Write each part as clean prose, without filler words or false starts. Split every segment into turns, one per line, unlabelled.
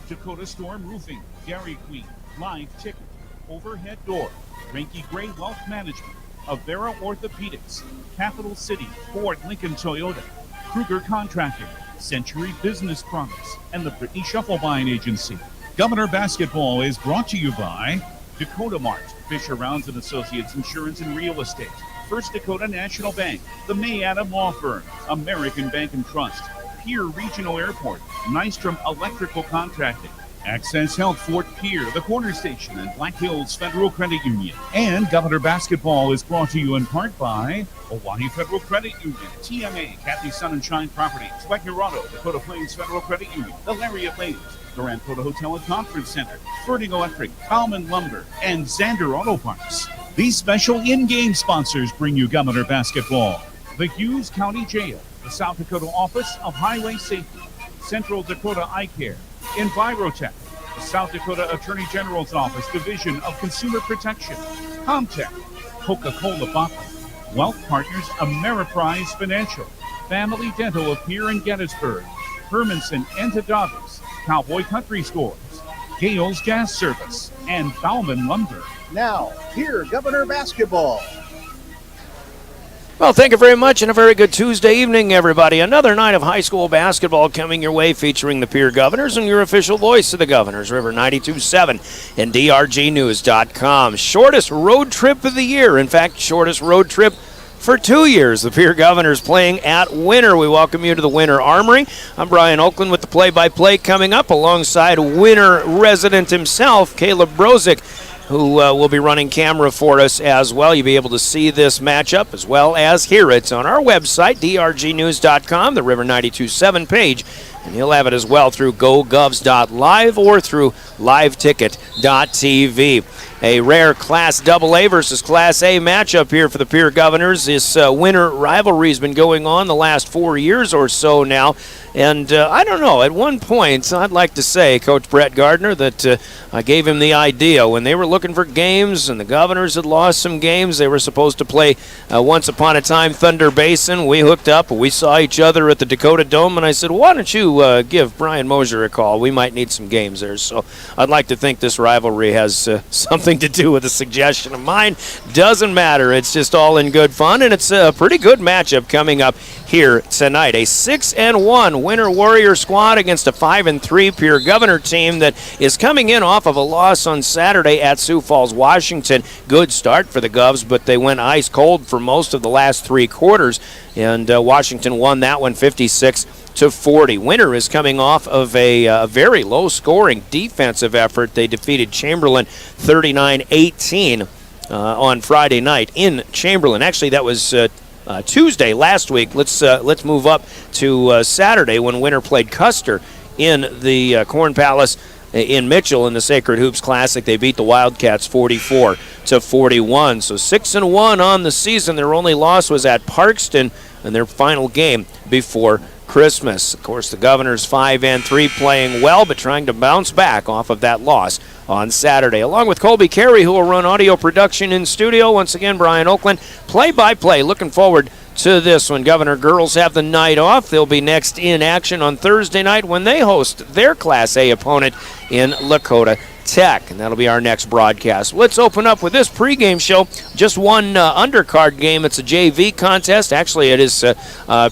Dakota Storm Roofing, Dairy Queen, Live Ticket, Overhead Door, Ranky Gray Wealth Management, Avera Orthopedics, Capital City, Ford Lincoln Toyota, Kruger Contracting, Century Business Products, and the Brittany Shuffle Buying Agency. Governor Basketball is brought to you by Dakota Mart, Fisher Rounds and Associates Insurance and Real Estate, First Dakota National Bank, the May Adam Law Firm, American Bank and Trust, Pierre Regional Airport, Nystrom Electrical Contracting, Access Health Fort Pierre, the Corner Station, and Black Hills Federal Credit Union. And Governor Basketball is brought to you in part by Hawaii Federal Credit Union, TMA, Kathy Sun and Shine Properties, Wekirado, Dakota Plains Federal Credit Union, the Lariat Lanes, Grand Dakota Hotel and Conference Center, Ferding Electric, Bauman Lumber, and Xander Auto Parts. These special in-game sponsors bring you Governor Basketball. The Hughes County Jail, the South Dakota Office of Highway Safety, Central Dakota Eye Care, Envirotech, the South Dakota Attorney General's Office Division of Consumer Protection, Comtech, Coca-Cola Bottle, Wealth Partners Ameriprise Financial, Family Dental of Pierre and Gettysburg, Hermanson Entadavis, Cowboy Country Stores, Gales Gas Service, and Bauman Lumber.
Now, here, Governor Basketball.
Well, thank you very much, and a very good Tuesday evening, everybody. Another night of high school basketball coming your way, featuring the Pierre Governors and your official voice of the Governors, River 92.7 and DRGnews.com. Shortest road trip of the year. In fact, shortest road trip for 2 years. The Pierre Governors playing at Winter. We welcome you to the Winter Armory. I'm Brian Oakland with the play-by-play coming up, alongside Winter resident himself, Caleb Brozick, who will be running camera for us as well. You'll be able to see this matchup as well as hear it on our website, drgnews.com, the River 92.7 page, and you'll have it as well through gogovs.live or through liveticket.tv. A rare Class AA versus Class A matchup here for the Pierre Governors. This winter rivalry has been going on the last 4 years or so now. And I don't know, at one point, I'd like to say, Coach Brett Gardner, that I gave him the idea. When they were looking for games and the Governors had lost some games, they were supposed to play once upon a time Thunder Basin. We hooked up, we saw each other at the Dakota Dome, and I said, why don't you give Brian Mosier a call? We might need some games there. So I'd like to think this rivalry has something to do with a suggestion of mine. Doesn't matter. It's just all in good fun, and it's a pretty good matchup coming up here tonight. A 6-1 Winter Warrior squad against a 5-3 Pierre Governor team that is coming in off of a loss on Saturday at Sioux Falls, Washington. Good start for the Govs, but they went ice cold for most of the last three quarters, and Washington won that one 56-40. Winter is coming off of a very low-scoring defensive effort. They defeated Chamberlain 39-18 on Friday night in Chamberlain. Actually, that was Tuesday last week. Let's move up to Saturday when Winter played Custer in the Corn Palace in Mitchell in the Sacred Hoops Classic. They beat the Wildcats 44-41. So 6-1 on the season. Their only loss was at Parkston in their final game before Christmas. Of course, the Governors 5-3 playing well, but trying to bounce back off of that loss on Saturday. Along with Colby Carey, who will run audio production in studio. Once again, Brian Oakland, play-by-play. Looking forward to this one. Governor girls have the night off. They'll be next in action on Thursday night when they host their Class A opponent in Lakota Tech, and that'll be our next broadcast. Let's open up with this pregame show. Just one undercard game. It's a JV contest. Actually, it is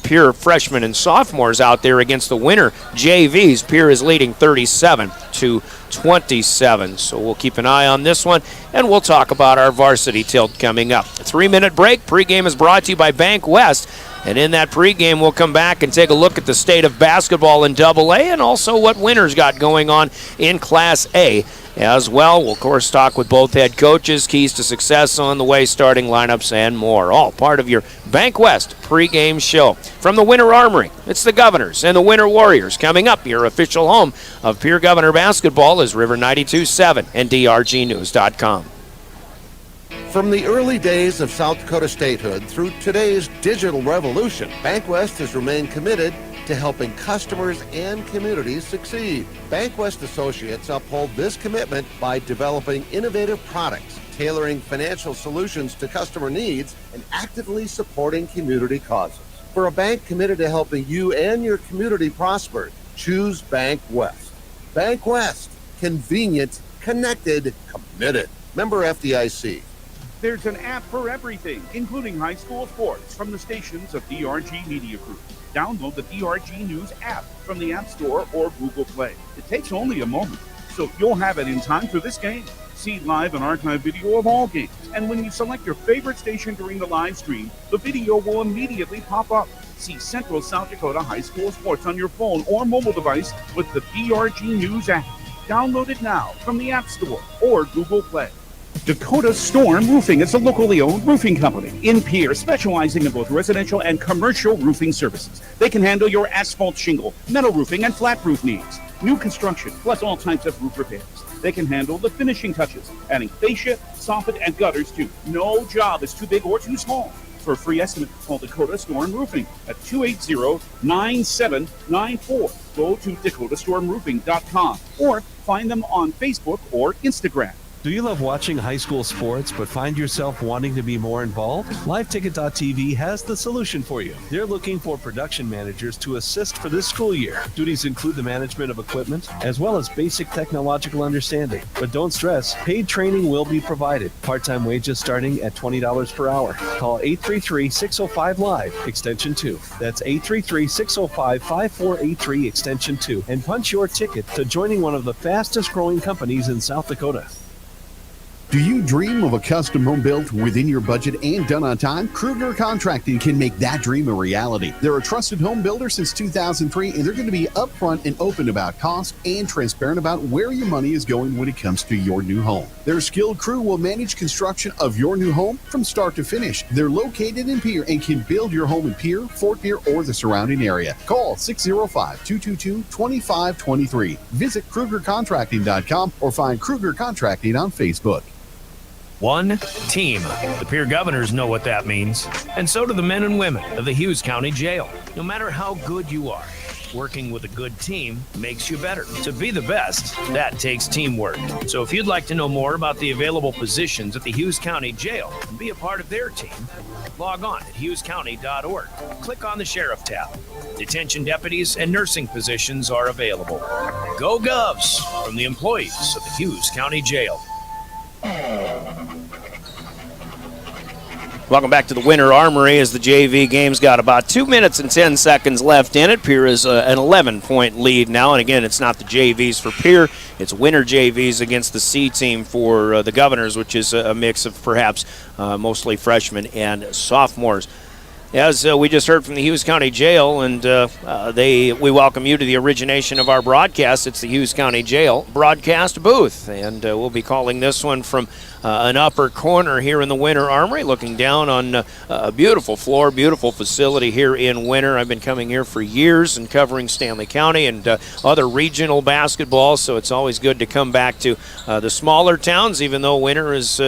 Pierre freshmen and sophomores out there against the Winter JVs. Pierre is leading 37-27. So we'll keep an eye on this one, and we'll talk about our varsity tilt coming up. A 3-minute break. Pregame is brought to you by Bank West. And in that pregame, we'll come back and take a look at the state of basketball in AA and also what Winter's got going on in Class A as well. We'll, of course, talk with both head coaches, keys to success on the way, starting lineups, and more. All part of your Bank West pregame show. From the Winter Armory, it's the Governors and the Winter Warriors coming up. Your official home of Pierre Governor basketball is River 92.7 and DRGnews.com.
From the early days of South Dakota statehood through today's digital revolution, Bank West has remained committed to helping customers and communities succeed. Bank West Associates uphold this commitment by developing innovative products, tailoring financial solutions to customer needs, and actively supporting community causes. For a bank committed to helping you and your community prosper, choose Bank West. Bank West. Convenient, connected, committed. Member FDIC.
There's an app for everything, including high school sports, from the stations of DRG Media Group. Download the DRG News app from the App Store or Google Play. It takes only a moment, so you'll have it in time for this game. See live and archive video of all games. And when you select your favorite station during the live stream, the video will immediately pop up. See Central South Dakota High School Sports on your phone or mobile device with the DRG News app. Download it now from the App Store or Google Play. Dakota Storm Roofing is a locally owned roofing company in Pierre, specializing in both residential and commercial roofing services. They can handle your asphalt shingle, metal roofing, and flat roof needs. New construction, plus all types of roof repairs. They can handle the finishing touches, adding fascia, soffit, and gutters too. No job is too big or too small. For a free estimate, call Dakota Storm Roofing at 280-9794. Go to dakotastormroofing.com or find them on Facebook or Instagram.
Do you love watching high school sports but find yourself wanting to be more involved? LiveTicket.tv has the solution for you. They're looking for production managers to assist for this school year. Duties include the management of equipment as well as basic technological understanding. But don't stress, paid training will be provided. Part-time wages starting at $20 per hour. Call 833-605-LIVE, extension 2. That's 833-605-5483, extension 2. And punch your ticket to joining one of the fastest growing companies in South Dakota.
Do you dream of a custom home built within your budget and done on time? Kruger Contracting can make that dream a reality. They're a trusted home builder since 2003, and they're going to be upfront and open about cost and transparent about where your money is going when it comes to your new home. Their skilled crew will manage construction of your new home from start to finish. They're located in Pierre and can build your home in Pierre, Fort Pierre, or the surrounding area. Call 605-222-2523. Visit KrugerContracting.com or find Kruger Contracting on Facebook.
One team. The Pierre Governors know what that means, and so do the men and women of the Hughes County Jail. No matter how good you are, working with a good team makes you better. To be the best, that takes teamwork. So if you'd like to know more about the available positions at the Hughes County Jail and be a part of their team, log on at hughescounty.org. Click on the Sheriff tab. Detention deputies and nursing positions are available. Go Govs from the employees of the Hughes County Jail. Welcome back to the Winter Armory as the JV game's got about 2 minutes and 10 seconds left in it. Pierre is an 11-point lead now. And again, it's not the JVs for Pierre. It's Winter JVs against the C team for the Governors, which is a mix of perhaps mostly freshmen and sophomores. As we just heard from the Hughes County Jail, and we welcome you to the origination of our broadcast. It's the Hughes County Jail broadcast booth, and we'll be calling this one from an upper corner here in the Winter Armory, looking down on a beautiful floor, beautiful facility here in Winter. I've been coming here for years and covering Stanley County and other regional basketball, so it's always good to come back to the smaller towns, even though Winter is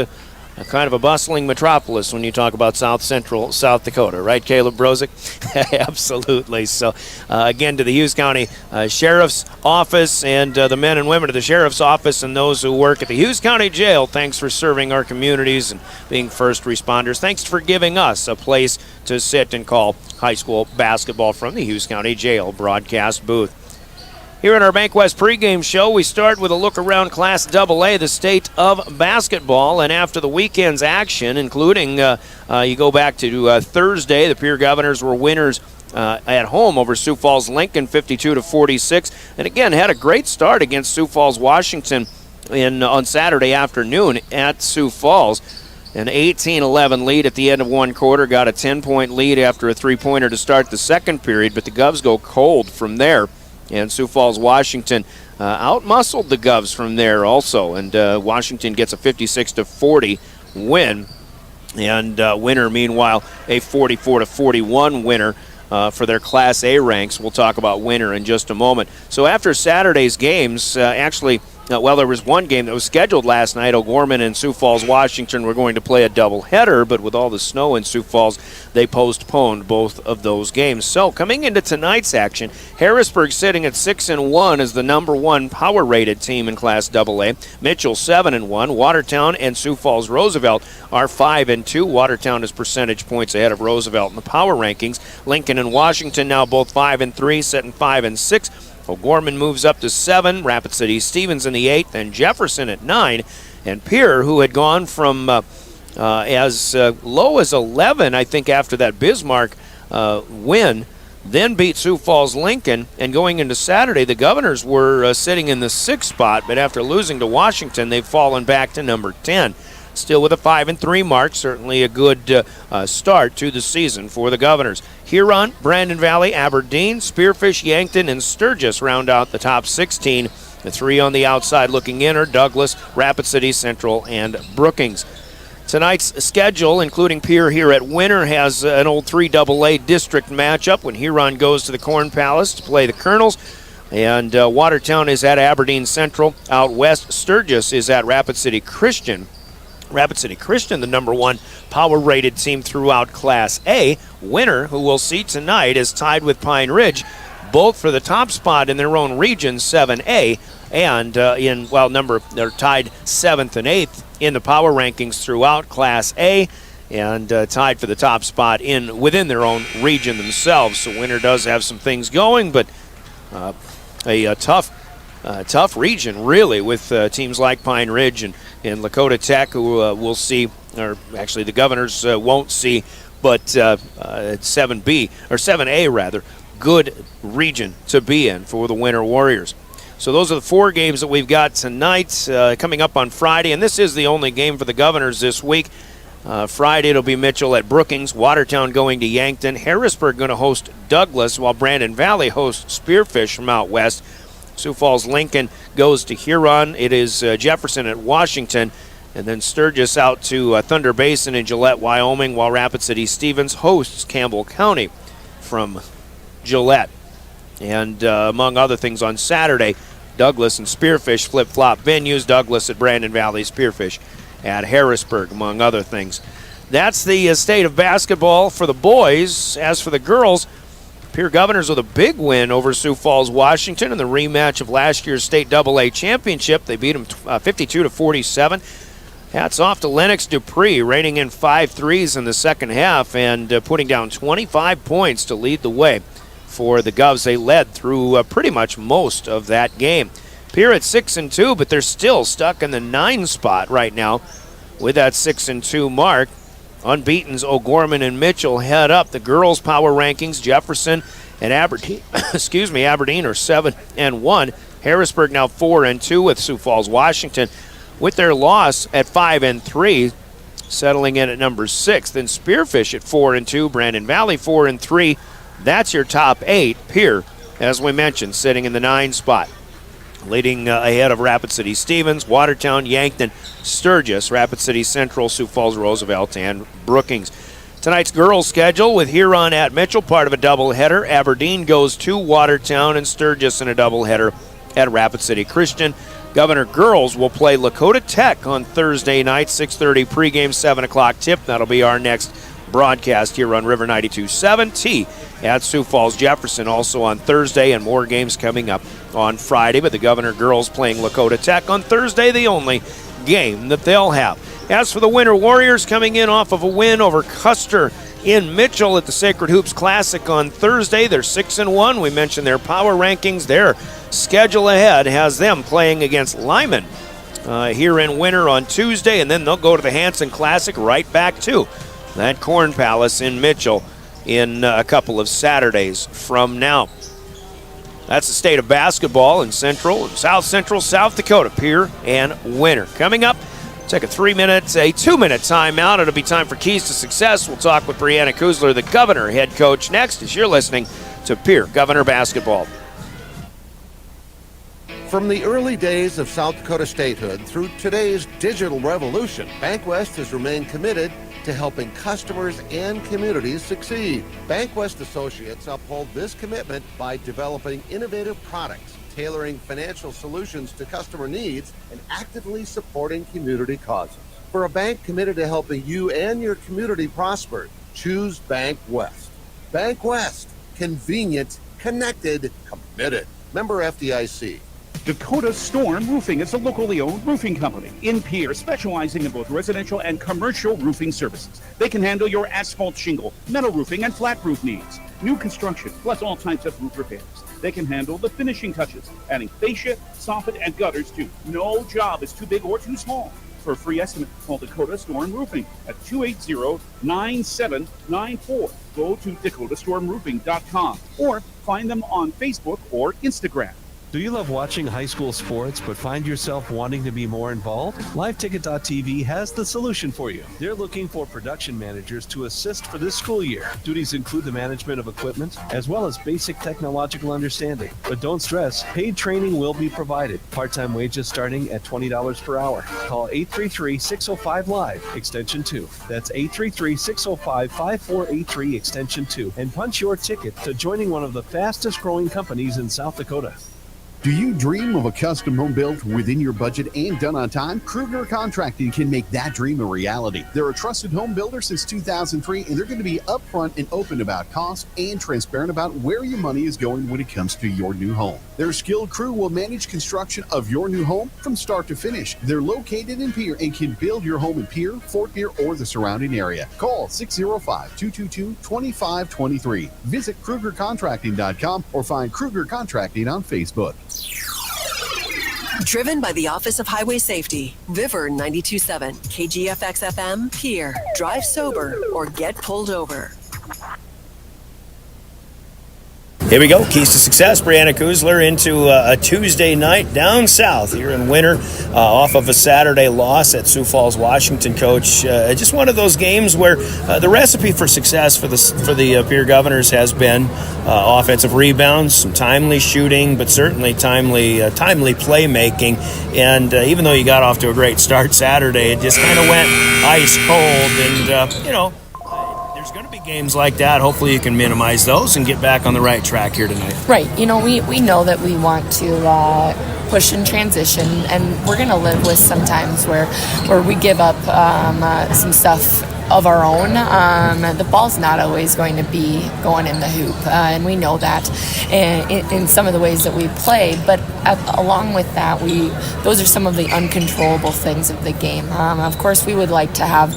kind of a bustling metropolis when you talk about South Central South Dakota, right, Caleb Brozick? Absolutely. So, again, to the Hughes County Sheriff's Office and the men and women of the Sheriff's Office and those who work at the Hughes County Jail, thanks for serving our communities and being first responders. Thanks for giving us a place to sit and call high school basketball from the Hughes County Jail broadcast booth. Here at our Bank West pregame show, we start with a look around Class AA, the state of basketball. And after the weekend's action, including you go back to Thursday, the Pierre Governors were winners at home over Sioux Falls Lincoln, 52-46. And again, had a great start against Sioux Falls Washington on Saturday afternoon at Sioux Falls. An 18-11 lead at the end of one quarter, got a 10-point lead after a three-pointer to start the second period, but the Govs go cold from there. And Sioux Falls, Washington outmuscled the Govs from there also. And Washington gets a 56-40 win. And Winter, meanwhile, a 44-41 winner for their Class A ranks. We'll talk about Winter in just a moment. So after Saturday's games, there was one game that was scheduled last night. O'Gorman and Sioux Falls, Washington were going to play a doubleheader, but with all the snow in Sioux Falls, they postponed both of those games. So coming into tonight's action, Harrisburg sitting at 6-1 as the number one power-rated team in Class AA. Mitchell 7-1. Watertown and Sioux Falls Roosevelt are 5-2. Watertown is percentage points ahead of Roosevelt in the power rankings. Lincoln and Washington now both 5-3, sitting 5-6. O'Gorman moves up to 7, Rapid City Stevens in the 8th, and Jefferson at 9. And Pierre, who had gone from as low as 11, I think, after that Bismarck win, then beat Sioux Falls Lincoln. And going into Saturday, the Governors were sitting in the 6th spot, but after losing to Washington, they've fallen back to number 10. Still with a 5-3 mark, certainly a good start to the season for the Governors. Huron, Brandon Valley, Aberdeen, Spearfish, Yankton, and Sturgis round out the top 16. The 3 on the outside looking in are Douglas, Rapid City Central, and Brookings. Tonight's schedule, including Pierre here at Winter, has an old 3AA district matchup when Huron goes to the Corn Palace to play the Colonels. And Watertown is at Aberdeen Central. Out west, Sturgis is at Rapid City Christian. Rapid City Christian, the number 1 power-rated team throughout Class A. Winter, who we'll see tonight, is tied with Pine Ridge, both for the top spot in their own region, 7A, and they're tied 7th and 8th in the power rankings throughout Class A, and tied for the top spot within their own region themselves. So Winter does have some things going, but a tough region, really, with teams like Pine Ridge and Lakota Tech, who we'll see, or actually the Governors won't see, but 7B, or 7A rather, good region to be in for the Winter Warriors. So those are the 4 games that we've got tonight, coming up on Friday, and this is the only game for the Governors this week. Friday it'll be Mitchell at Brookings, Watertown going to Yankton, Harrisburg going to host Douglas, while Brandon Valley hosts Spearfish from out west. Sioux Falls Lincoln goes to Huron. It is Jefferson at Washington, and then Sturgis out to Thunder Basin in Gillette, Wyoming, while Rapid City Stevens hosts Campbell County from Gillette. And among other things, on Saturday, Douglas and Spearfish flip-flop venues. Douglas at Brandon Valley, Spearfish at Harrisburg, among other things. That's the state of basketball for the boys. As for the girls, Pierre Governors with a big win over Sioux Falls, Washington in the rematch of last year's state AA championship. They beat them 52-47. Hats off to Lennox Dupree, raining in 5 threes in the second half and putting down 25 points to lead the way for the Govs. They led through pretty much most of that game. Pierre at 6-2, but they're still stuck in the 9 spot right now with that 6-2 mark. Unbeaten's O'Gorman and Mitchell head up the girls' power rankings. Jefferson and Aberdeen, Aberdeen are 7-1. Harrisburg now 4-2 with Sioux Falls, Washington, with their loss at 5-3, settling in at number 6. Then Spearfish at 4-2, Brandon Valley 4-3. That's your top 8. Pierre, as we mentioned, sitting in the 9 spot. Leading ahead of Rapid City Stevens, Watertown, Yankton, Sturgis, Rapid City Central, Sioux Falls, Roosevelt, and Brookings. Tonight's girls' schedule with Huron at Mitchell, part of a doubleheader. Aberdeen goes to Watertown, and Sturgis in a doubleheader at Rapid City Christian. Governor girls will play Lakota Tech on Thursday night, 6:30 pregame, 7 o'clock tip. That'll be our next broadcast here on River 92.7 T at Sioux Falls Jefferson, also on Thursday, and more games coming up on Friday. But the Governor girls playing Lakota Tech on Thursday, the only game that they'll have. As for the Winter Warriors, coming in off of a win over Custer in Mitchell at the Sacred Hoops Classic on Thursday, they're 6-1. We mentioned their power rankings. Their schedule ahead has them playing against Lyman here in Winter on Tuesday, and then they'll go to the Hanson Classic right back to that Corn Palace in Mitchell in a couple of Saturdays from now. That's the state of basketball in Central and South Central South Dakota, Pierre and Winter. Coming up, take a 2-minute timeout. It'll be time for Keys to Success. We'll talk with Brianna Kuzler, the Governor head coach, next as you're listening to Pierre Governor Basketball.
From the early days of South Dakota statehood through today's digital revolution, BankWest has remained committed to helping customers and communities succeed. BankWest Associates uphold this commitment by developing innovative products, tailoring financial solutions to customer needs, and actively supporting community causes. For a bank committed to helping you and your community prosper, choose BankWest. BankWest. Convenient, connected, committed. Member FDIC.
Dakota Storm Roofing is a locally owned roofing company in Pierre, specializing in both residential and commercial roofing services. They can handle your asphalt shingle, metal roofing, and flat roof needs. New construction, plus all types of roof repairs. They can handle the finishing touches, adding fascia, soffit, and gutters too. No job is too big or too small. For a free estimate, call Dakota Storm Roofing at 280-9794. Go to dakotastормroofing.com or find them on Facebook or Instagram.
Do you love watching high school sports but find yourself wanting to be more involved? LiveTicket.tv has the solution for you. They're looking for production managers to assist for this school year. Duties include the management of equipment as well as basic technological understanding. But don't stress, paid training will be provided. Part-time wages starting at $20 per hour. Call 833-605-LIVE, extension 2. That's 833-605-5483, extension 2. And punch your ticket to joining one of the fastest growing companies in South Dakota.
Do you dream of a custom home built within your budget and done on time? Kruger Contracting can make that dream a reality. They're a trusted home builder since 2003, and they're going to be upfront and open about cost and transparent about where your money is going when it comes to your new home. Their skilled crew will manage construction of your new home from start to finish. They're located in Pierre and can build your home in Pierre, Fort Pierre, or the surrounding area. Call 605-222-2523. Visit KrugerContracting.com or find Kruger Contracting on Facebook.
Driven by the Office of Highway Safety. River 92.7, KGFX-FM, Pierre. Drive sober or get pulled over.
Here we go. Keys to success. Brianna Kuzler into a Tuesday night down south here in Winter, off of a Saturday loss at Sioux Falls, Washington. Coach, just one of those games where the recipe for success for the Pierre Governors has been offensive rebounds, some timely shooting, but certainly timely playmaking. And even though you got off to a great start Saturday, it just kind of went ice cold. And there's going to be games like that. Hopefully you can minimize those and get back on the right track here tonight.
Right. We know that we want to push in transition, and we're going to live with some times where we give up some stuff of our own. The ball's not always going to be going in the hoop, and we know that in some of the ways that we play, but along with that, those are some of the uncontrollable things of the game. Of course, we would like to have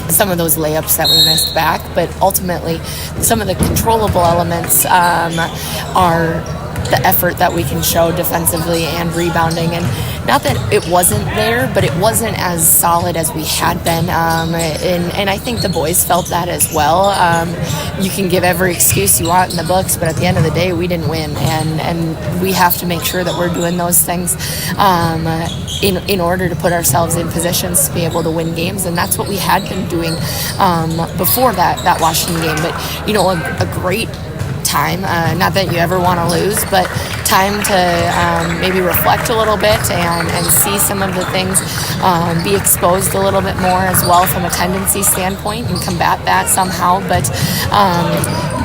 some of those layups that we missed back, but ultimately some of the controllable elements are the effort that we can show defensively and rebounding. And not that it wasn't there, but it wasn't as solid as we had been. And I think the boys felt that as well. You can give every excuse you want in the books, but at the end of the day, we didn't win. And we have to make sure that we're doing those things in order to put ourselves in positions to be able to win games. And that's what we had been doing before that Washington game. But, a great time, not that you ever want to lose, but time to maybe reflect a little bit and see some of the things, be exposed a little bit more as well from a tendency standpoint and combat that somehow. But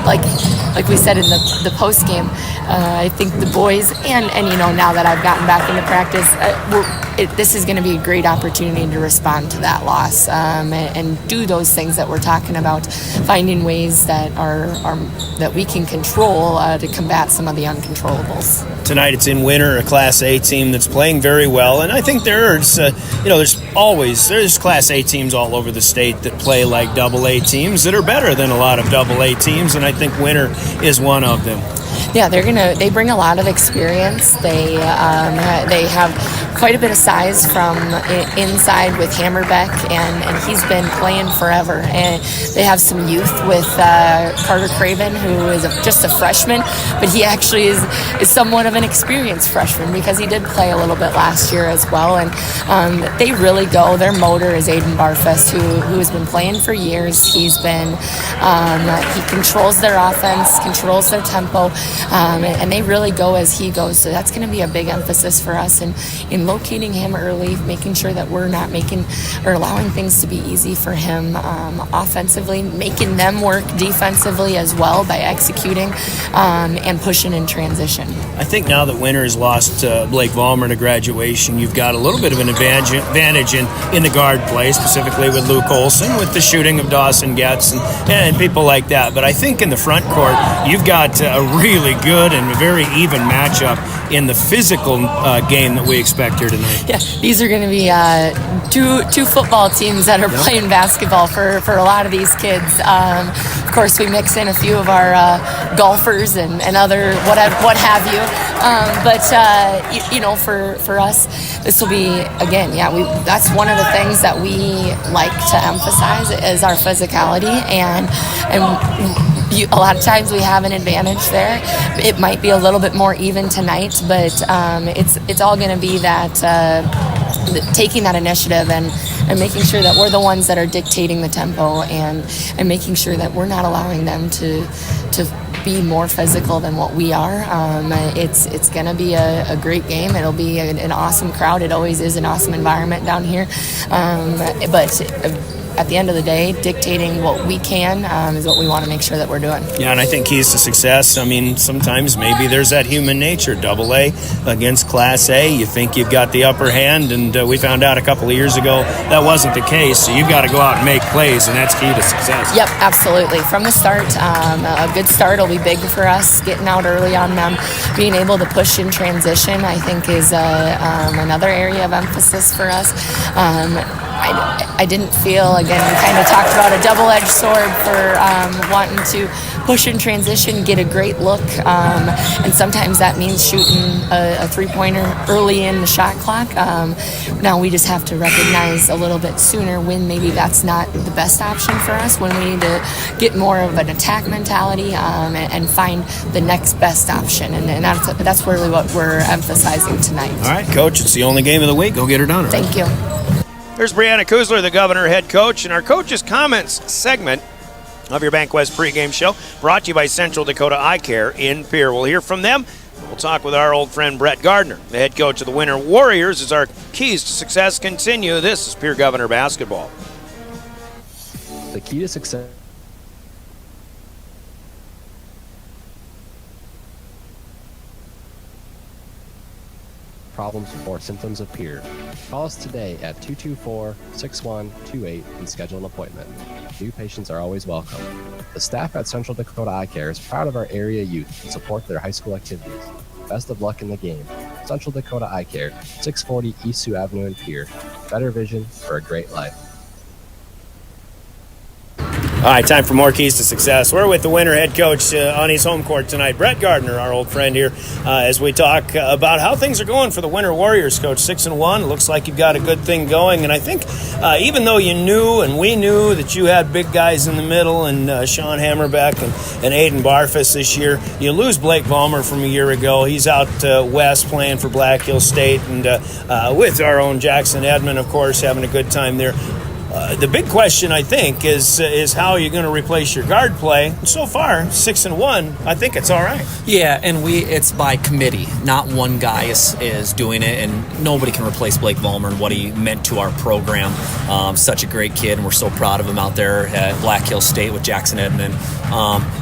like we said in the post game, I think the boys and now that I've gotten back into practice, this is going to be a great opportunity to respond to that loss and do those things that we're talking about, finding ways that that we can control to combat some of the uncontrollables.
Tonight it's in Winter, a Class A team that's playing very well, and I think there's Class A teams all over the state that play like Double A teams that are better than a lot of Double A teams, and I think Winter is one of them.
Yeah, they bring a lot of experience. They have quite a bit of size from inside with Hammerbeck, and he's been playing forever. And they have some youth with Carter Craven, who is just a freshman, but he actually is somewhat of an experienced freshman because he did play a little bit last year as well. And they really go. Their motor is Aiden Barfus, who has been playing for years. He's been he controls their offense, controls their tempo. And they really go as he goes. So that's going to be a big emphasis for us in locating him early, making sure that we're not allowing things to be easy for him offensively, making them work defensively as well by executing and pushing in transition.
I think now that Winter has lost Blake Vollmer to graduation, you've got a little bit of an advantage in the guard play, specifically with Luke Olson, with the shooting of Dawson Getz and people like that. But I think in the front court, you've got a really good and very even matchup in the physical game that we expect here tonight.
Yeah, these are going to be two football teams that are playing basketball for a lot of these kids. Of course, we mix in a few of our golfers and other what have you. For us, this will be, again, that's one of the things that we like to emphasize is our physicality, and a lot of times we have an advantage there. It might be a little bit more even tonight, but it's all going to be that taking that initiative and making sure that we're the ones that are dictating the tempo and making sure that we're not allowing them to be more physical than what we are. It's going to be a great game. It'll be an awesome crowd. It always is an awesome environment down here. But at the end of the day, dictating what we can is what we want to make sure that we're doing.
Yeah, and I think keys to success, I mean, sometimes maybe there's that human nature. AA against Class A, you think you've got the upper hand, and we found out a couple of years ago that wasn't the case, so you've got to go out and make plays, and that's key to success.
Yep, absolutely. From the start, a good start will be big for us. Getting out early on them, being able to push in transition, I think is another area of emphasis for us. I didn't feel, again, we kind of talked about a double-edged sword for wanting to push in transition, get a great look, and sometimes that means shooting a three-pointer early in the shot clock. Now we just have to recognize a little bit sooner when maybe that's not the best option for us, when we need to get more of an attack mentality and find the next best option, and that's really what we're emphasizing tonight.
All right, Coach, it's the only game of the week. Go get her done.
Thank you.
There's Brianna Kuzler, the Governor head coach, and our Coach's Comments segment of your BankWest pregame show, brought to you by Central Dakota Eye Care in Pierre. We'll hear from them. We'll talk with our old friend Brett Gardner, the head coach of the Winter Warriors, as our keys to success continue. This is Pierre Governor basketball.
The key to success. Problems or symptoms of Pierre. Call us today at 224-6128 and schedule an appointment. New patients are always welcome. The staff at Central Dakota Eye Care is proud of our area youth and support their high school activities. Best of luck in the game. Central Dakota Eye Care, 640 East Sioux Avenue in Pierre. Better vision for a great life.
All right, time for more keys to success. We're with the Winter head coach on his home court tonight, Brett Gardner, our old friend here, as we talk about how things are going for the Winter Warriors, Coach. 6-1. Looks like you've got a good thing going. And I think even though you knew and we knew that you had big guys in the middle and Sean Hammerbeck and Aiden Barfus this year, you lose Blake Ballmer from a year ago. He's out west playing for Black Hill State, and with our own Jackson Edmond, of course, having a good time there. The big question, I think, is how you're going to replace your guard play. So far, 6-1, I think it's all right.
Yeah, and it's by committee. Not one guy is doing it, and nobody can replace Blake Vollmer and what he meant to our program. Such a great kid, and we're so proud of him out there at Black Hill State with Jackson Edmond.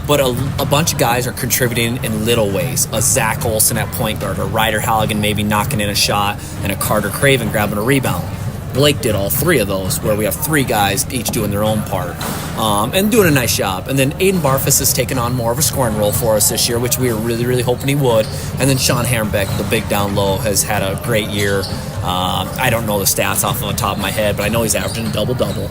But a bunch of guys are contributing in little ways. A Zach Olson at point guard, a Ryder Halligan maybe knocking in a shot, and a Carter Craven grabbing a rebound. Blake did all three of those, where we have three guys each doing their own part and doing a nice job. And then Aiden Barfus has taken on more of a scoring role for us this year, which we were really, really hoping he would. And then Sean Hammerbeck, the big down low, has had a great year. I don't know the stats off the top of my head, but I know he's averaging a double-double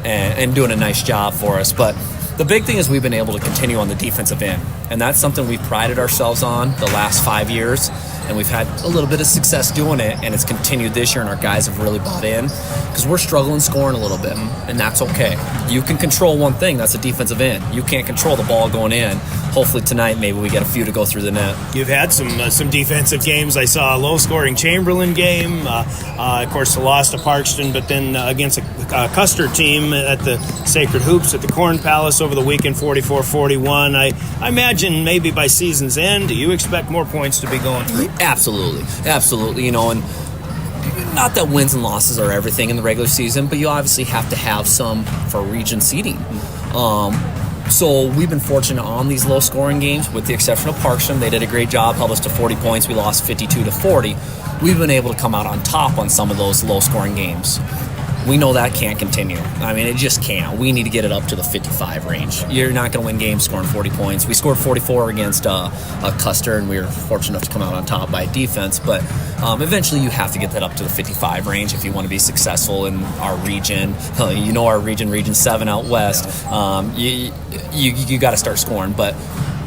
and doing a nice job for us. But the big thing is we've been able to continue on the defensive end, and that's something we've prided ourselves on the last 5 years, and we've had a little bit of success doing it, and it's continued this year, and our guys have really bought in because we're struggling scoring a little bit, and that's okay. You can control one thing, that's the defensive end. You can't control the ball going in. Hopefully tonight maybe we get a few to go through the net.
You've had some defensive games. I saw a low-scoring Chamberlain game. Of course, the loss to Parkston, but then against a Custer team at the Sacred Hoops at the Corn Palace over the weekend, 44-41. I imagine maybe by season's end, do you expect more points to be going through?
Absolutely. You know, and not that wins and losses are everything in the regular season, but you obviously have to have some for region seeding. So we've been fortunate on these low-scoring games, with the exception of Parkston. They did a great job, held us to 40 points. We lost 52-40. We've been able to come out on top on some of those low-scoring games. We know that can't continue. I mean, it just can't. We need to get it up to the 55 range. You're not going to win games scoring 40 points. We scored 44 against Custer, and we were fortunate enough to come out on top by defense. But eventually you have to get that up to the 55 range if you want to be successful in our region. You know our region, Region 7 out west. You got to start scoring. But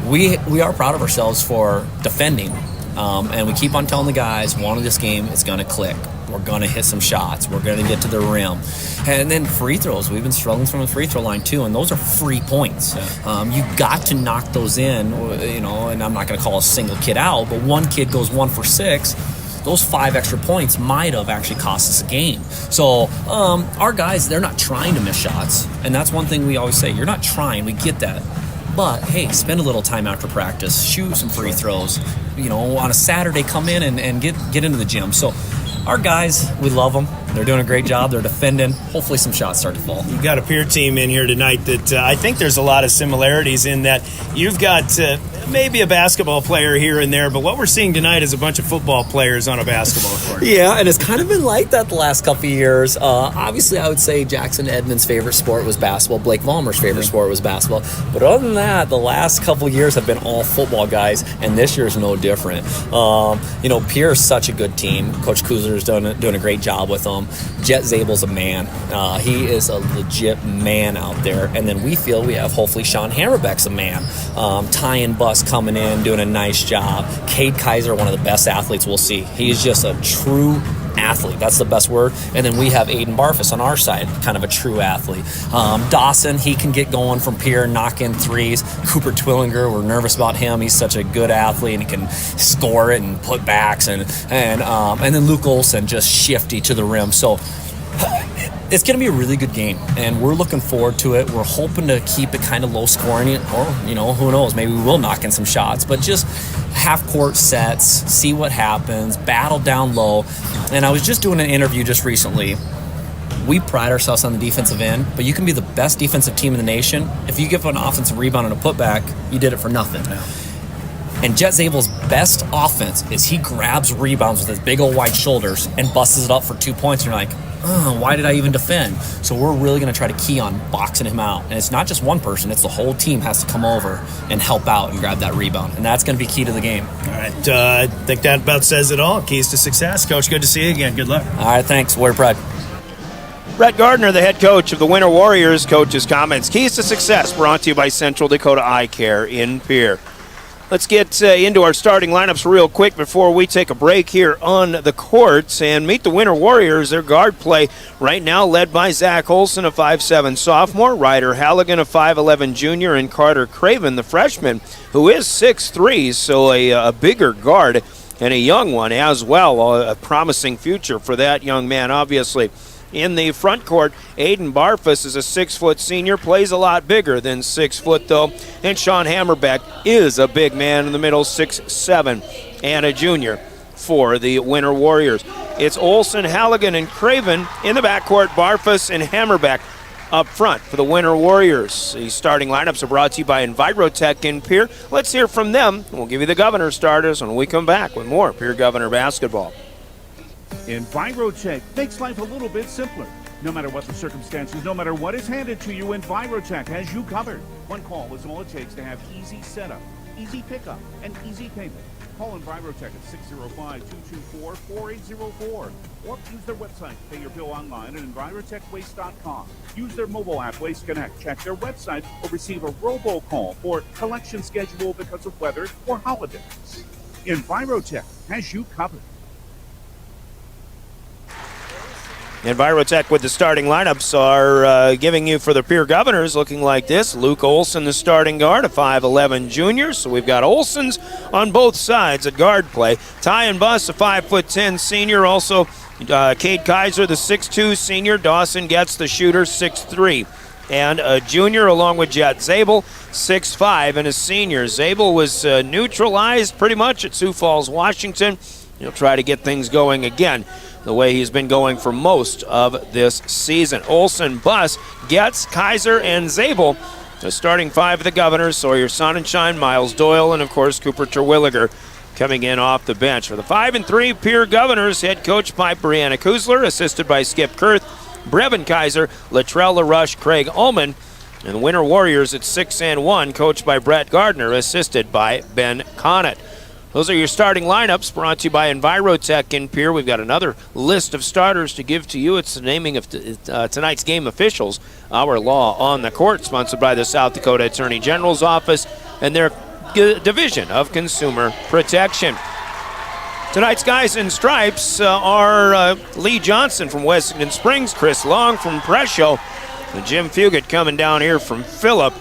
we are proud of ourselves for defending. And we keep on telling the guys, one of this game, it's going to click. We're going to hit some shots. We're going to get to the rim. And then free throws. We've been struggling from the free throw line, too, and those are free points. You got to knock those in, and I'm not going to call a single kid out, but one kid goes 1 for 6. Those 5 extra points might have actually cost us a game. So our guys, they're not trying to miss shots, and that's one thing we always say. You're not trying. We get that. But, hey, spend a little time after practice. Shoot some free throws. On a Saturday, come in and get into the gym. So our guys, we love them. They're doing a great job. They're defending. Hopefully some shots start to fall.
You've got a peer team in here tonight that I think there's a lot of similarities in that you've got maybe a basketball player here and there, but what we're seeing tonight is a bunch of football players on a basketball court.
Yeah, and it's kind of been like that the last couple of years. Obviously, I would say Jackson Edmonds' favorite sport was basketball. Blake Vollmer's favorite sport was basketball. But other than that, the last couple of years have been all football guys, and this year is no different. Pierre's such a good team. Coach Kuzler's doing a great job with them. Jet Zabel's a man. He is a legit man out there. And then we feel we have, hopefully, Sean Hammerbeck's a man. Ty and Bus coming in, doing a nice job. Cade Kaiser, one of the best athletes we'll see. He's just a true athlete. That's the best word. And then we have Aiden Barfus on our side, kind of a true athlete. Dawson, he can get going from Pierre, knock in threes. Cooper Twillinger, we're nervous about him. He's such a good athlete and he can score it and put backs. And then Luke Olson, just shifty to the rim. So it's going to be a really good game, and we're looking forward to it. We're hoping to keep it kind of low scoring, or, who knows, maybe we will knock in some shots, but just half-court sets, see what happens, battle down low. And I was just doing an interview just recently. We pride ourselves on the defensive end, but you can be the best defensive team in the nation. If you give an offensive rebound and a putback, you did it for nothing. And Jet Zabel's best offense is he grabs rebounds with his big old wide shoulders and busts it up for 2 points, and you're like, why did I even defend? So we're really going to try to key on boxing him out. And it's not just one person, it's the whole team has to come over and help out and grab that rebound. And that's going to be key to the game.
All right. I think that about says it all. Keys to success. Coach, good to see you again. Good luck.
All right, thanks. Warrior Pride.
Brett Gardner, the head coach of the Winter Warriors, coach's comments. Keys to success brought to you by Central Dakota Eye Care in Pierre. Let's get into our starting lineups real quick before we take a break here on the courts and meet the Winter Warriors. Their guard play right now led by Zach Olson, a 5'7 sophomore, Ryder Halligan, a 5'11 junior, and Carter Craven, the freshman, who is 6'3", so a bigger guard and a young one as well. A promising future for that young man, obviously. In the front court, Aiden Barfus is a 6-foot senior, plays a lot bigger than 6 foot though, and Sean Hammerbeck is a big man in the middle, 6'7", and a junior for the Winter Warriors. It's Olson, Halligan, and Craven in the backcourt, Barfus and Hammerbeck up front for the Winter Warriors. The starting lineups are brought to you by Envirotech in Pierre. Let's hear from them. We'll give you the Governor starters when we come back with more Pierre Governor basketball.
Envirotech makes life a little bit simpler. No matter what the circumstances, no matter what is handed to you, Envirotech has you covered. One call is all it takes to have easy setup, easy pickup, and easy payment. Call Envirotech at 605-224-4804 or use their website to pay your bill online at EnvirotechWaste.com. Use their mobile app, Waste Connect. Check their website or receive a robocall for collection schedule because of weather or holidays. Envirotech has you covered.
Envirotech with the starting lineups are giving you for the Pierre Governors looking like this. Luke Olson, the starting guard, a 5'11 junior. So we've got Olsons on both sides at guard play. Ty and Bus, a 5'10 senior. Also, Cade Kaiser, the 6'2 senior. Dawson Getz, the shooter, 6'3. And a junior along with Jet Zabel, 6'5 and a senior. Zabel was neutralized pretty much at Sioux Falls, Washington. He'll try to get things going again the way he's been going for most of this season. Olson, Bus, Getz, Kaiser, and Zabel, the starting 5 of the Governors. Sawyer Sonnenschein, Miles Doyle, and of course Cooper Terwilliger coming in off the bench. For the 5-3 Pierre Governors, head coach by Brianna Kuzler, assisted by Skip Kurth, Brevin Kaiser, Latrell LaRush, Craig Ullman. And the Winter Warriors at 6-1, coached by Brett Gardner, assisted by Ben Connett. Those are your starting lineups, brought to you by Envirotech in Pierre. We've got another list of starters to give to you. It's the naming of tonight's game officials. Our Law on the Court, sponsored by the South Dakota Attorney General's Office and their Division of Consumer Protection. Tonight's guys in stripes are Lee Johnson from Wessington Springs, Chris Long from Presho, and Jim Fugit coming down here from Phillip.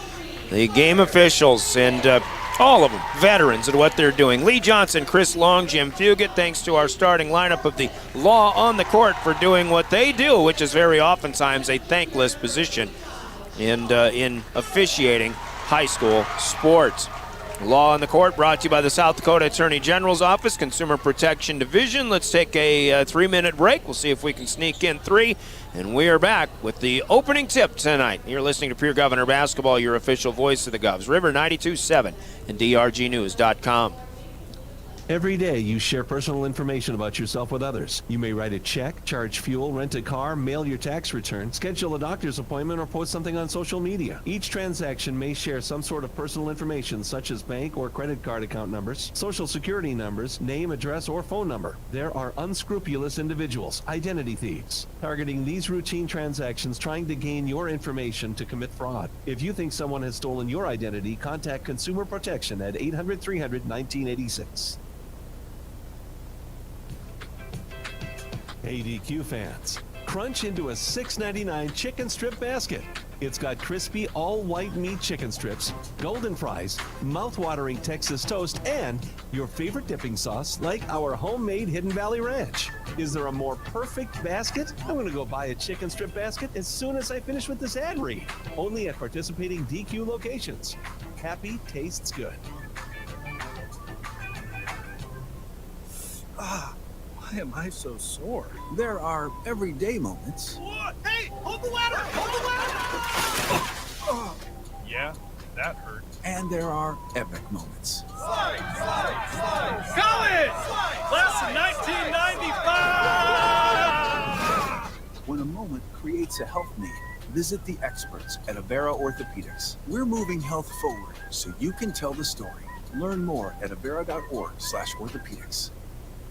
The game officials, and all of them veterans at what they're doing. Lee Johnson, Chris Long, Jim Fugit, thanks to our starting lineup of the Law on the Court for doing what they do, which is very oftentimes a thankless position in officiating high school sports. Law on the Court brought to you by the South Dakota Attorney General's Office, Consumer Protection Division. Let's take a 3-minute break. We'll see if we can sneak in 3. And we are back with the opening tip tonight. You're listening to Pierre Governor Basketball, your official voice of the Govs. River 92.7 and drgnews.com.
Every day you share personal information about yourself with others. You may write a check, charge fuel, rent a car, mail your tax return, schedule a doctor's appointment, or post something on social media. Each transaction may share some sort of personal information such as bank or credit card account numbers, social security numbers, name, address, or phone number. There are unscrupulous individuals, identity thieves, targeting these routine transactions trying to gain your information to commit fraud. If you think someone has stolen your identity, contact Consumer Protection at 800-300-1986. ADQ fans, crunch into a $6.99 chicken strip basket. It's got crispy all-white meat chicken strips, golden fries, mouth-watering Texas toast, and your favorite dipping sauce like our homemade Hidden Valley Ranch. Is there a more perfect basket? I'm going to go buy a chicken strip basket as soon as I finish with this ad read. Only at participating DQ locations. Happy tastes good.
Why am I so sore? There are everyday moments.
Hey, hold the ladder! Hold the ladder! Yeah, that hurt.
And there are epic moments.
Slide! College! Class of 1995!
When a moment creates a health need, visit the experts at Avera Orthopedics. We're moving health forward so you can tell the story. Learn more at avera.org/orthopedics.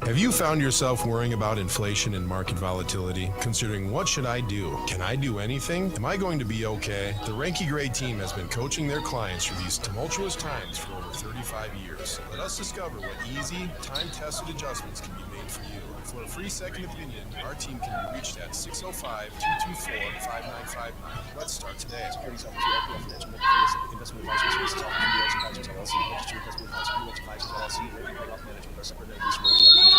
Have you found yourself worrying about inflation and market volatility? Considering what should I do? Can I do anything? Am I going to be okay? The Ranky Gray team has been coaching their clients through these tumultuous times for over 35 years. Let us discover what easy, time-tested adjustments can be made for you. For a free second opinion, our team can be reached at 605-224-5959. Let's start today. Securities Office, Investment Advisory Services, Advisors LLC, Registered Investment Advisors LLC, Wealth Management are separate entities.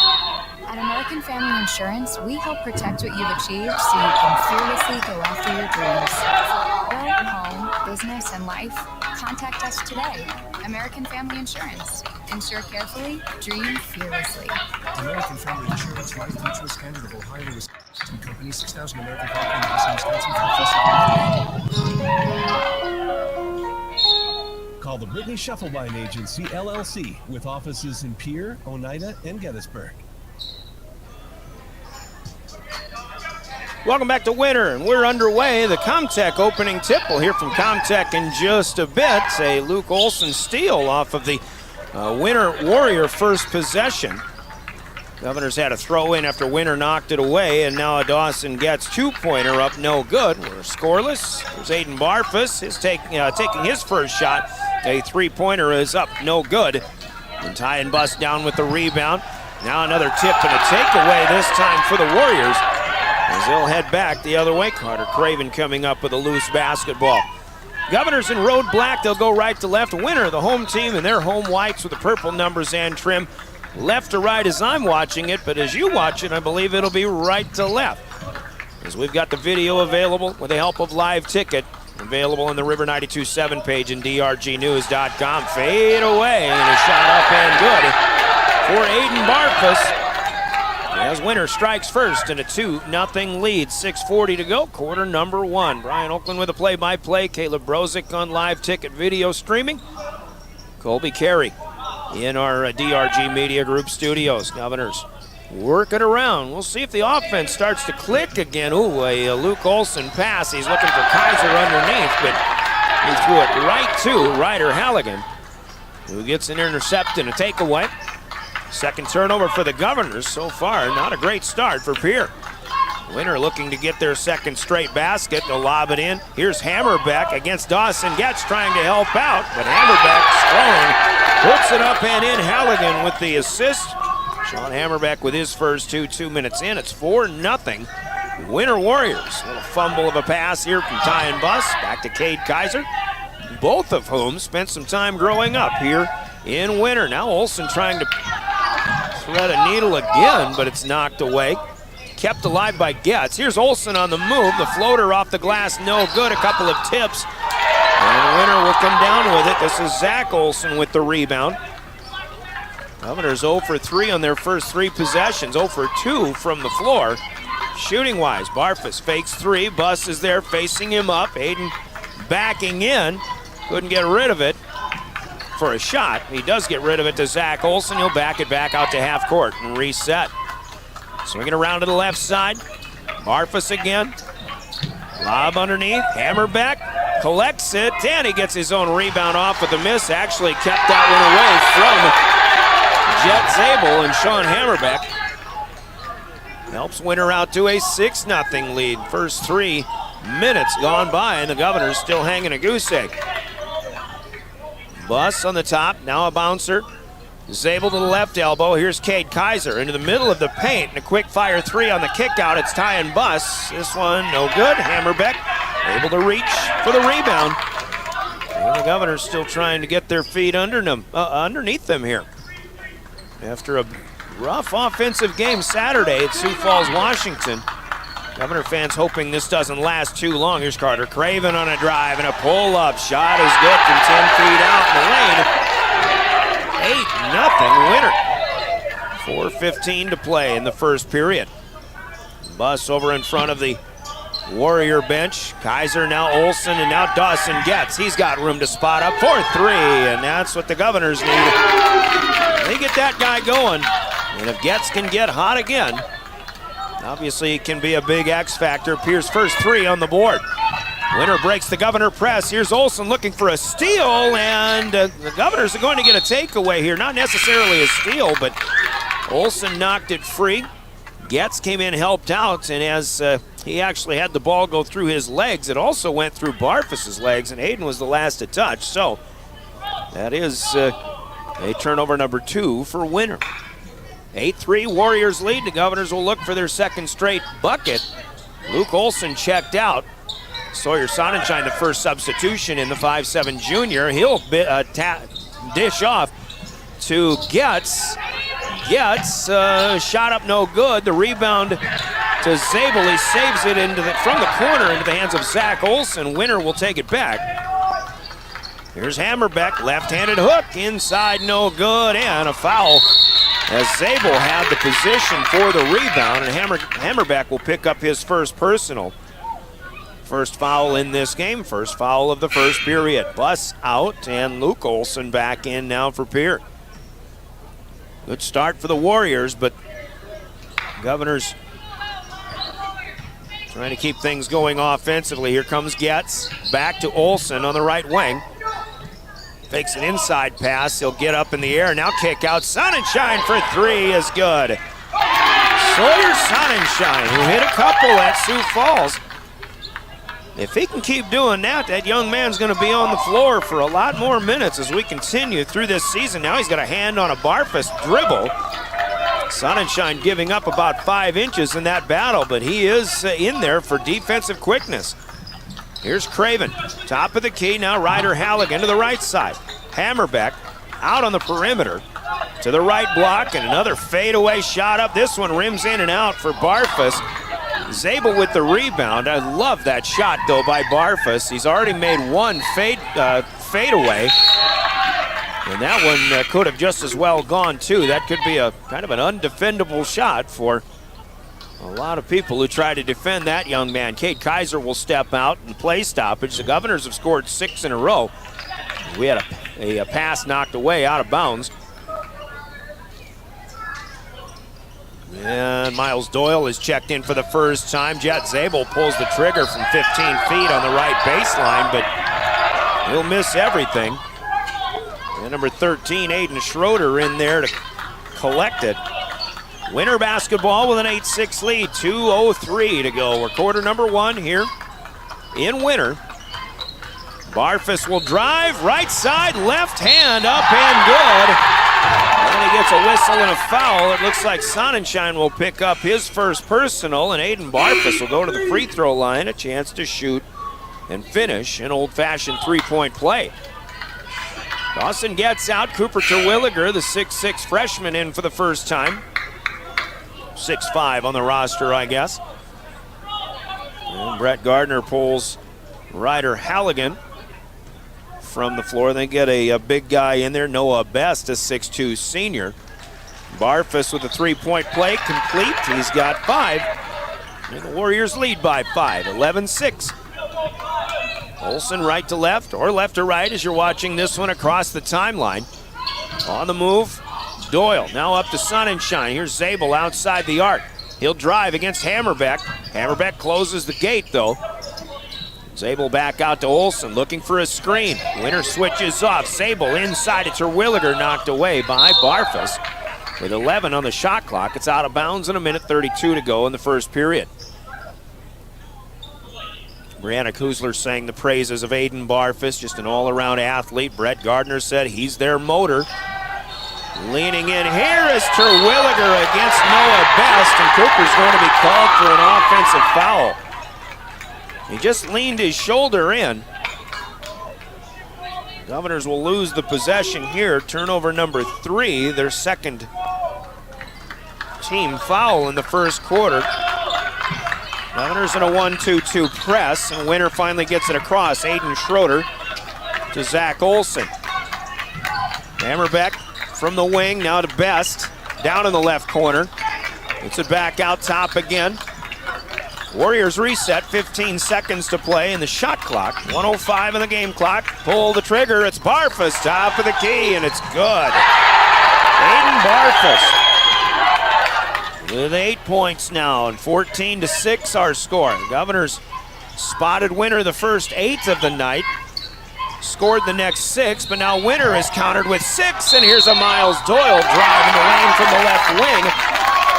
At American Family Insurance, we help protect what you've achieved so you can fearlessly go after your dreams. For oil, home, business, and life, contact us today. American Family Insurance. Insure carefully, dream fearlessly.
American Family Insurance, Life Mutual Standard of Ohio, Wisconsin Company, 6,000 American Family Wisconsin,
Call the Brittany Shufflebine Agency, LLC, with offices in Pierre, Oneida, and Gettysburg.
Welcome back to Winter, and we're underway. The Comtech opening tip. We'll hear from Comtech in just a bit. A Luke Olson steal off of the Winter Warrior first possession. Governors had a throw in after Winter knocked it away, and now a Dawson Getz two-pointer up, no good. We're scoreless. There's Aiden Barfus. He's taking his first shot. A three-pointer is up, no good. And Ty and Bus down with the rebound. Now another tip and a takeaway, this time for the Warriors, as they'll head back the other way. Carter Craven coming up with a loose basketball. Governors in road black, they'll go right to left. Winter, the home team, and their home whites with the purple numbers and trim. Left to right as I'm watching it, but as you watch it, I believe it'll be right to left. As we've got the video available with the help of Live Ticket, available on the River 92.7 page and drgnews.com. Fade away, and a shot up and good for Aiden Barfus. As Winter strikes first in a 2-0 lead. 6:40 to go, quarter number 1. Brian Oakland with a play-by-play. Caleb Brozick on Live Ticket video streaming. Colby Carey in our DRG Media Group studios. Governors work it around. We'll see if the offense starts to click again. Ooh, a Luke Olson pass. He's looking for Kaiser underneath, but he threw it right to Ryder Halligan, who gets an intercept and a takeaway. Second turnover for the Governors so far. Not a great start for Pierre. Winner looking to get their second straight basket. They'll lob it in. Here's Hammerbeck against Dawson. Getz trying to help out, but Hammerbeck strong. Puts it up and in. Halligan with the assist. Sean Hammerbeck with his first 2 minutes in. It's 4-0. Winner Warriors. A little fumble of a pass here from Ty and Bus. Back to Cade Kaiser. Both of whom spent some time growing up here in Winter. Now Olson trying to thread a needle again, but it's knocked away. Kept alive by Getz. Here's Olson on the move. The floater off the glass, no good. A couple of tips. And Winter will come down with it. This is Zach Olson with the rebound. Governors 0 for 3 on their first 3 possessions. 0 for 2 from the floor. Shooting-wise, Barfus fakes 3. Bus is there facing him up. Hayden backing in. Couldn't get rid of it for a shot. He does get rid of it to Zach Olson. He'll back it back out to half court and reset. Swinging around to the left side. Barfus again. Lob underneath. Hammerbeck collects it, and he gets his own rebound off with a miss. Actually kept that one away from Jet Zabel, and Sean Hammerbeck helps Winter out to a 6-0 lead. First 3 minutes gone by, and the Governors still hanging a goose egg. Bus on the top, now a bouncer. Zabel to the left elbow. Here's Cade Kaiser into the middle of the paint, and a quick fire 3 on the kick out. It's Ty and Bus. This one no good. Hammerbeck able to reach for the rebound. And the Governors still trying to get their feet underneath them here. After a rough offensive game Saturday at Sioux Falls, Washington. Governor fans hoping this doesn't last too long. Here's Carter Craven on a drive, and a pull-up shot is good from 10 feet out in the lane. 8-0 Winner. 4:15 to play in the first period. Bus over in front of the Warrior bench. Kaiser, now Olson, and now Dawson Getz. He's got room to spot up for 3, and that's what the Governors need. They get that guy going, and if Getz can get hot again, obviously it can be a big X factor. Pierre's first 3 on the board. Winner breaks the Governor press. Here's Olson looking for a steal, and the Governors are going to get a takeaway here. Not necessarily a steal, but Olson knocked it free. Getz came in, helped out, and as he actually had the ball go through his legs, it also went through Barfus's legs, and Hayden was the last to touch. So that is a turnover number 2 for Winner. 8-3 Warriors lead. The Governors will look for their second straight bucket. Luke Olson checked out. Sawyer Sonnenschein, the first substitution in the 5'7 junior. He'll dish off to Getz. Getz, shot up no good. The rebound to Zabel. He saves it from the corner into the hands of Zach Olson. Winner will take it back. Here's Hammerbeck, left-handed hook, inside no good, and a foul as Zabel had the position for the rebound, and Hammerbeck will pick up his first personal. First foul in this game, first foul of the first period. Bus out, and Luke Olson back in now for Pierre. Good start for the Warriors, but Governors trying to keep things going offensively. Here comes Getz, back to Olson on the right wing. Fakes an inside pass, he'll get up in the air, now kick out. Sonnenschein for 3 is good. Sawyer Sonnenschein, who hit a couple at Sioux Falls. If he can keep doing that, that young man's going to be on the floor for a lot more minutes as we continue through this season. Now he's got a hand on a Barfus dribble. Sonnenschein giving up about 5 inches in that battle, but he is in there for defensive quickness. Here's Craven, top of the key, now Ryder Halligan to the right side. Hammerbeck out on the perimeter to the right block, and another fadeaway shot up. This one rims in and out for Barfus. Zabel with the rebound. I love that shot, though, by Barfus. He's already made one fadeaway. And that one could have just as well gone, too. That could be a kind of an undefendable shot for a lot of people who try to defend that young man. Cade Kaiser will step out and play stoppage. The Governors have scored 6 in a row. We had a pass knocked away out of bounds. And Miles Doyle is checked in for the first time. Jet Zabel pulls the trigger from 15 feet on the right baseline, but he'll miss everything. And number 13, Aiden Schroeder, in there to collect it. Winter basketball with an 8-6 lead, 2:03 to go. We're quarter number 1 here in Winter. Barfus will drive, right side, left hand, up and good. And he gets a whistle and a foul. It looks like Sonnenschein will pick up his first personal, and Aiden Barfus will go to the free throw line, a chance to shoot and finish an old-fashioned three-point play. Dawson gets out. Cooper Terwilliger, the 6'6 freshman, in for the first time. 6'5 on the roster, I guess. And Brett Gardner pulls Ryder Halligan from the floor. They get a big guy in there, Noah Best, a 6'2 senior. Barfus with a three-point play, complete. He's got 5. And the Warriors lead by 5, 11-6. Olsen right to left, or left to right as you're watching this one across the timeline. On the move, Doyle now up to Sonnenschein. Here's Zabel outside the arc. He'll drive against Hammerbeck. Hammerbeck closes the gate, though. Zabel back out to Olsen, looking for a screen. Winter switches off. Zabel inside to Terwilliger, knocked away by Barfus. With 11 on the shot clock, it's out of bounds and 1:32 to go in the first period. Brianna Kuzler sang the praises of Aiden Barfus, just an all-around athlete. Brett Gardner said he's their motor. Leaning in here is Terwilliger against Noah Best, and Cooper's going to be called for an offensive foul. He just leaned his shoulder in. Governors will lose the possession here. Turnover number 3, their second team foul in the first quarter. Governors in a 1-2-2 press, and Winter finally gets it across. Aiden Schroeder to Zach Olsen. Hammerbeck from the wing, now to Best. Down in the left corner. Gets it back out top again. Warriors reset, 15 seconds to play in the shot clock. 1:05 in the game clock. Pull the trigger, it's Barfus, top of the key, and it's good. Aiden Barfus with 8 points now, and 14-6 our score. The Governors spotted Winter the first 8 of the night. Scored the next 6, but now Winter is countered with 6, and here's a Miles Doyle driving the lane from the left wing.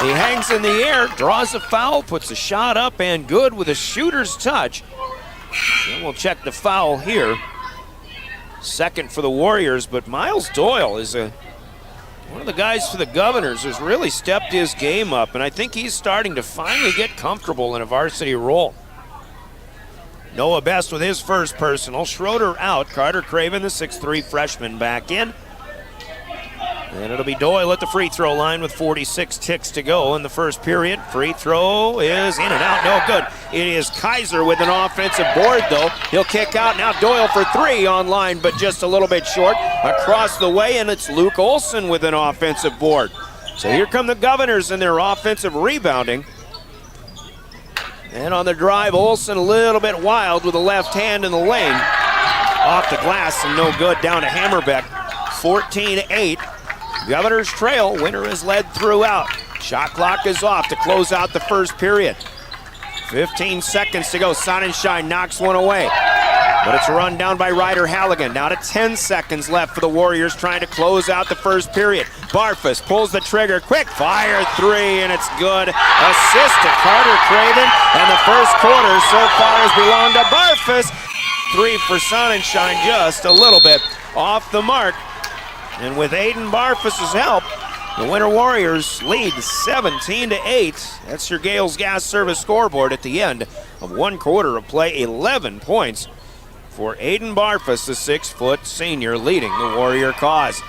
He hangs in the air, draws a foul, puts a shot up, and good with a shooter's touch. And we'll check the foul here. Second for the Warriors, but Miles Doyle is one of the guys for the Governors who's really stepped his game up, and I think he's starting to finally get comfortable in a varsity role. Noah Best with his first personal. Schroeder out. Carter Craven, the 6'3 freshman, back in. And it'll be Doyle at the free throw line with 46 ticks to go in the first period. Free throw is in and out, no good. It is Kaiser with an offensive board, though. He'll kick out. Now Doyle for 3 on line, but just a little bit short. Across the way, and it's Luke Olsen with an offensive board. So here come the Governors in their offensive rebounding. And on the drive, Olsen a little bit wild with a left hand in the lane. Off the glass and no good, down to Hammerbeck. 14-8. Governors trail. Winter is led throughout. Shot clock is off to close out the first period. 15 seconds to go. Sonnenschein knocks one away. But it's run down by Ryder Halligan. Now to 10 seconds left for the Warriors trying to close out the first period. Barfus pulls the trigger. Quick fire 3, and it's good. Assist to Carter Craven. And the first quarter so far has belonged to Barfus. 3 for Sonnenschein, just a little bit off the mark. And with Aiden Barfus' help, the Winter Warriors lead 17-8. That's your Gales Gas Service scoreboard at the end of one quarter of play. 11 points for Aiden Barfus, the 6-foot senior, leading the Warrior cause.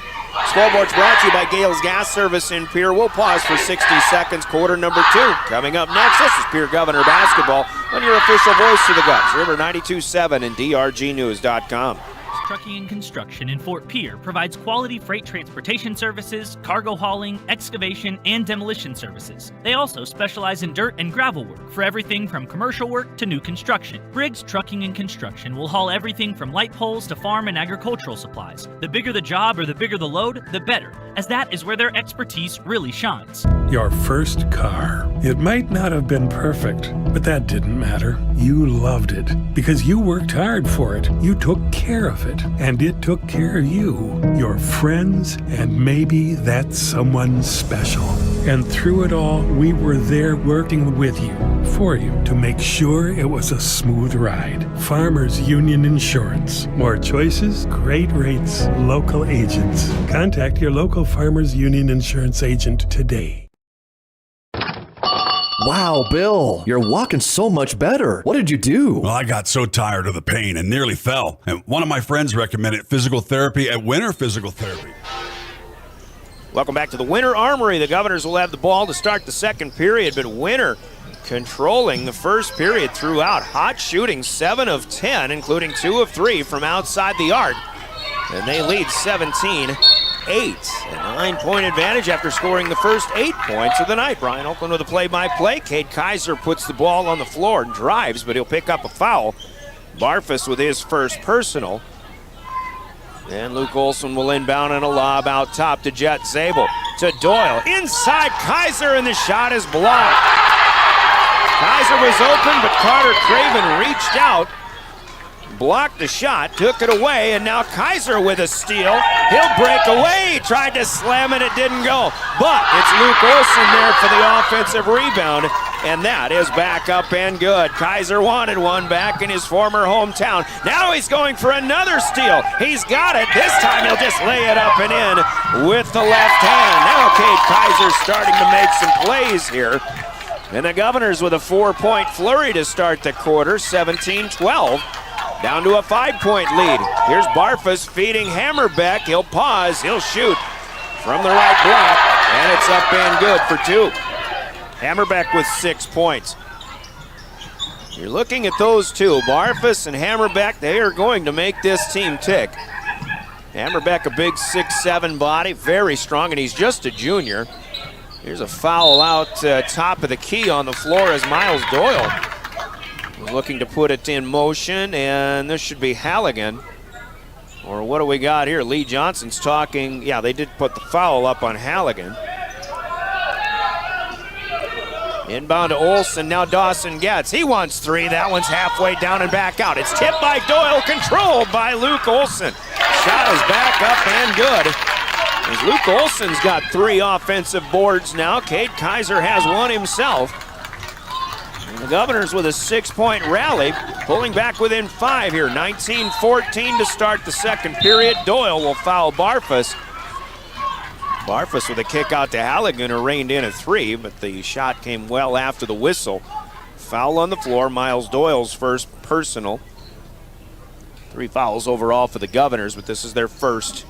Scoreboard's brought to you by Gales Gas Service in Pierre. We'll pause for 60 seconds, quarter number 2. Coming up next, this is Pierre Governor Basketball on your official voice to the Govs, River 92.7 and drgnews.com.
Trucking and Construction in Fort Pierre provides quality freight transportation services, cargo hauling, excavation, and demolition services. They also specialize in dirt and gravel work for everything from commercial work to new construction. Briggs Trucking and Construction will haul everything from light poles to farm and agricultural supplies. The bigger the job or the bigger the load, the better. as that is where their expertise really shines.
Your first car. It might not have been perfect, but that didn't matter. You loved it because you worked hard for it. You took care of it, and it took care of you, your friends, and maybe that someone special. And through it all, we were there working with you, for you, to make sure it was a smooth ride. Farmers Union Insurance. More choices, great rates, local agents. Contact your local Farmers Union Insurance agent today.
Wow, Bill, you're walking so much better. What did you do?
Well, I got so tired of the pain and nearly fell. And one of my friends recommended physical therapy at Winter Physical Therapy.
Welcome back to the Winter Armory. The Governors will have the ball to start the second period, but Winter controlling the first period throughout. Hot shooting, 7 of 10, including 2 of 3 from outside the arc. And they lead 17-8. A 9-point advantage after scoring the first 8 points of the night. Brian Oakland with a play-by-play. Cade Kaiser puts the ball on the floor and drives, but he'll pick up a foul. Barfus with his first personal. And Luke Olson will inbound and a lob out top to Jet Zabel. To Doyle. Inside Kaiser, and the shot is blocked. Kaiser was open, but Carter Craven reached out, blocked the shot, took it away, and now Kaiser with a steal. He'll break away. He tried to slam it, it didn't go. But it's Luke Olson there for the offensive rebound, and that is back up and good. Kaiser wanted one back in his former hometown. Now he's going for another steal. He's got it. This time he'll just lay it up and in with the left hand. Now Cade Kaiser's starting to make some plays here. And the Governors with a 4-point flurry to start the quarter, 17-12. Down to a 5-point lead. Here's Barfus feeding Hammerbeck. He'll pause, he'll shoot from the right block, and it's up and good for 2. Hammerbeck with 6 points. You're looking at those two, Barfus and Hammerbeck. They are going to make this team tick. Hammerbeck, a big 6'7" body, very strong, and he's just a junior. Here's a foul out top of the key on the floor as Miles Doyle was looking to put it in motion, and this should be Halligan. Or what do we got here? Lee Johnson's talking. Yeah, they did put the foul up on Halligan. Inbound to Olson, now Dawson gets. He wants 3, that one's halfway down and back out. It's tipped by Doyle, controlled by Luke Olson. Shot is back up and good. As Luke Olson's got 3 offensive boards now. Cade Kaiser has 1 himself. And the Governors with a 6-point rally, pulling back within 5 here. 19-14 to start the second period. Doyle will foul Barfus. Barfus with a kick out to Halligan, who reined in a 3, but the shot came well after the whistle. Foul on the floor, Miles Doyle's first personal. 3 fouls overall for the Governors, but this is their first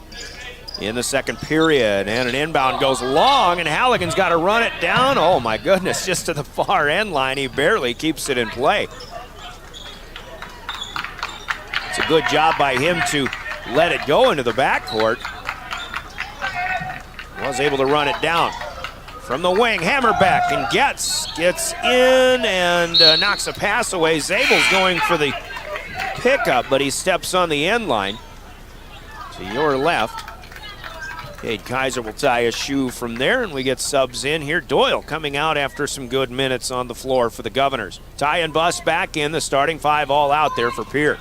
in the second period. And an inbound goes long, and Halligan's got to run it down. Oh my goodness, just to the far end line. He barely keeps it in play. It's a good job by him to let it go into the backcourt. Was able to run it down. From the wing, Hammerbeck, and gets in and knocks a pass away. Zabel's going for the pickup, but he steps on the end line. To your left. Cade Kaiser will tie a shoe from there, and we get subs in here. Doyle coming out after some good minutes on the floor for the Governors. Ty and Bus back in, the starting 5 all out there for Pierre.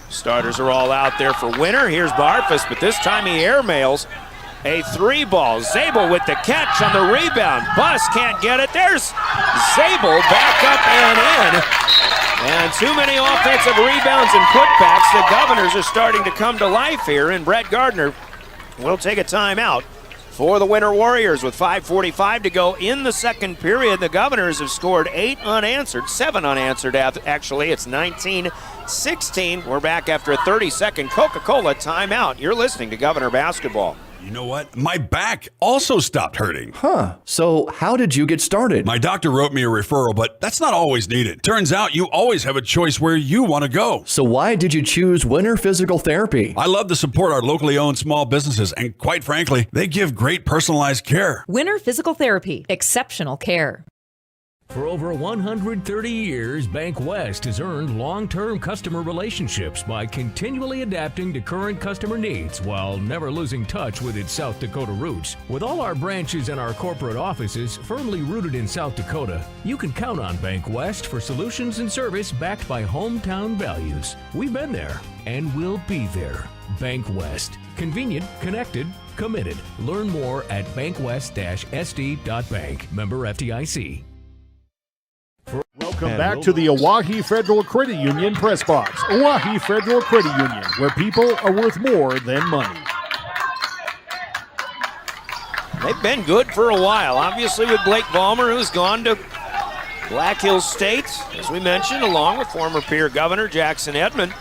Starters are all out there for Winter. Here's Barfus, but this time he airmails a 3-ball. Zabel with the catch on the rebound. Bus can't get it. There's Zabel back up and in. And too many offensive rebounds and putbacks. The Governors are starting to come to life here, and Brett Gardner will take a timeout for the Winter Warriors with 5:45 to go in the second period. The Governors have scored 8 unanswered, 7 unanswered actually. It's 19-16. We're back after a 30-second Coca-Cola timeout. You're listening to Governor Basketball.
You know what? My back also stopped hurting.
Huh. So how did you get started?
My doctor wrote me a referral, but that's not always needed. Turns out you always have a choice where you want to go.
So why did you choose Winter Physical Therapy?
I love to support our locally owned small businesses, and quite frankly, they give great personalized care.
Winter Physical Therapy. Exceptional care. For over 130 years, Bank West has earned long-term customer relationships by continually adapting to current customer needs while never losing touch with its South Dakota roots. With all our branches and our corporate offices firmly rooted in South Dakota, you can count on Bank West for solutions and service backed by hometown values. We've been there and we'll be there. Bank West. Convenient, connected, committed. Learn more at bankwest-sd.bank. Member FDIC.
Welcome back to the Oahe Federal Credit Union Press Box. Oahe Federal Credit Union, where people are worth more than money.
They've been good for a while, obviously, with Blake Vollmer, who's gone to Black Hills State, as we mentioned, along with former Pierre Governor Jackson Edmond.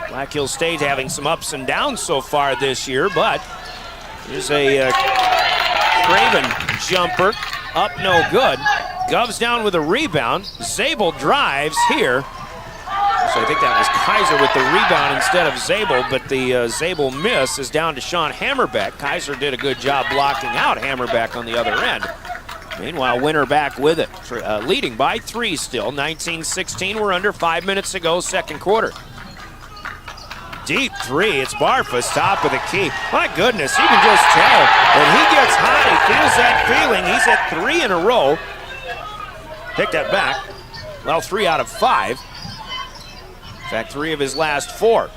Black Hills State having some ups and downs so far this year, but there's a Craven jumper. Up no good. Govs down with a rebound. Zabel drives here. So I think that was Kaiser with the rebound instead of Zabel, but the Zabel miss is down to Sean Hammerbeck. Kaiser did a good job blocking out Hammerbeck on the other end. Meanwhile, Winter back with it, leading by 3 still. 19-16, we're under 5 minutes to go, second quarter. Deep three, it's Barfus, top of the key. My goodness, you can just tell when he gets hot, he feels that feeling. He's at 3 in a row. Pick that back. Well, 3 out of 5. In fact, 3 of his last 4.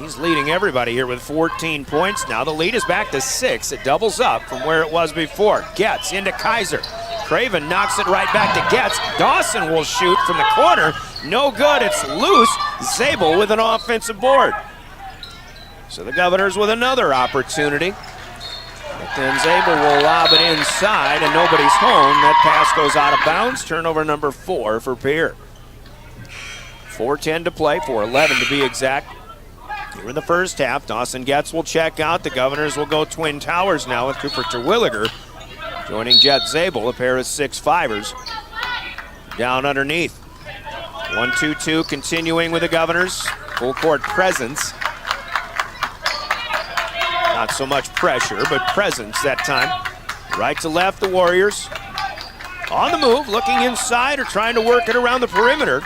He's leading everybody here with 14 points now. The lead is back to 6. It doubles up from where it was before. Getz into Kaiser. Craven knocks it right back to Getz. Dawson will shoot from the corner. No good, it's loose. Zabel with an offensive board. So the Governors with another opportunity. But then Zabel will lob it inside and nobody's home. That pass goes out of bounds. Turnover number 4 for Pierre. 4:10 to play, 4:11 to be exact. Here in the first half, Dawson Getz will check out. The Governors will go Twin Towers now with Cooper Terwilliger joining Jet Zabel, a pair of 6'5"ers. Down underneath. 1-2-2 continuing with the Governors. Full court presence. Not so much pressure, but presence that time. Right to left, the Warriors. On the move, looking inside or trying to work it around the perimeter.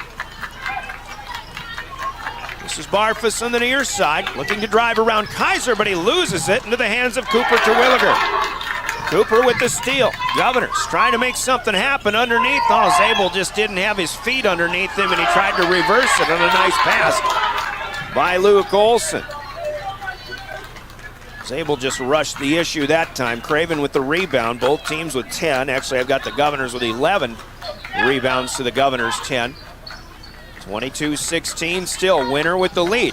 This is Barfus on the near side, looking to drive around Kaiser, but he loses it into the hands of Cooper Terwilliger. Cooper with the steal. Governors trying to make something happen underneath. Oh, Zabel just didn't have his feet underneath him, and he tried to reverse it on a nice pass by Luke Olson. Zabel just rushed the issue that time. Craven with the rebound. Both teams with 10. Actually, I've got the Governors with 11 rebounds to the Governors' 10. 22-16 still. Winner with the lead.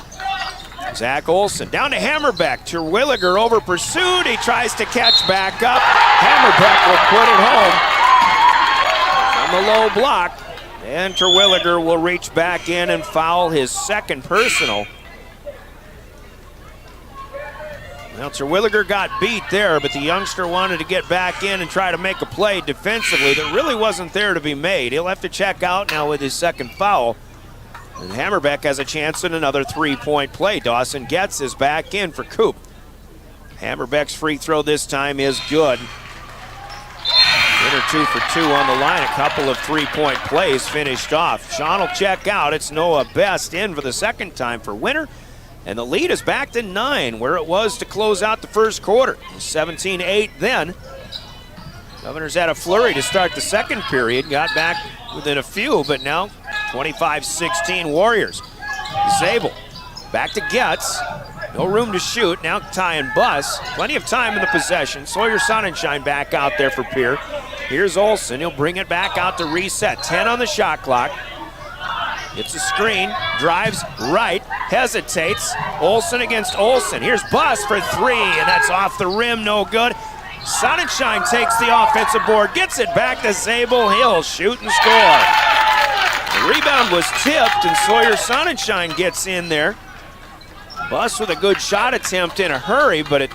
Zach Olson down to Hammerbeck. Terwilliger over pursued. He tries to catch back up. Hammerbeck will put it home from the low block. And Terwilliger will reach back in and foul his second personal. Well, Terwilliger got beat there, but the youngster wanted to get back in and try to make a play defensively that really wasn't there to be made. He'll have to check out now with his second foul. And Hammerbeck has a chance at another 3-point play. Dawson Getz is back in for Coop. Hammerbeck's free throw this time is good. Winner 2 for 2 on the line. A couple of 3-point plays finished off. Sean will check out. It's Noah Best in for the second time for Winner. And the lead is back to 9, where it was to close out the first quarter. 17-8 then. Governors had a flurry to start the second period. Got back within a few, but now 25-16 Warriors. Zabel back to Getz. No room to shoot. Now tie and bus. Plenty of time in the possession. Sawyer Sonnenschein back out there for Pierre. Here's Olson. He'll bring it back out to reset. 10 on the shot clock. Gets a screen. Drives right. Hesitates. Olson against Olson. Here's Bus for 3, and that's off the rim. No good. Sonnenschein takes the offensive board. Gets it back to Zabel. He'll shoot and score. The rebound was tipped, and Sawyer Sonnenschein gets in there. Bus with a good shot attempt in a hurry, but it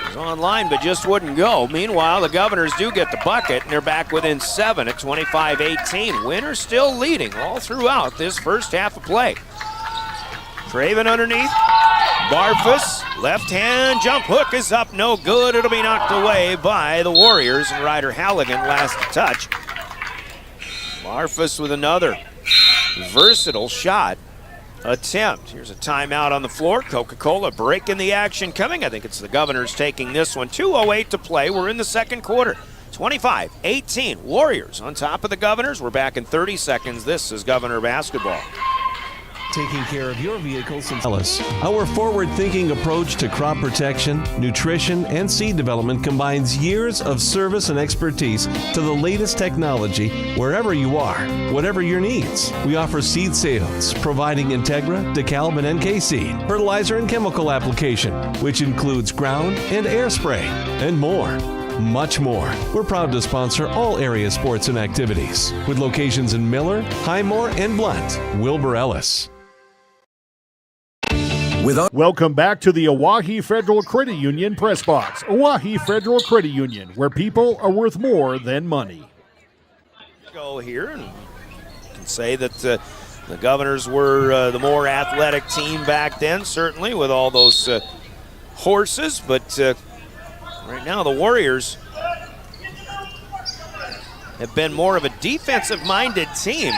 was online, but just wouldn't go. Meanwhile, the Governors do get the bucket, and they're back within 7 at 25-18. Winner still leading all throughout this first half of play. Craven underneath. Barfus Left-hand jump hook is up, no good. It'll be knocked away by the Warriors, and Ryder Halligan last touch. Marfus with another versatile shot attempt. Here's a timeout on the floor. Coca-Cola breaking the action coming. I think it's the Governors taking this one. 2:08 to play. We're in the second quarter. 25-18. Warriors on top of the Governors. We're back in 30 seconds. This is Governor basketball.
Taking care of your vehicle since Ellis. Our forward-thinking approach to crop protection, nutrition, and seed development combines years of service and expertise to the latest technology wherever you are, whatever your needs. We offer seed sales, providing Integra, DeKalb, and NK seed, fertilizer and chemical application, which includes ground and air spray, and more. Much more. We're proud to sponsor all area sports and activities with locations in Miller, Highmore, and Blunt. Wilbur Ellis.
Welcome back to the Oahe Federal Credit Union Press Box. Oahe Federal Credit Union, where people are worth more than money.
Go here and can say that the Governors were the more athletic team back then, certainly with all those horses, but right now the Warriors have been more of a defensive-minded team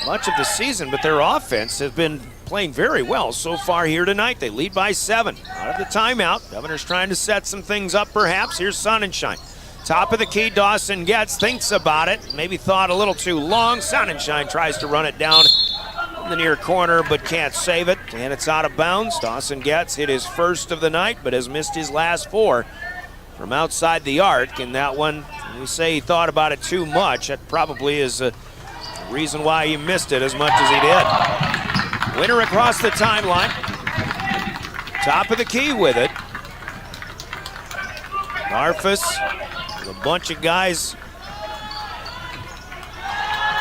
much of the season, but their offense has been playing very well so far here tonight. They lead by 7. Out of the timeout, Governors trying to set some things up perhaps. Here's Sonnenschein. Top of the key, Dawson Getz thinks about it. Maybe thought a little too long. Sonnenschein tries to run it down in the near corner but can't save it. And it's out of bounds. Dawson Getz hit his first of the night but has missed his last 4 from outside the arc. And that one, we say he thought about it too much. That probably is a reason why he missed it as much as he did. Winner across the timeline. Top of the key with it. Marfus, a bunch of guys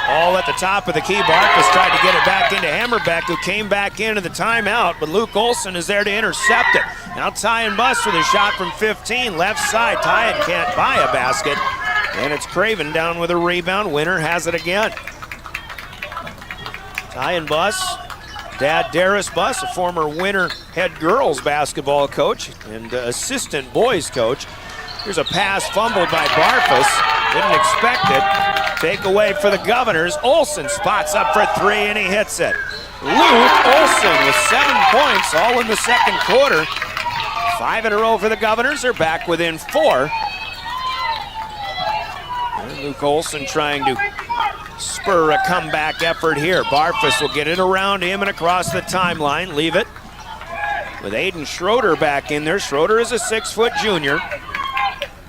all at the top of the key. Barfus tried to get it back into Hammerbeck, who came back into the timeout, but Luke Olson is there to intercept it. Now Tyan Buss with a shot from 15, left side. Tyan can't buy a basket, and it's Craven down with a rebound. Winner has it again. Tyan Buss, Dad Darius Buss, a former Winter head girls basketball coach and assistant boys coach. Here's a pass fumbled by Barfus. Didn't expect it. Take away for the Governors. Olson spots up for 3 and he hits it. Luke Olson with 7 points all in the second quarter. 5 in a row for the Governors. They're back within 4. And Luke Olson trying to spur a comeback effort here. Barfus will get it around him and across the timeline. Leave it with Aiden Schroeder back in there. Schroeder is a 6-foot junior.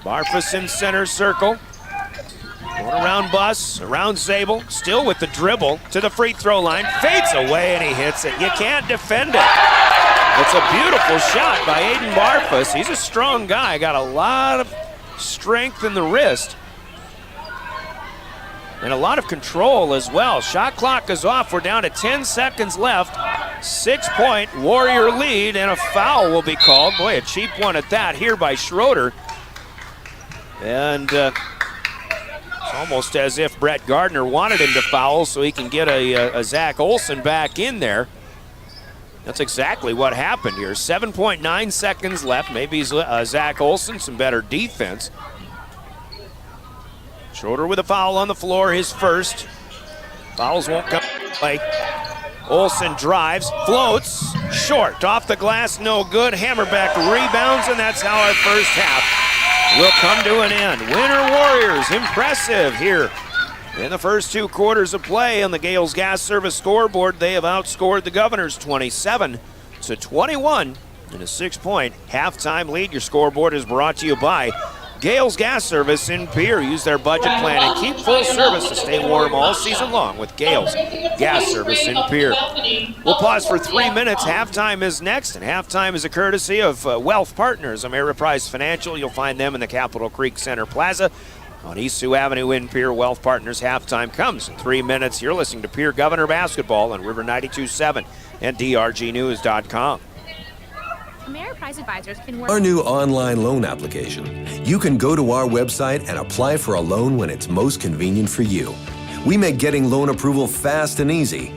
Barfus in center circle. Going around Buss, around Zabel, still with the dribble to the free throw line. Fades away and he hits it. You can't defend it. It's a beautiful shot by Aiden Barfus. He's a strong guy, got a lot of strength in the wrist. And a lot of control as well. Shot clock is off. We're down to 10 seconds left. 6-point Warrior lead, and a foul will be called. Boy, a cheap one at that here by Schroeder. And it's almost as if Brett Gardner wanted him to foul so he can get a Zach Olson back in there. That's exactly what happened here. 7.9 seconds left. Maybe Zach Olson, some better defense. Schroeder with a foul on the floor, his first. Fouls won't come play. Olson drives, floats, short, off the glass, no good. Hammerbeck rebounds, and that's how our first half will come to an end. Winter Warriors, impressive here in the first 2 quarters of play on the Gales Gas Service scoreboard. They have outscored the Governors 27-21 in a 6-point halftime lead. Your scoreboard is brought to you by Gales Gas Service in Pierre. Use their budget plan and keep full service to stay warm all season long with Gales Gas Service in Pierre. We'll pause for 3 minutes. Halftime is next, and halftime is a courtesy of Wealth Partners, Ameriprise Financial. You'll find them in the Capitol Creek Center Plaza on East Sioux Avenue in Pierre. Wealth Partners halftime comes in 3 minutes. You're listening to Pierre Governor Basketball on River 92.7 and drgnews.com.
Ameriprise Advisors can work.
Our new online loan application. You can go to our website and apply for a loan when it's most convenient for you. We make getting loan approval fast and easy.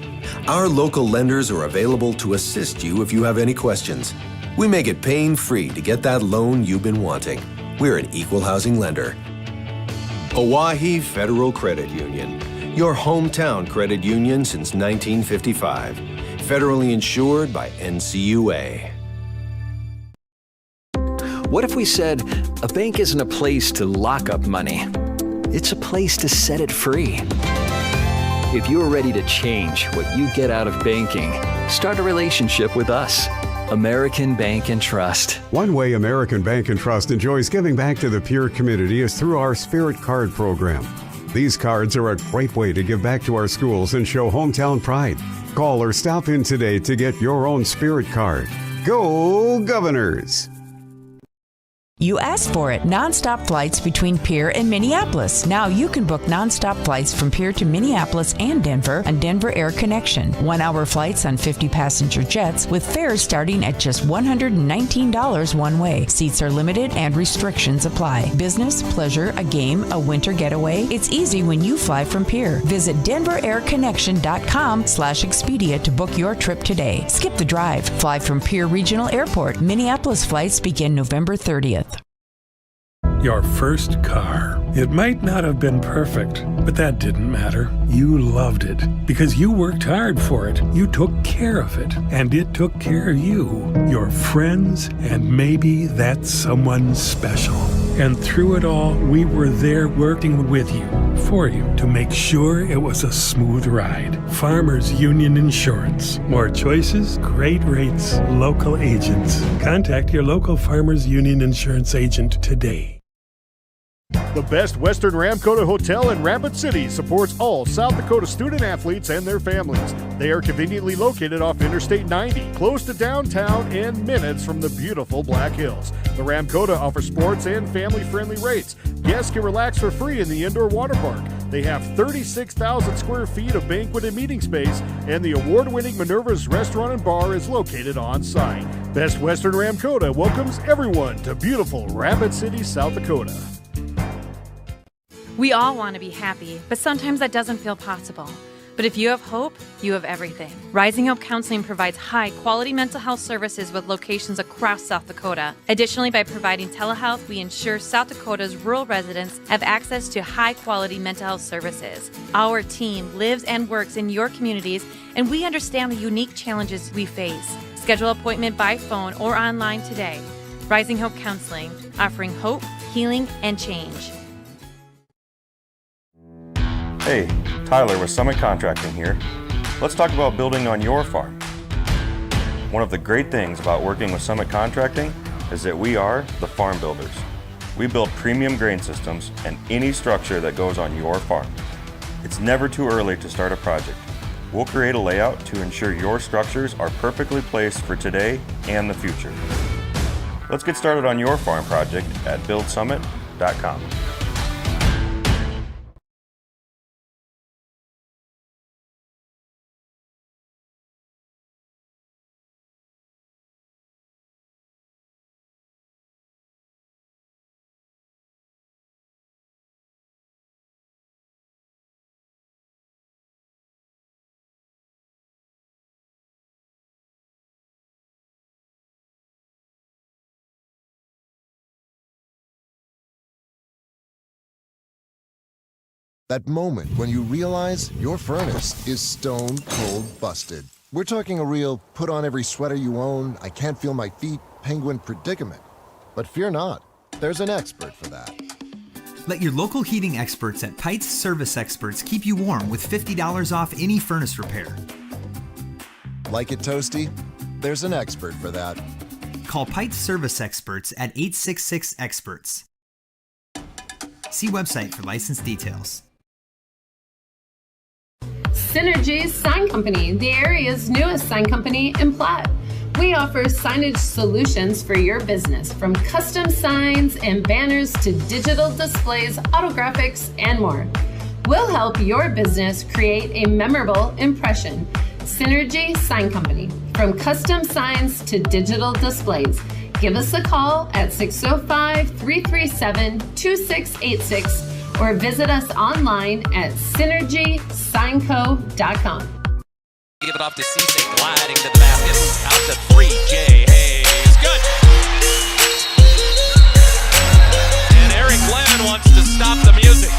Our local lenders are available to assist you if you have any questions. We make it pain-free to get that loan you've been wanting. We're an equal housing lender. Oahe Federal Credit Union, your hometown credit union since 1955. Federally insured by NCUA.
What if we said a bank isn't a place to lock up money? It's a place to set it free. If you're ready to change what you get out of banking, start a relationship with us. American Bank and Trust.
One way American Bank and Trust enjoys giving back to the Pierre community is through our Spirit Card program. These cards are a great way to give back to our schools and show hometown pride. Call or stop in today to get your own Spirit Card. Go Governors!
You asked for it. Nonstop flights between Pierre and Minneapolis. Now you can book nonstop flights from Pierre to Minneapolis and Denver on Denver Air Connection. 1-hour flights on 50-passenger jets with fares starting at just $119 one way. Seats are limited and restrictions apply. Business, pleasure, a game, a winter getaway. It's easy when you fly from Pierre. Visit DenverAirConnection.com/Expedia to book your trip today. Skip the drive. Fly from Pierre Regional Airport. Minneapolis flights begin November 30th.
Your first car. It might not have been perfect, but that didn't matter. You loved it because you worked hard for it. You took care of it, and it took care of you, your friends, and maybe that someone special. And through it all, we were there working with you, for you, to make sure it was a smooth ride. Farmers Union Insurance. More choices, great rates, local agents. Contact your local Farmers Union Insurance agent today.
The Best Western Ramkota Hotel in Rapid City supports all South Dakota student athletes and their families. They are conveniently located off Interstate 90, close to downtown and minutes from the beautiful Black Hills. The Ramkota offers sports and family-friendly rates. Guests can relax for free in the indoor water park. They have 36,000 square feet of banquet and meeting space, and the award-winning Minerva's Restaurant and Bar is located on site. Best Western Ramkota welcomes everyone to beautiful Rapid City, South Dakota.
We all want to be happy, but sometimes that doesn't feel possible. But if you have hope, you have everything. Rising Hope Counseling provides high-quality mental health services with locations across South Dakota. Additionally, by providing telehealth, we ensure South Dakota's rural residents have access to high-quality mental health services. Our team lives and works in your communities, and we understand the unique challenges we face. Schedule an appointment by phone or online today. Rising Hope Counseling, offering hope, healing, and change.
Hey, Tyler with Summit Contracting here. Let's talk about building on your farm. One of the great things about working with Summit Contracting is that we are the farm builders. We build premium grain systems and any structure that goes on your farm. It's never too early to start a project. We'll create a layout to ensure your structures are perfectly placed for today and the future. Let's get started on your farm project at buildsummit.com.
That moment when you realize your furnace is stone cold busted. We're talking a real put on every sweater you own, I can't feel my feet, penguin predicament. But fear not, there's an expert for that.
Let your local heating experts at Pites Service Experts keep you warm with $50 off any furnace repair.
Like it toasty? There's an expert for that.
Call Pites Service Experts at 866-EXPERTS. See website for license details.
Synergy's Sign Company, the area's newest sign company in Platte. We offer signage solutions for your business, from custom signs and banners to digital displays, autographics, and more. We'll help your business create a memorable impression. Synergy Sign Company, from custom signs to digital displays. Give us a call at 605-337-2686 or visit us online at synergysignco.com.
Give it off to Cisse, gliding to the basket, out to 3. Jay Hayes
good. And Eric Lemon wants to stop the music.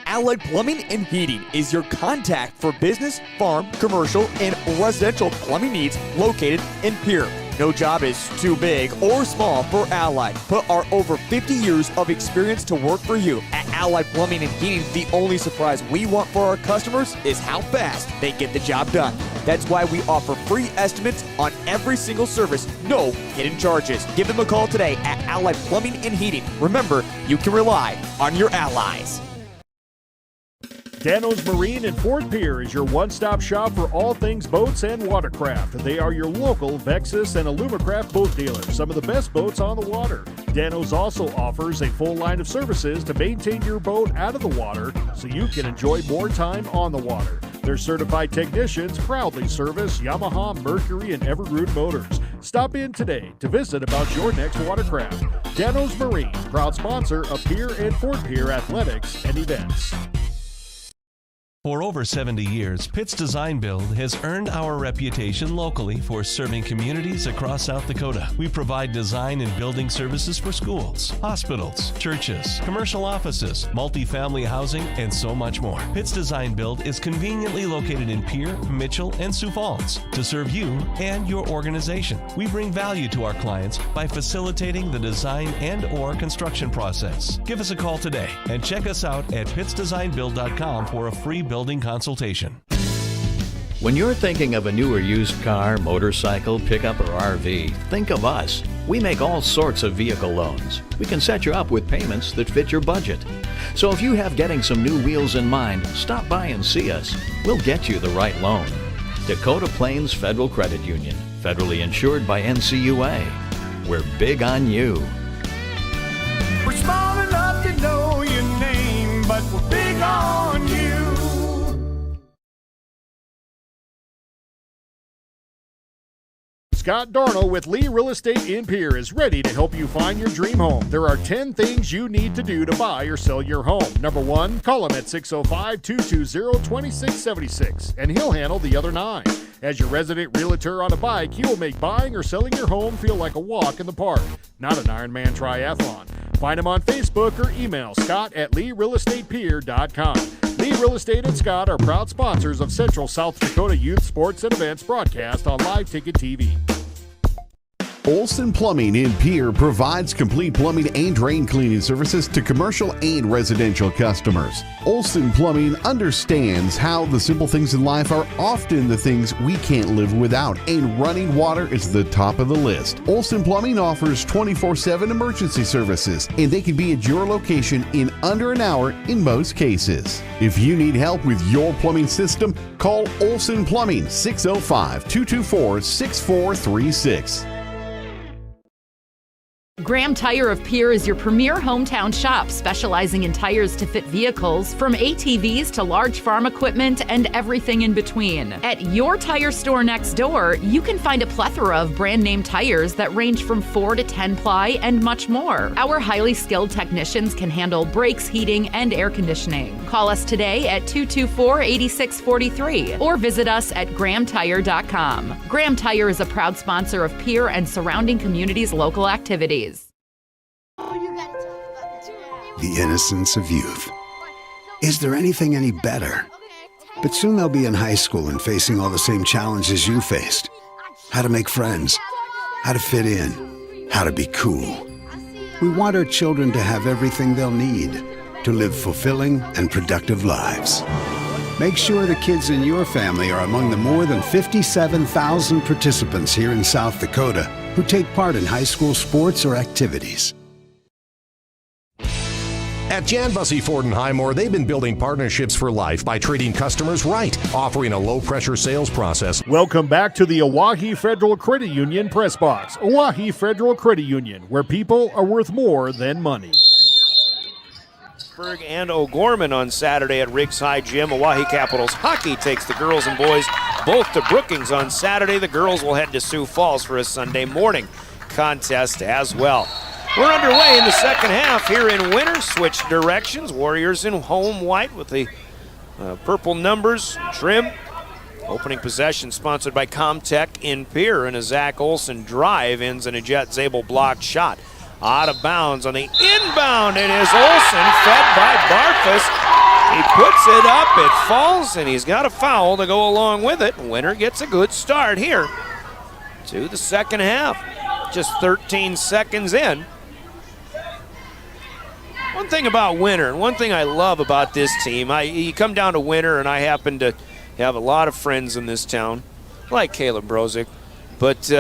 Allied Plumbing and Heating is your contact for business, farm, commercial, and residential plumbing needs located in Pierre. No job is too big or small for Allied. Put our over 50 years of experience to work for you. At Allied Plumbing and Heating, the only surprise we want for our customers is how fast they get the job done. That's why we offer free estimates on every single service, no hidden charges. Give them a call today at Allied Plumbing and Heating. Remember, you can rely on your allies.
Dano's Marine in Fort Pierre is your one-stop shop for all things boats and watercraft. They are your local Vexus and Alumacraft boat dealer, some of the best boats on the water. Dano's also offers a full line of services to maintain your boat out of the water so you can enjoy more time on the water. Their certified technicians proudly service Yamaha, Mercury, and Evergreen motors. Stop in today to visit about your next watercraft. Dano's Marine, proud sponsor of Pierre and Fort Pierre athletics and events.
For over 70 years, Pitt's Design Build has earned our reputation locally for serving communities across South Dakota. We provide design and building services for schools, hospitals, churches, commercial offices, multifamily housing, and so much more. Pitt's Design Build is conveniently located in Pierre, Mitchell, and Sioux Falls to serve you and your organization. We bring value to our clients by facilitating the design and/or construction process. Give us a call today and check us out at pittsdesignbuild.com for a free building consultation.
When you're thinking of a new or used car, motorcycle, pickup, or RV, think of us. We make all sorts of vehicle loans. We can set you up with payments that fit your budget. So if you have getting some new wheels in mind, stop by and see us. We'll get you the right loan. Dakota Plains Federal Credit Union, federally insured by NCUA. We're big on you.
We're small enough to know your name, but we're big on you.
Scott Darnell with Lee Real Estate in Pierre is ready to help you find your dream home. There are 10 things you need to do to buy or sell your home. Number 1, call him at 605-220-2676, and he'll handle the other 9. As your resident realtor on a bike, he will make buying or selling your home feel like a walk in the park, not an Ironman triathlon. Find him on Facebook or email Scott at LeeRealEstatePierre.com. Lee Real Estate and Scott are proud sponsors of Central South Dakota Youth Sports and Events broadcast on Live Ticket TV.
Olson Plumbing in Pierre provides complete plumbing and drain cleaning services to commercial and residential customers. Olson Plumbing understands how the simple things in life are often the things we can't live without, and running water is the top of the list. Olson Plumbing offers 24/7 emergency services, and they can be at your location in under an hour in most cases. If you need help with your plumbing system, call Olson Plumbing 605-224-6436.
Graham Tire of Pierre is your premier hometown shop, specializing in tires to fit vehicles, from ATVs to large farm equipment and everything in between. At your tire store next door, you can find a plethora of brand name tires that range from 4 to 10 ply and much more. Our highly skilled technicians can handle brakes, heating, and air conditioning. Call us today at 224-8643 or visit us at grahamtire.com. Graham Tire is a proud sponsor of Pierre and surrounding communities' local activities.
The innocence of youth. Is there anything any better? But soon they'll be in high school and facing all the same challenges you faced. How to make friends, how to fit in, how to be cool. We want our children to have everything they'll need to live fulfilling and productive lives. Make sure the kids in your family are among the more than 57,000 participants here in South Dakota who take part in high school sports or activities.
At Jan Bussey Ford and Highmore, they've been building partnerships for life by treating customers right, offering a low-pressure sales process.
Welcome back to the Oahe Federal Credit Union Press Box. Oahe Federal Credit Union, where people are worth more than money.
Pittsburgh and O'Gorman on Saturday at Riggs High Gym. Owyhee Capitals hockey takes the girls and boys both to Brookings on Saturday. The girls will head to Sioux Falls for a Sunday morning contest as well. We're underway in the second half here in Winter. Switch directions. Warriors in home white with the purple numbers trim. Opening possession sponsored by Comtech in Pierre, and a Zach Olson drive ends in a Jet Zabel blocked shot. Out of bounds on the inbound. It is Olson, fed by Barfus. He puts it up, it falls, and he's got a foul to go along with it. Winter gets a good start here to the second half. Just 13 seconds in. One thing about Winter, and one thing I love about this team, you come down to Winter, and I happen to have a lot of friends in this town, like Caleb Brozick, but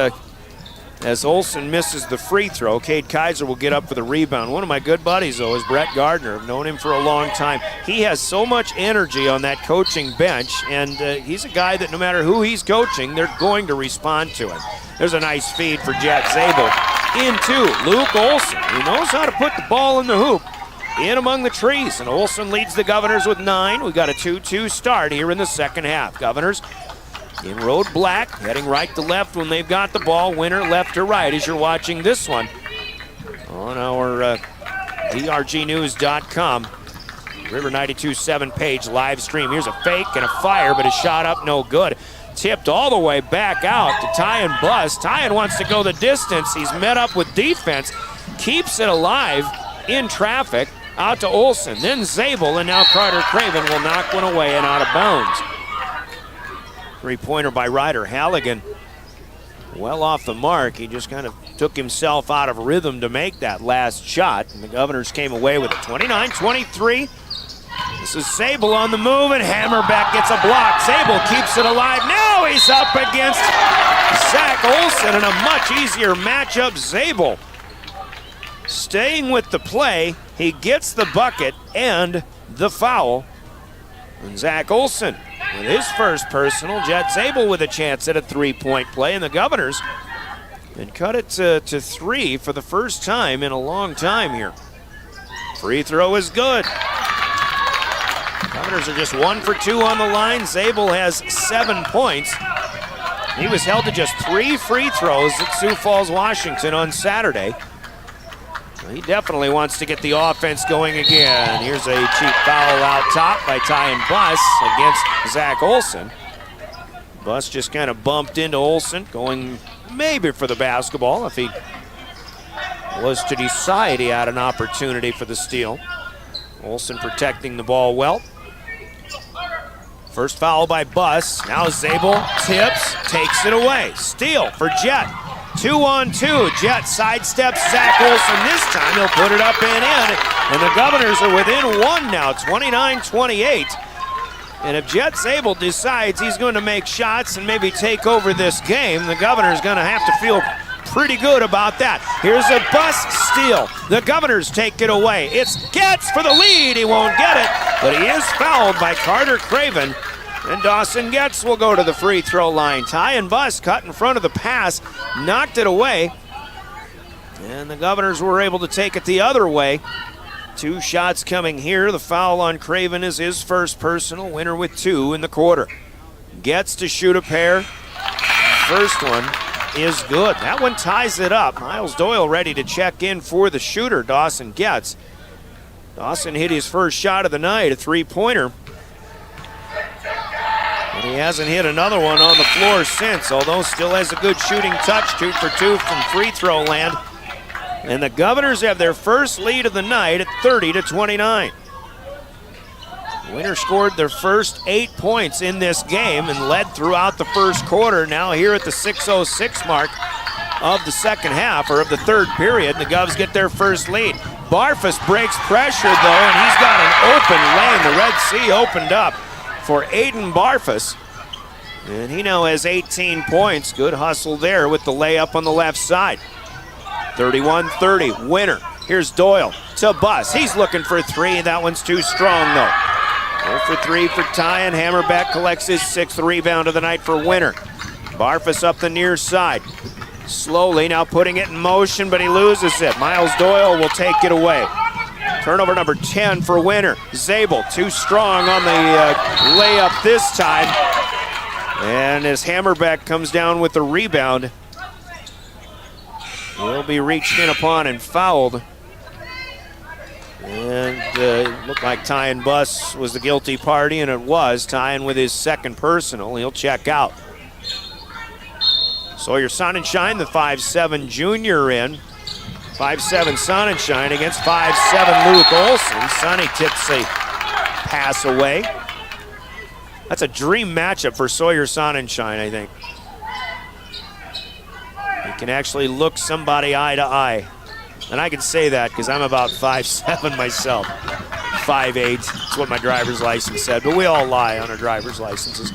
as Olson misses the free throw, Cade Kaiser will get up for the rebound. One of my good buddies, though, is Brett Gardner. I've known him for a long time. He has so much energy on that coaching bench, and he's a guy that no matter who he's coaching, they're going to respond to him. There's a nice feed for Jet Zabel into Luke Olson. He knows how to put the ball in the hoop. In among the trees, and Olson leads the Governors with 9. We've got a 2-2 start here in the second half. Governors in road black, heading right to left when they've got the ball. Winter left to right as you're watching this one on our drgnews.com River 92.7 page live stream. Here's a fake and a fire, but a shot up no good. Tipped all the way back out to Tyan Buss. Tyan wants to go the distance. He's met up with defense, keeps it alive in traffic. Out to Olson, then Zabel, and now Carter Craven will knock one away and out of bounds. Three-pointer by Ryder Halligan. Well off the mark. He just kind of took himself out of rhythm to make that last shot, and the Governors came away with it. 29-23. This is Zabel on the move, and Hammerbeck gets a block. Zabel keeps it alive. Now he's up against Zach Olson in a much easier matchup. Zabel staying with the play, he gets the bucket and the foul. And Zach Olson with his first personal. Jet Zabel with a chance at a three-point play, and the Governors and cut it to 3 for the first time in a long time here. Free throw is good. Governors are just 1 for 2 on the line. Zabel has 7 points. He was held to just 3 free throws at Sioux Falls, Washington on Saturday. He definitely wants to get the offense going again. Here's a cheap foul out top by Tyan Buss against Zach Olson. Buss just kind of bumped into Olson, going maybe for the basketball. If he was to decide, he had an opportunity for the steal. Olson protecting the ball well. First foul by Buss. Now Zabel tips, takes it away. Steal for Jet. 2-on-2. Jet sidesteps Zach Olson. This time he'll put it up and in. And the Governors are within 1 now, 29-28. And if Jet Zabel decides he's going to make shots and maybe take over this game, the Governors going to have to feel pretty good about that. Here's a Buss steal. The Governors take it away. It's Getz for the lead. He won't get it, but he is fouled by Carter Craven. And Dawson Getz will go to the free throw line. Tyan Buss cut in front of the pass, knocked it away. And the Governors were able to take it the other way. 2 shots coming here. The foul on Craven is his first personal. Winner with 2 in the quarter. Getz to shoot a pair. First one is good. That one ties it up. Miles Doyle ready to check in for the shooter, Dawson Getz. Dawson hit his first shot of the night, a three-pointer. But he hasn't hit another one on the floor since, although still has a good shooting touch, 2 for 2 from free throw land. And the Governors have their first lead of the night at 30-29. Winter scored their first 8 points in this game and led throughout the first quarter. Now here at the 6:06 mark of the second half, or of the third period, the Govs get their first lead. Barfus breaks pressure though, and he's got an open lane. The Red Sea opened up for Aiden Barfus, and he now has 18 points. Good hustle there with the layup on the left side. 31-30, Winter. Here's Doyle to Buss. He's looking for 3. That one's too strong though. 0 for 3 for Tyan. Hammerbeck collects his 6th rebound of the night for Winter. Barfus up the near side. Slowly now putting it in motion, but he loses it. Miles Doyle will take it away. Turnover number 10 for Winter. Zabel too strong on the layup this time. And as Hammerbeck comes down with the rebound, he'll be reached in upon and fouled. And it looked like Tyan Buss was the guilty party, and it was. Tyan with his second personal. He'll check out. Sawyer Sonnenschein, the 5'7 junior in. 5'7 Sonnenschein against 5'7 Luke Olson. Sonny tips a pass away. That's a dream matchup for Sawyer Sonnenschein, I think. He can actually look somebody eye to eye. And I can say that because I'm about 5'7 myself. 5'8, that's what my driver's license said, but we all lie on our driver's licenses.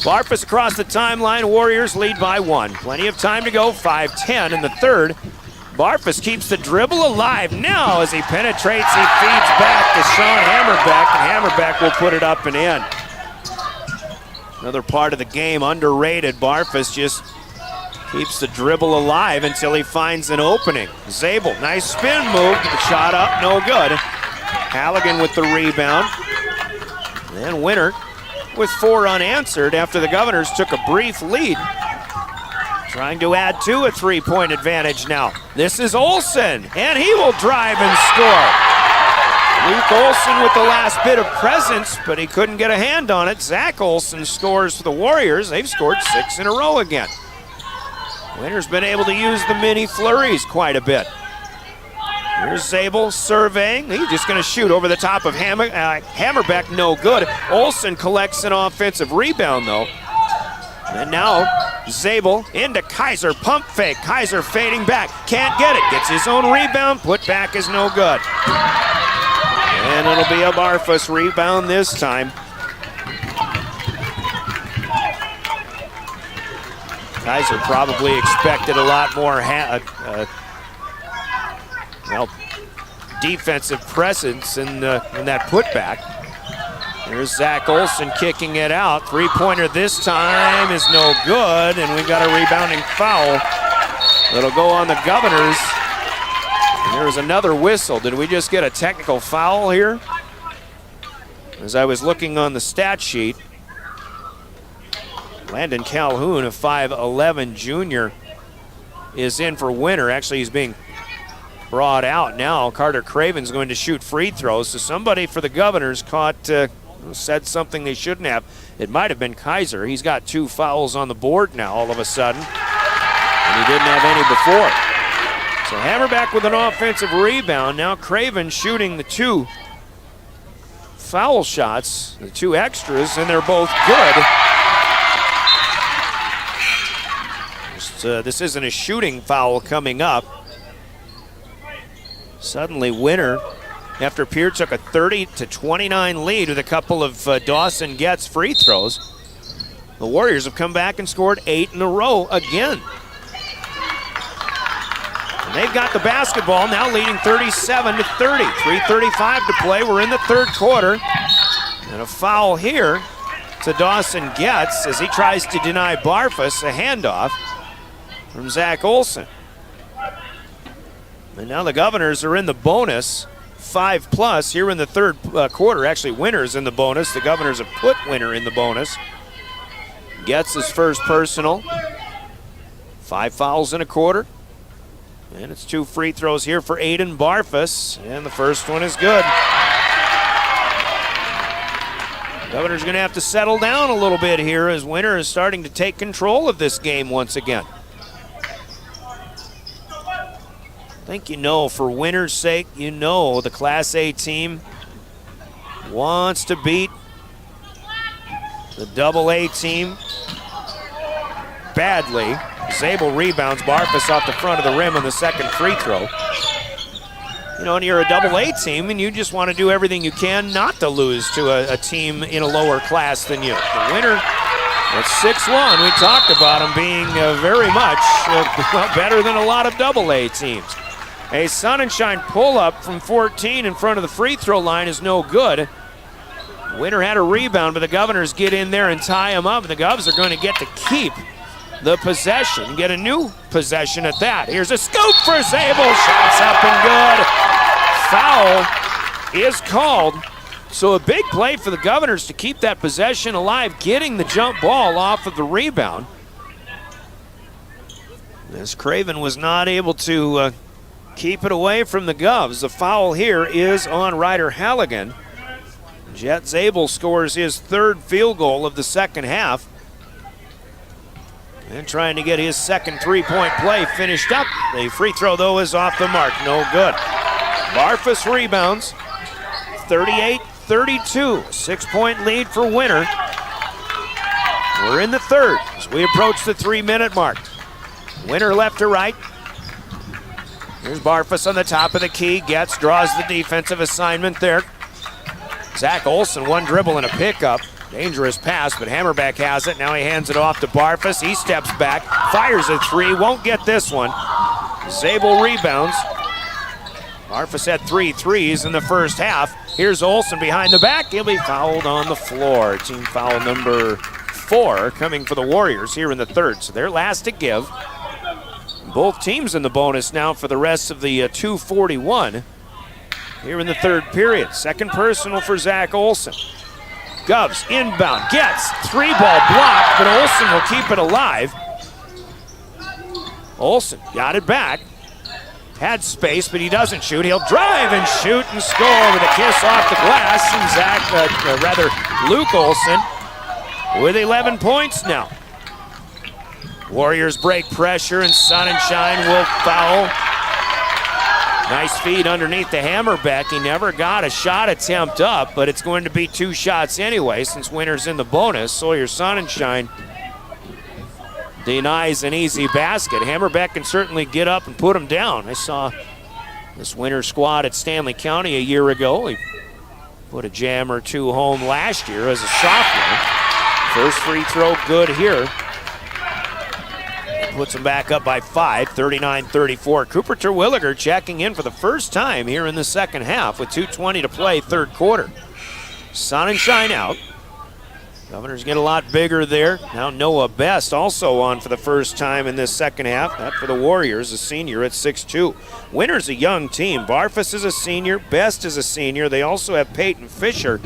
Barfus across the timeline, Warriors lead by 1. Plenty of time to go, 5:10 in the third. Barfus keeps the dribble alive now as he penetrates, he feeds back to Sean Hammerbeck, and Hammerbeck will put it up and in. Another part of the game, underrated. Barfus just keeps the dribble alive until he finds an opening. Zabel, nice spin move, the shot up, no good. Halligan with the rebound. And Winter with 4 unanswered after the Governors took a brief lead. Trying to add to a 3-point advantage now. This is Olson, and he will drive and score. Luke Olson with the last bit of presence, but he couldn't get a hand on it. Zach Olson scores for the Warriors. They've scored 6 in a row again. Winter's been able to use the mini flurries quite a bit. Here's Zabel surveying. He's just going to shoot over the top of Hammerbeck, no good. Olson collects an offensive rebound, though. And now Zabel into Kaiser, pump fake. Kaiser fading back, can't get it. Gets his own rebound, put back is no good. And it'll be a Barfus rebound this time. Kaiser probably expected a lot more defensive presence in that putback. Here's Zach Olson kicking it out. 3-pointer this time is no good, and we've got a rebounding foul. It'll go on the Governors. And there's another whistle. Did we just get a technical foul here? As I was looking on the stat sheet, Landon Calhoun, a 5'11 junior, is in for Winter. Actually, he's being brought out now. Carter Craven's going to shoot free throws. So somebody for the Governors said something they shouldn't have. It might have been Kaiser. He's got 2 fouls on the board now all of a sudden. And he didn't have any before. So Hammerbeck with an offensive rebound. Now Craven shooting the 2 foul shots, the 2 extras, and they're both good. This isn't a shooting foul coming up. Suddenly Winter, after Pierre took a 30-29 lead with a couple of Dawson Getz free throws, the Warriors have come back and scored 8 in a row again. And they've got the basketball now, leading 37-30. 3:35 to play. We're in the third quarter. And a foul here to Dawson Getz as he tries to deny Barfus a handoff from Zach Olson. And now the Governors are in the bonus, 5+ here in the third quarter. Actually, Winter's in the bonus. The Governors have put Winter in the bonus. Gets his first personal. 5 fouls in a quarter. And it's 2 free throws here for Aiden Barfus. And the first one is good. Governors going to have to settle down a little bit here as Winter is starting to take control of this game once again. I think for Winter's sake, the Class A team wants to beat the AA team badly. Zabel rebounds Barfus off the front of the rim on the second free throw. And you're a AA team, and you just want to do everything you can not to lose to a team in a lower class than you. The Winter at 6'1", we talked about them being very much better than a lot of AA teams. A Sonnenschein pull-up from 14 in front of the free throw line is no good. Winter had a rebound, but the Governors get in there and tie him up. The Govs are going to get to keep the possession, get a new possession at that. Here's a scoop for Zabel. Shots up and good. Foul is called. So a big play for the Governors to keep that possession alive, getting the jump ball off of the rebound. As Craven was not able to keep it away from the Govs. The foul here is on Ryder Halligan. Jet Zabel scores his third field goal of the second half. And trying to get his second three-point play finished up. The free throw, though, is off the mark. No good. Barfus rebounds. 38-32. 6-point lead for Winter. We're in the third as we approach the 3-minute mark. Winter left to right. Here's Barfus on the top of the key. Draws the defensive assignment there. Zach Olson, one dribble and a pickup. Dangerous pass, but Hammerbeck has it. Now he hands it off to Barfus. He steps back, fires a three, won't get this one. Zabel rebounds. Barfus had 3 threes in the first half. Here's Olson behind the back. He'll be fouled on the floor. Team foul number 4 coming for the Warriors here in the third. So they're last to give. Both teams in the bonus now for the rest of the 2:41 here in the third period. Second personal for Zach Olson. Govs inbound, gets 3-ball blocked, but Olson will keep it alive. Olson got it back. Had space, but he doesn't shoot. He'll drive and shoot and score with a kiss off the glass. And Luke Olson with 11 points now. Warriors break pressure, and Sonnenschein will foul. Nice feed underneath the Hammerbeck. He never got a shot attempt up, but it's going to be 2 shots anyway since Winter's in the bonus. Sawyer Sonnenschein denies an easy basket. Hammerbeck can certainly get up and put him down. I saw this Winter squad at Stanley County a year ago. He put a jam or 2 home last year as a sophomore. First free throw good here. Puts them back up by 5, 39-34. Cooper Terwilliger checking in for the first time here in the second half with 2:20 to play, third quarter. Sonnenschein out. Governors get a lot bigger there. Now Noah Best also on for the first time in this second half. That for the Warriors, a senior at 6'2". Winter's a young team. Barfus is a senior. Best is a senior. They also have Peyton Fisher,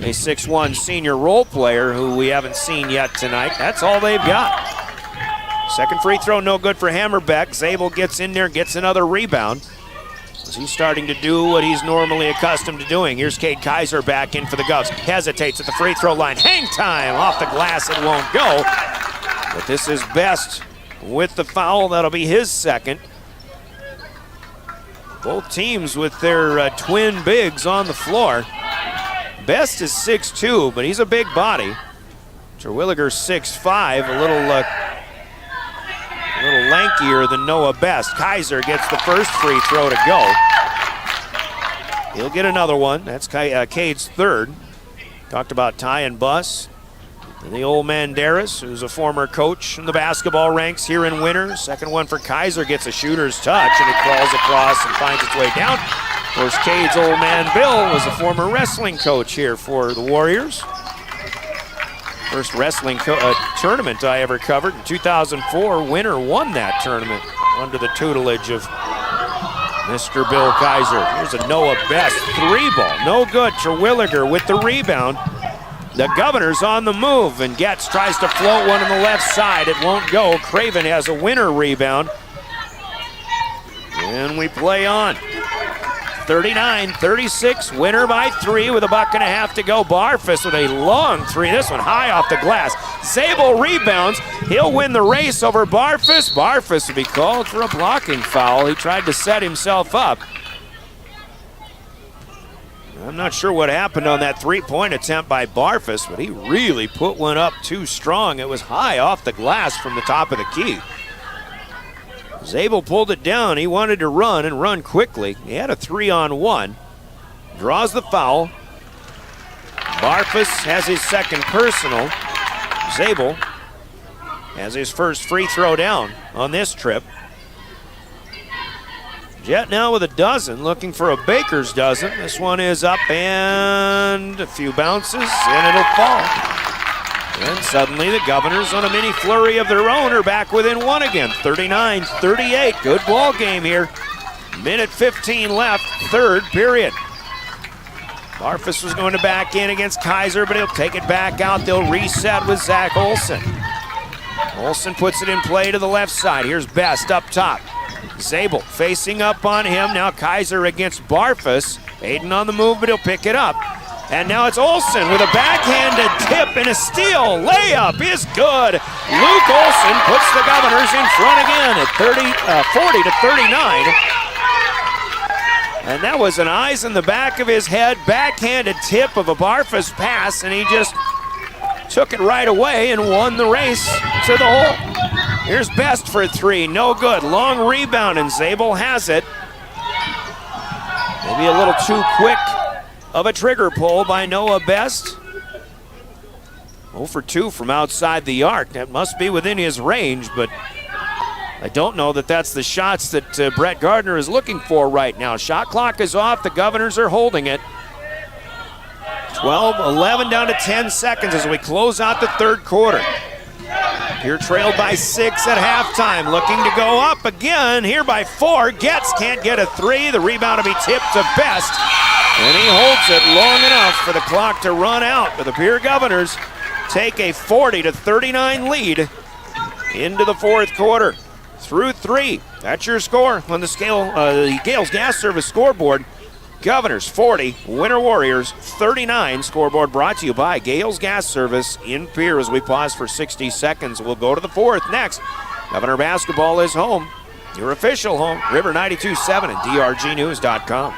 a 6'1" senior role player who we haven't seen yet tonight. That's all they've got. Second free throw, no good for Hammerbeck. Zabel gets in there, gets another rebound. He's starting to do what he's normally accustomed to doing. Here's Cade Kaiser back in for the Govs. Hesitates at the free throw line. Hang time! Off the glass, it won't go. But this is Best with the foul. That'll be his second. Both teams with their twin bigs on the floor. Best is 6'2", but he's a big body. Terwilliger 6'5", a little lankier than Noah Best. Kaiser gets the first free throw to go. He'll get another one. That's Cade's third. Talked about Ty and Bus. And the old man Darris, who's a former coach in the basketball ranks here in Winter. Second one for Kaiser, gets a shooter's touch, and it crawls across and finds its way down. Of course, Cade's old man Bill was a former wrestling coach here for the Warriors. First wrestling tournament I ever covered in 2004. Winter won that tournament under the tutelage of Mr. Bill Kaiser. Here's a Noah Best 3-ball. No good. Terwilliger with the rebound. The Governors on the move, and Getz tries to float one on the left side. It won't go. Craven has a Winter rebound. And we play on. 39-36, Winter by 3 with a buck and a half to go. Barfus with a long three, this one high off the glass. Zabel rebounds, he'll win the race over Barfus. Barfus will be called for a blocking foul. He tried to set himself up. I'm not sure what happened on that three-point attempt by Barfus, but he really put one up too strong. It was high off the glass from the top of the key. Zabel pulled it down. He wanted to run and run quickly. He had a 3-on-1. Draws the foul. Barfus has his second personal. Zabel has his first free throw down on this trip. Jet now with a dozen, looking for a baker's dozen. This one is up and a few bounces, and it'll fall. And suddenly the Governors, on a mini flurry of their own, are back within one again. 39-38. Good ball game here. Minute 15 left, third period. Barfus was going to back in against Kaiser, but he'll take it back out. They'll reset with Zach Olson. Olson puts it in play to the left side. Here's Best up top. Zabel facing up on him. Now Kaiser against Barfus. Aiden on the move, but he'll pick it up. And now it's Olson with a backhanded tip and a steal. Layup is good. Luke Olson puts the Governors in front again at 40 to 39. And that was an eyes in the back of his head, backhanded tip of a Barfus pass, and he just took it right away and won the race to the hole. Here's Best for 3, no good. Long rebound, and Zabel has it. Maybe a little too quick of a trigger pull by Noah Best. 0 for 2 from outside the arc. That must be within his range, but I don't know that that's the shots that Brett Gardner is looking for right now. Shot clock is off. The Governors are holding it. 12-11 down to 10 seconds as we close out the third quarter. Pierre trailed by 6 at halftime. Looking to go up again here by 4. Can't get a 3. The rebound to be tipped to Best. And he holds it long enough for the clock to run out. But the Pierre Governors take a 40 to 39 lead into the fourth quarter. Through 3. That's your score on the Gales Gas Service scoreboard. Governors 40, Winter Warriors 39. Scoreboard brought to you by Gales Gas Service in Pierre. As we pause for 60 seconds, we'll go to the fourth next. Governor basketball is home. Your official home, River 92.7 and drgnews.com.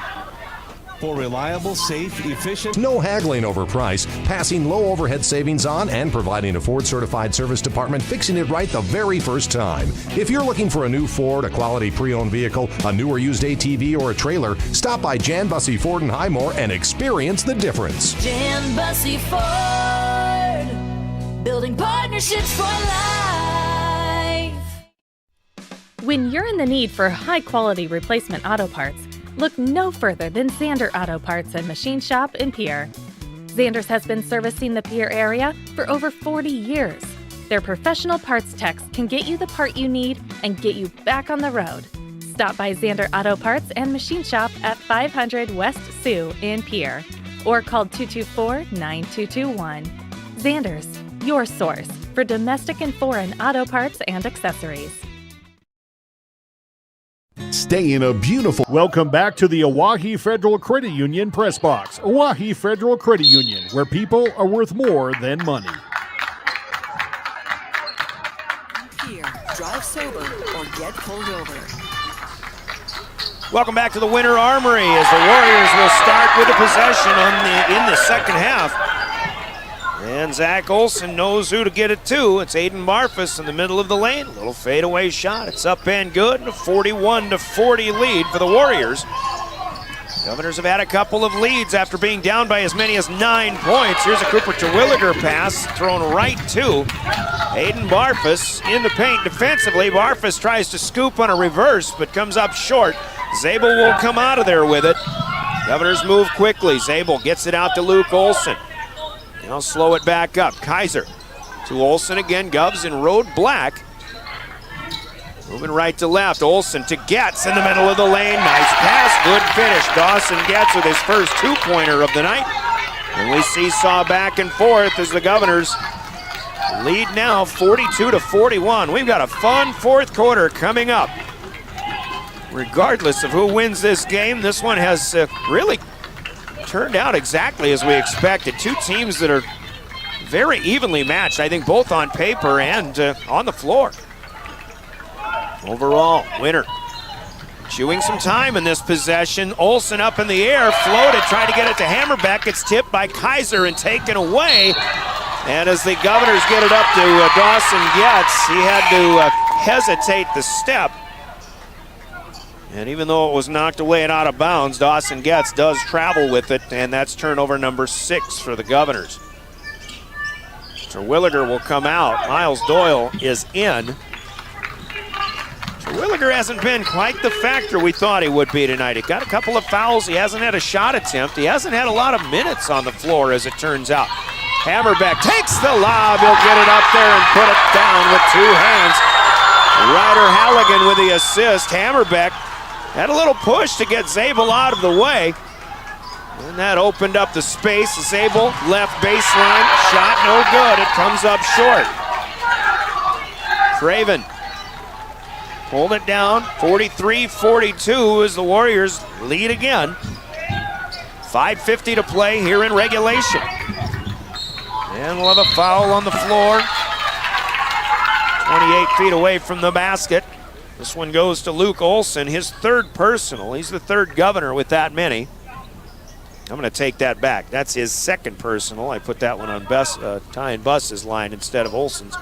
For reliable, safe, efficient.
No haggling over price, passing low overhead savings on, and providing a Ford certified service department fixing it right the very first time. If you're looking for a new Ford, a quality pre-owned vehicle, a new or used ATV, or a trailer, stop by Jan Bussey Ford in Highmore and experience the difference.
Jan Bussey Ford, building partnerships for life.
When you're in the need for high-quality replacement auto parts, look no further than Zander Auto Parts and Machine Shop in Pierre. Zander's has been servicing the Pierre area for over 40 years. Their professional parts techs can get you the part you need and get you back on the road. Stop by Zander Auto Parts and Machine Shop at 500 West Sioux in Pierre or call 224-9221. Zander's, your source for domestic and foreign auto parts and accessories.
Stay in a beautiful...
Welcome back to the Oahe Federal Credit Union Press Box. Oahe Federal Credit Union, where people are worth more than money.
Here, drive sober or get pulled over.
Welcome back to the Winter Armory as the Warriors will start with the possession in the second half. And Zach Olson knows who to get it to. It's Aiden Barfus in the middle of the lane. A little fadeaway shot. It's up and good. And a 41-40 lead for the Warriors. Governors have had a couple of leads after being down by as many as 9 points. Here's a Cooper Terwilliger pass thrown right to Aiden Barfus in the paint defensively. Barfus tries to scoop on a reverse but comes up short. Zabel will come out of there with it. Governors move quickly. Zabel gets it out to Luke Olson. Now slow it back up. Kaiser to Olson again. Govs in road black. Moving right to left. Olson to Getz in the middle of the lane. Nice pass. Good finish. Dawson Getz with his first two-pointer of the night. And we seesaw back and forth as the Governors lead now 42-41. We've got a fun fourth quarter coming up. Regardless of who wins this game, this one has really turned out exactly as we expected. Two teams that are very evenly matched, I think, both on paper and on the floor. Overall, Winter chewing some time in this possession. Olson up in the air, floated, tried to get it to Hammerbeck. It's tipped by Kaiser and taken away. And as the Governors get it up to Dawson Getz, he had to hesitate the step. And even though it was knocked away and out of bounds, Dawson Getz does travel with it, and that's turnover number 6 for the Governors. Terwilliger will come out. Miles Doyle is in. Terwilliger hasn't been quite the factor we thought he would be tonight. He got a couple of fouls. He hasn't had a shot attempt. He hasn't had a lot of minutes on the floor, as it turns out. Hammerbeck takes the lob. He'll get it up there and put it down with 2 hands. Ryder Halligan with the assist. Hammerbeck had a little push to get Zabel out of the way. And that opened up the space. Zabel, left baseline, shot no good. It comes up short. Craven pulled it down, 43-42 as the Warriors lead again. 5:50 to play here in regulation. And we'll have a foul on the floor. 28 feet away from the basket. This one goes to Luke Olson, his third personal. He's the third Governor with that many. I'm going to take that back. That's his second personal. I put that one on Ty and Buss's line instead of Olson's.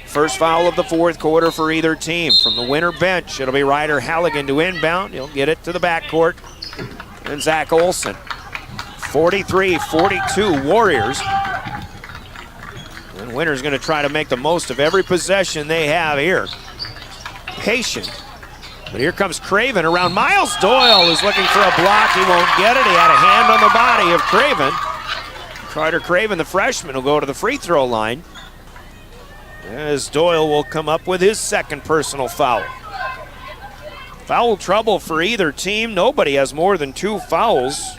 First foul of the fourth quarter for either team. From the Winter bench, it'll be Ryder Halligan to inbound. He'll get it to the backcourt. And Zach Olson. 43-42 Warriors. And Winter's going to try to make the most of every possession they have here. Patient. But here comes Craven around. Miles Doyle is looking for a block. He won't get it. He had a hand on the body of Craven. Carter Craven, the freshman, will go to the free throw line, as Doyle will come up with his second personal foul. Foul trouble for either team. Nobody has more than 2 fouls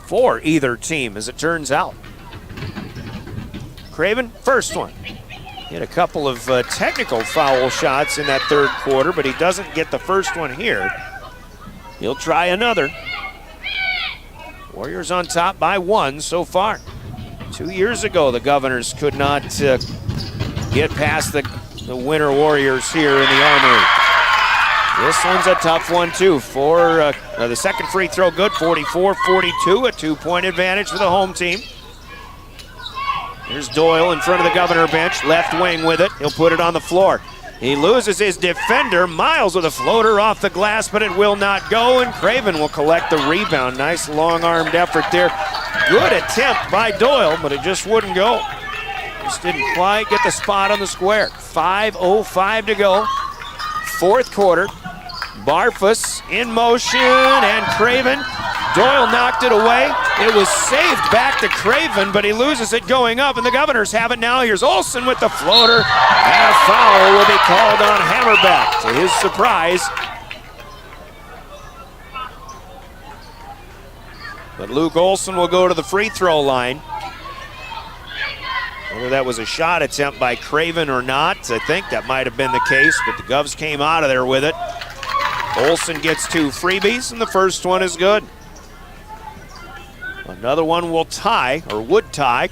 for either team, as it turns out. Craven, first one. He had a couple of technical foul shots in that third quarter, but he doesn't get the first one here. He'll try another. Warriors on top by 1 so far. 2 years ago, the Governors could not get past the Winter Warriors here in the Armory. This one's a tough one, too. For the second free throw good, 44-42, a 2-point advantage for the home team. Here's Doyle in front of the Governor bench, left wing with it. He'll put it on the floor. He loses his defender. Miles with a floater off the glass, but it will not go, and Craven will collect the rebound. Nice long-armed effort there. Good attempt by Doyle, but it just wouldn't go. Just didn't quite get the spot on the square. 5:05 to go. Fourth quarter. Barfus in motion, and Craven. Doyle knocked it away. It was saved back to Craven, but he loses it going up, and the Governors have it now. Here's Olson with the floater, and a foul will be called on Hammerbeck, to his surprise. But Luke Olson will go to the free throw line. Whether that was a shot attempt by Craven or not, I think that might have been the case, but the Govs came out of there with it. Olson gets 2 freebies, and the first one is good. Another one will tie, or would tie.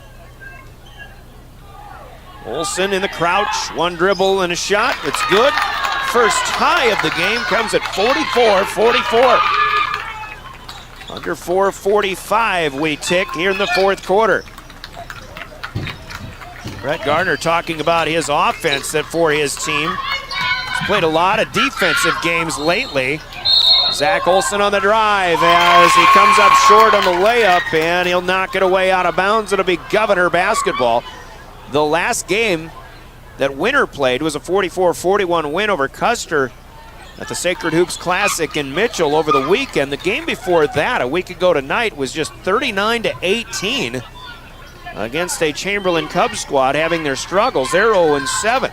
Olson in the crouch, 1 dribble and a shot. It's good. First tie of the game comes at 44-44. Under 4:45 we tick here in the fourth quarter. Brett Gardner talking about his offense that for his team. He's played a lot of defensive games lately. Zach Olson on the drive as he comes up short on the layup, and he'll knock it away out of bounds. It'll be Governor basketball. The last game that Winter played was a 44-41 win over Custer at the Sacred Hoops Classic in Mitchell over the weekend. The game before that, a week ago tonight, was just 39-18 against a Chamberlain Cubs squad having their struggles. They're 0-7.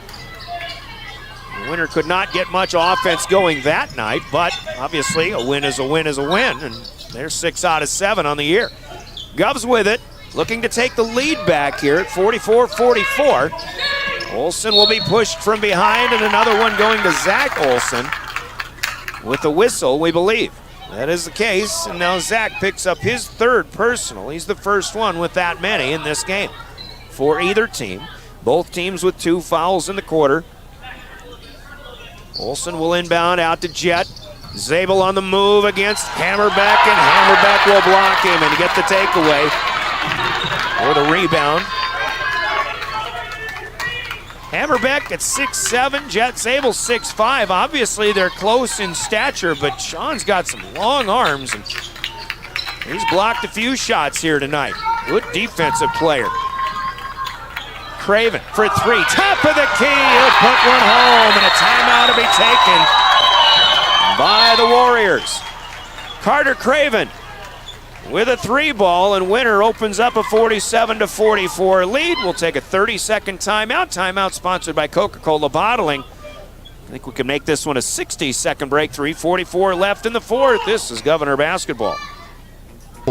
The Winter could not get much offense going that night, but obviously a win is a win is a win, and they're 6 out of 7 on the year. Govs with it, looking to take the lead back here at 44-44. Olson will be pushed from behind, and another one going to Zach Olson with the whistle, we believe. That is the case, and now Zach picks up his third personal. He's the first one with that many in this game for either team. Both teams with 2 fouls in the quarter. Olson will inbound out to Jet. Zabel on the move against Hammerbeck, and Hammerbeck will block him and get the takeaway or the rebound. Hammerbeck at 6'7", Jet Zabel 6'5". Obviously they're close in stature, but Sean's got some long arms, and he's blocked a few shots here tonight. Good defensive player. Craven for 3, top of the key, he'll put one home, and a timeout to be taken by the Warriors. Carter Craven with a 3 ball, and Winter opens up a 47-44 lead. We'll take a 30-second timeout. Timeout sponsored by Coca-Cola Bottling. I think we can make this one a 60-second break. 3:44 left in the fourth. This is Governor basketball.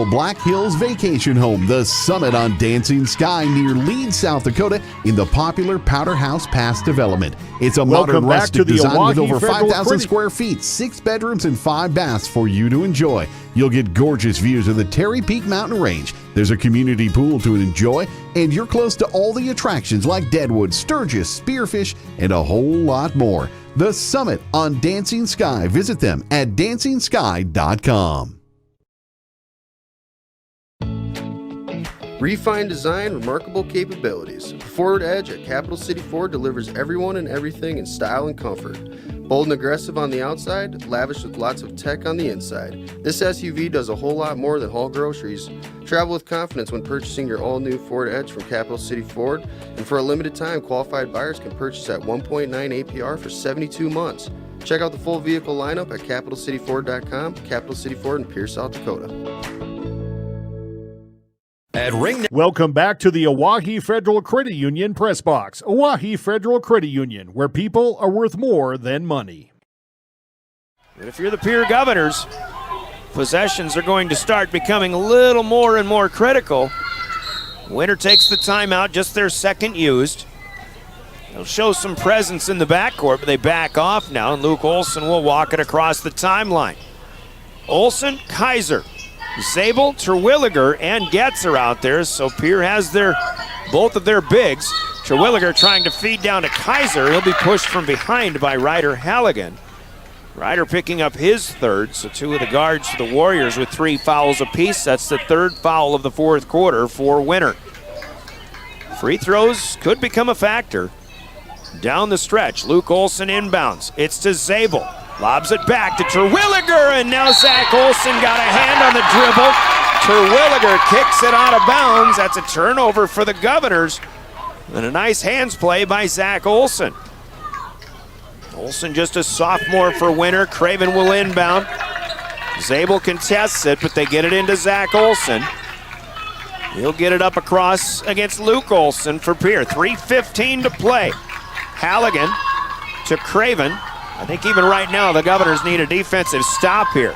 Black Hills Vacation Home, the Summit on Dancing Sky near Leeds, South Dakota, in the popular Powder House Pass development. It's a modern rustic design with over 5,000 square feet, 6 bedrooms and 5 baths for you to enjoy. You'll get gorgeous views of the Terry Peak Mountain Range. There's a community pool to enjoy, and you're close to all the attractions like Deadwood, Sturgis, Spearfish, and a whole lot more. The Summit on Dancing Sky. Visit them at DancingSky.com.
Refined design, remarkable capabilities. The Ford Edge at Capital City Ford delivers everyone and everything in style and comfort. Bold and aggressive on the outside, lavish with lots of tech on the inside. This SUV does a whole lot more than haul groceries. Travel with confidence when purchasing your all-new Ford Edge from Capital City Ford. And for a limited time, qualified buyers can purchase at 1.9 APR for 72 months. Check out the full vehicle lineup at CapitalCityFord.com. Capital City Ford in Pierce, South Dakota.
Welcome back to the Owyhee Federal Credit Union Press Box. Owyhee Federal Credit Union, where people are worth more than money.
And if you're the Pierre Governors, possessions are going to start becoming a little more and more critical. Winter takes the timeout, just their second used. They'll show some presence in the backcourt, but they back off now, and Luke Olson will walk it across the timeline. Olson, Kaiser, Zabel, Terwilliger, and Getz are out there, so Pierre has both of their bigs. Terwilliger trying to feed down to Kaiser. He'll be pushed from behind by Ryder Halligan. Ryder picking up his third, so 2 of the guards for the Warriors with 3 fouls apiece. That's the 3rd foul of the 4th quarter for Winter. Free throws could become a factor. Down the stretch, Luke Olson inbounds. It's to Zabel. Lobs it back to Terwilliger, and now Zach Olson got a hand on the dribble. Terwilliger kicks it out of bounds. That's a turnover for the Governors. And a nice hands play by Zach Olson. Olson just a sophomore for Winter. Craven will inbound. Zabel contests it, but they get it into Zach Olson. He'll get it up across against Luke Olson for Pierre. 3:15 to play. Halligan to Craven. I think even right now the Governors need a defensive stop here.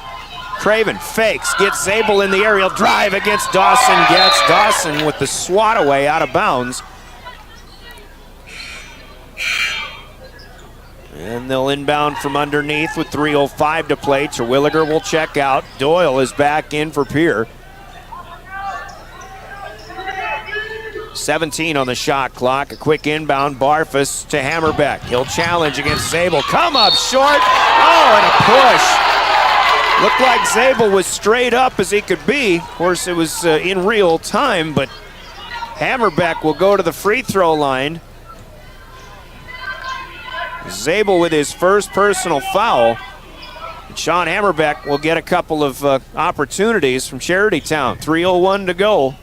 Craven fakes, gets Zabel in the aerial drive against Dawson. Gets Dawson with the swat away out of bounds. And they'll inbound from underneath with 3:05 to play. Terwilliger will check out. Doyle is back in for Pierre. 17 on the shot clock. A quick inbound. Barfus to Hammerbeck. He'll challenge against Zabel. Come up short. Oh, and a push. Looked like Zabel was straight up as he could be. Of course, it was in real time, but Hammerbeck will go to the free throw line. Zabel with his first personal foul. And Sean Hammerbeck will get a couple of opportunities from Charitytown. 3:01 to go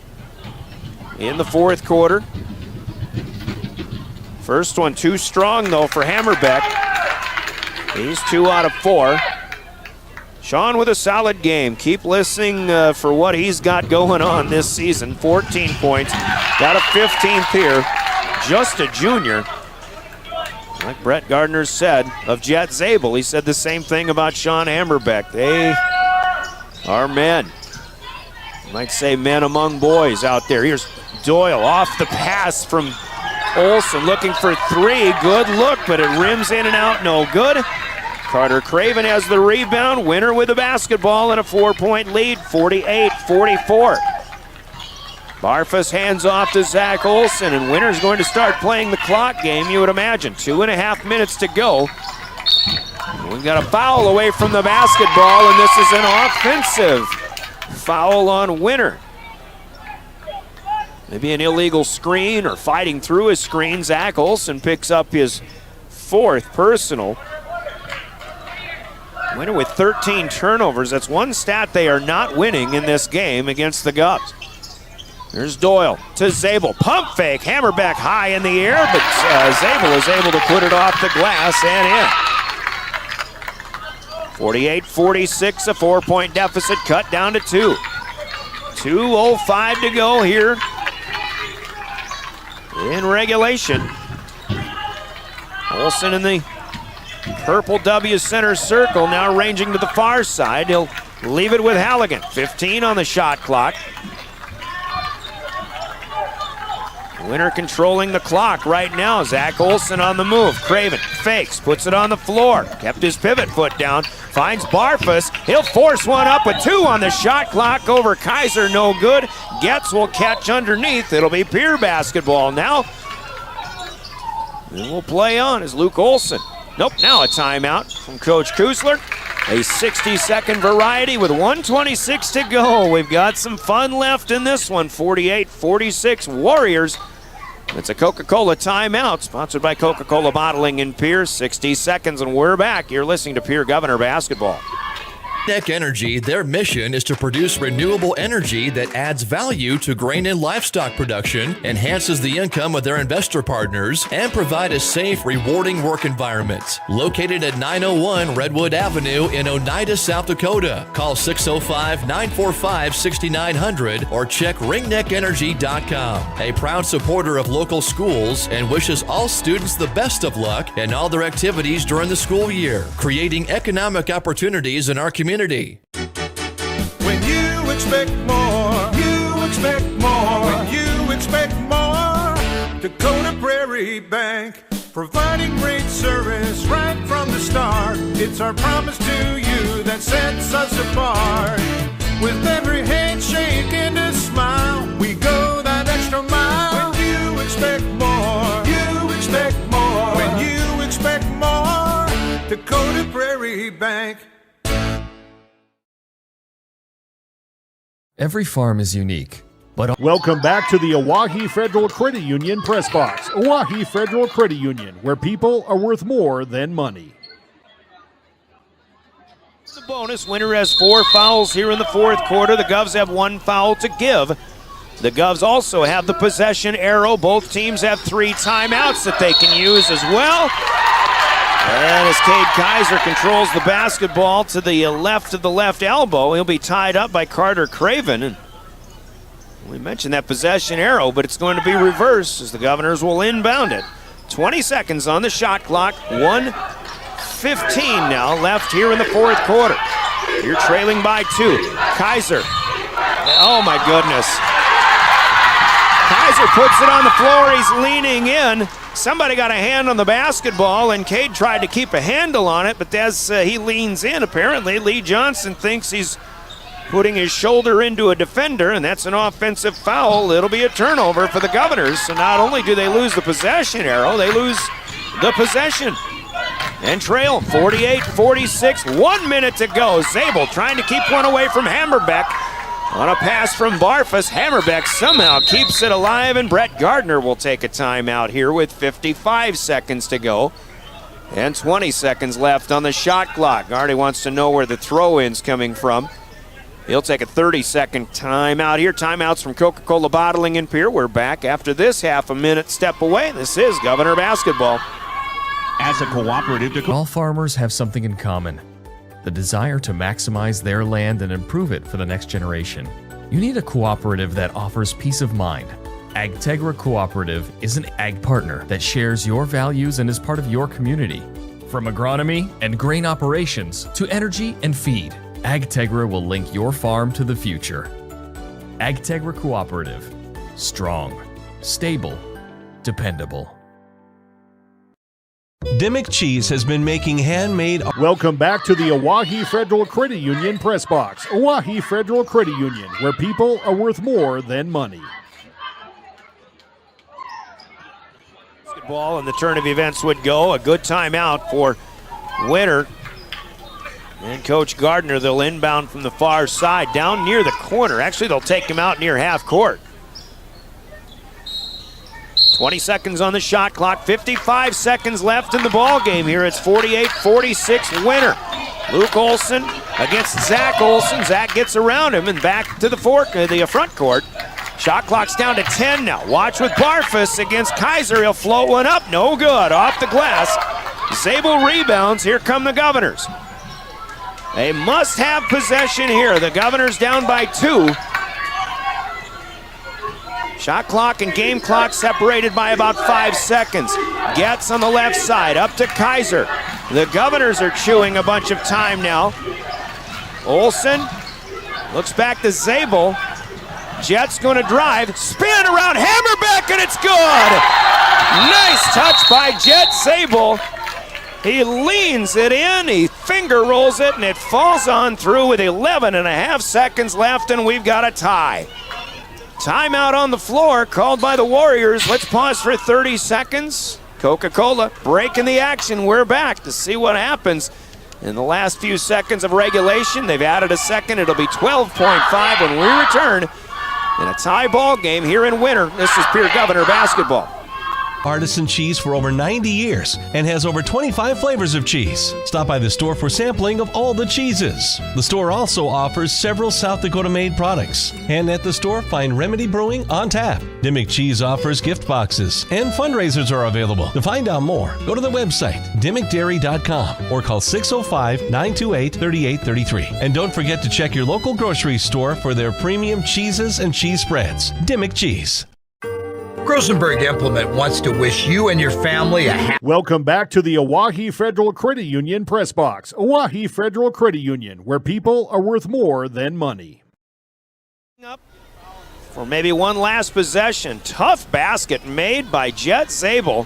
in the 4th quarter. First one too strong though for Hammerbeck. He's 2 out of 4. Sean with a solid game. Keep listening for what he's got going on this season. 14 points, got a 15th here. Just a junior. Like Brett Gardner said of Jet Zabel, he said the same thing about Sean Hammerbeck. They are men. You might say men among boys out there. Here's Doyle off the pass from Olson, looking for 3. Good look, but it rims in and out, no good. Carter Craven has the rebound. Winter with the basketball and a 4-point lead, 48-44. Barfus hands off to Zach Olson, and Winter's going to start playing the clock game, you would imagine. 2.5 minutes to go. We've got a foul away from the basketball, and this is an offensive foul on Winter. Maybe an illegal screen or fighting through a screen. Zach Olson picks up his 4th personal. Winter with 13 turnovers. That's one stat they are not winning in this game against the Govs. There's Doyle to Zabel. Pump fake. Hammerbeck high in the air, but Zabel is able to put it off the glass and in. 48-46, a 4-point deficit cut down to 2. 2:05 to go here in regulation. Olson in the purple W center circle, now ranging to the far side. He'll leave it with Halligan. 15 on the shot clock. Winter controlling the clock right now. Zach Olson on the move. Craven fakes, puts it on the floor. Kept his pivot foot down. Finds Barfus. He'll force one up with 2 on the shot clock over Kaiser. No good. Getz will catch underneath. It'll be Pierre basketball now. And we'll play on as Luke Olson. Nope, now a timeout from Coach Kusler. A 60-second variety with 1:26 to go. We've got some fun left in this one. 48-46 Warriors. It's a Coca-Cola timeout, sponsored by Coca-Cola Bottling in Pierre. 60 seconds and we're back. You're listening to Pierre Governor Basketball.
Neck Energy, their mission is to produce renewable energy that adds value to grain and livestock production, enhances the income of their investor partners, and provide a safe, rewarding work environment. Located at 901 Redwood Avenue in Oneida, South Dakota. Call 605-945-6900 or check ringneckenergy.com. A proud supporter of local schools and wishes all students the best of luck in all their activities during the school year, creating economic opportunities in our community.
When you expect more, you expect more. When you expect more, Dakota Prairie Bank, providing great service right from the start. It's our promise to you that sets us apart. With every handshake and a smile, we go that extra mile. When you expect more, you expect more. When you expect more, Dakota Prairie Bank.
Every farm is unique, but
Welcome back to the Oahe Federal Credit Union Press Box. Oahe Federal Credit Union, where people are worth more than money.
The bonus. Winter has 4 fouls here in the fourth quarter. The Govs have 1 foul to give. The Govs also have the possession arrow. Both teams have 3 timeouts that they can use as well. And as Cade Kaiser controls the basketball to the left of the left elbow, he'll be tied up by Carter Craven. And we mentioned that possession arrow, but it's going to be reversed as the Governors will inbound it. 20 seconds on the shot clock. 1:15 now left here in the fourth quarter. You're trailing by 2. Kaiser. Oh my goodness. Kaiser puts it on the floor. He's leaning in. Somebody got a hand on the basketball, and Cade tried to keep a handle on it, but as he leans in, apparently Lee Johnson thinks he's putting his shoulder into a defender, and that's an offensive foul. It'll be a turnover for the Governors. So not only do they lose the possession arrow, they lose the possession. And trail 48-46, 1 minute to go. Zabel trying to keep one away from Hammerbeck. On a pass from Barfus, Hammerbeck somehow keeps it alive, and Brett Gardner will take a timeout here with 55 seconds to go and 20 seconds left on the shot clock. Artie wants to know where the throw-in's coming from. He'll take a 30-second timeout here. Timeouts from Coca-Cola Bottling in Pierre. We're back after this half a minute step away. This is Governor Basketball.
as a cooperative, all farmers have something in common: the desire to maximize their land and improve it for the next generation. You need a cooperative that offers peace of mind. AgTegra Cooperative is an ag partner that shares your values and is part of your community. From agronomy and grain operations to energy and feed, AgTegra will link your farm to the future. AgTegra Cooperative. Strong, stable, dependable.
Dimmick Cheese has been making handmade...
Welcome back to the Oahe Federal Credit Union Press Box. Oahe Federal Credit Union, where people are worth more than money.
Basketball and the turn of events would go. A good timeout for Winter. And Coach Gardner, they'll inbound from the far side, down near the corner. Actually, they'll take him out near half court. 20 seconds on the shot clock, 55 seconds left in the ball game here. It's 48-46 Winter. Luke Olson against Zach Olson. Zach gets around him and back to the front court. Shot clock's down to 10 now. Watch with Barfus against Kaiser. He'll float one up. No good. Off the glass. Zabel rebounds. Here come the Governors. They must have possession here. The Governors down by 2. Shot clock and game clock separated by about 5 seconds. Gets on the left side, up to Kaiser. The Governors are chewing a bunch of time now. Olsen looks back to Zabel. Jet's going to drive, spin around Hammerbeck, and it's good! Nice touch by Jet Zabel. He leans it in, he finger rolls it, and it falls on through with 11 and a half seconds left, and we've got a tie. Timeout on the floor called by the Warriors. Let's pause for 30 seconds. Coca-Cola breaking the action. We're back to see what happens. In the last few seconds of regulation, they've added a second. It'll be 12.5 when we return in a tie ball game here in Winter. This is Pierre Governor basketball.
Artisan cheese for over 90 years and has over 25 flavors of cheese. Stop by the store for sampling of all the cheeses. The store also offers several South Dakota made products. And at the store, find Remedy Brewing on tap. Dimmick Cheese offers gift boxes and fundraisers are available. To find out more, go to the website dimmickdairy.com or call 605-928-3833. And don't forget to check your local grocery store for their premium cheeses and cheese spreads. Dimmick Cheese.
Grosenberg Implement wants to wish you and your family a happy...
Welcome back to the Oahe Federal Credit Union Press Box. Oahe Federal Credit Union, where people are worth more than money.
Up for maybe one last possession. Tough basket made by Jet Zabel.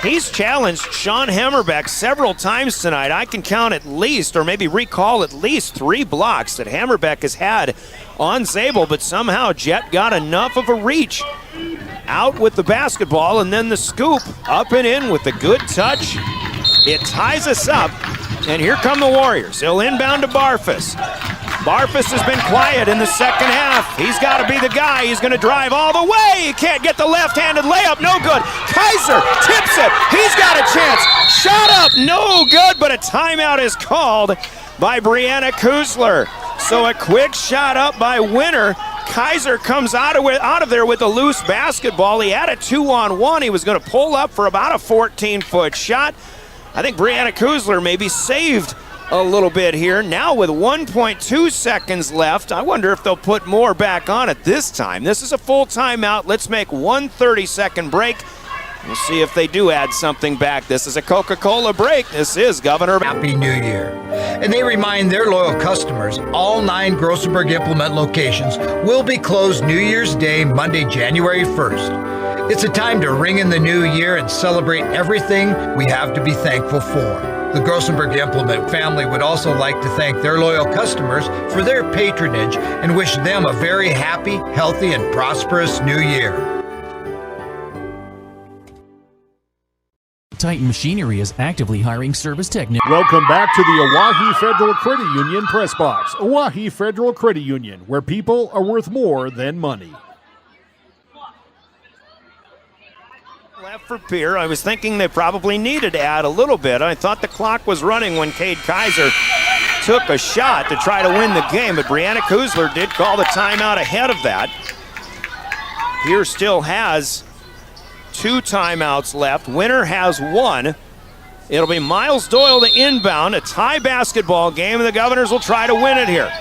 He's challenged Sean Hammerbeck several times tonight. I can count at least, or maybe recall at least 3 blocks that Hammerbeck has had on Zabel, but somehow Jet got enough of a reach. Out with the basketball, and then the scoop up and in with the good touch. It ties us up, and here come the Warriors. He'll inbound to Barfus. Barfus has been quiet in the second half. He's got to be the guy. He's going to drive all the way. He can't get the left-handed layup. No good. Kaiser tips it. He's got a chance. Shot up. No good, but a timeout is called by Brianna Kuzler. So a quick shot up by Winter. Kaiser comes out of there with a loose basketball. He had a 2-on-1. He was going to pull up for about a 14-foot shot. I think Brianna Kuzler maybe saved a little bit here. Now with 1.2 seconds left, I wonder if they'll put more back on it this time. This is a full timeout. Let's make 1 30-second break. We'll see if they do add something back. This is a Coca-Cola break. This is Governor.
Happy New Year. And they remind their loyal customers all 9 Grosenberg Implement locations will be closed New Year's Day, Monday, January 1st. It's a time to ring in the new year and celebrate everything we have to be thankful for. The Grosenberg Implement family would also like to thank their loyal customers for their patronage and wish them a very happy, healthy, and prosperous new year.
Titan Machinery is actively hiring service technicians.
Welcome back to the Oahe Federal Credit Union Press Box. Oahe Federal Credit Union, where people are worth more than money.
Left for Pierre. I was thinking they probably needed to add a little bit. I thought the clock was running when Cade Kaiser took a shot to try to win the game, but Brianna Kuzler did call the timeout ahead of that. Pierre still has 2 timeouts left. Winter has 1. It'll be Miles Doyle to inbound, a tie basketball game, and the Governors will try to win it here.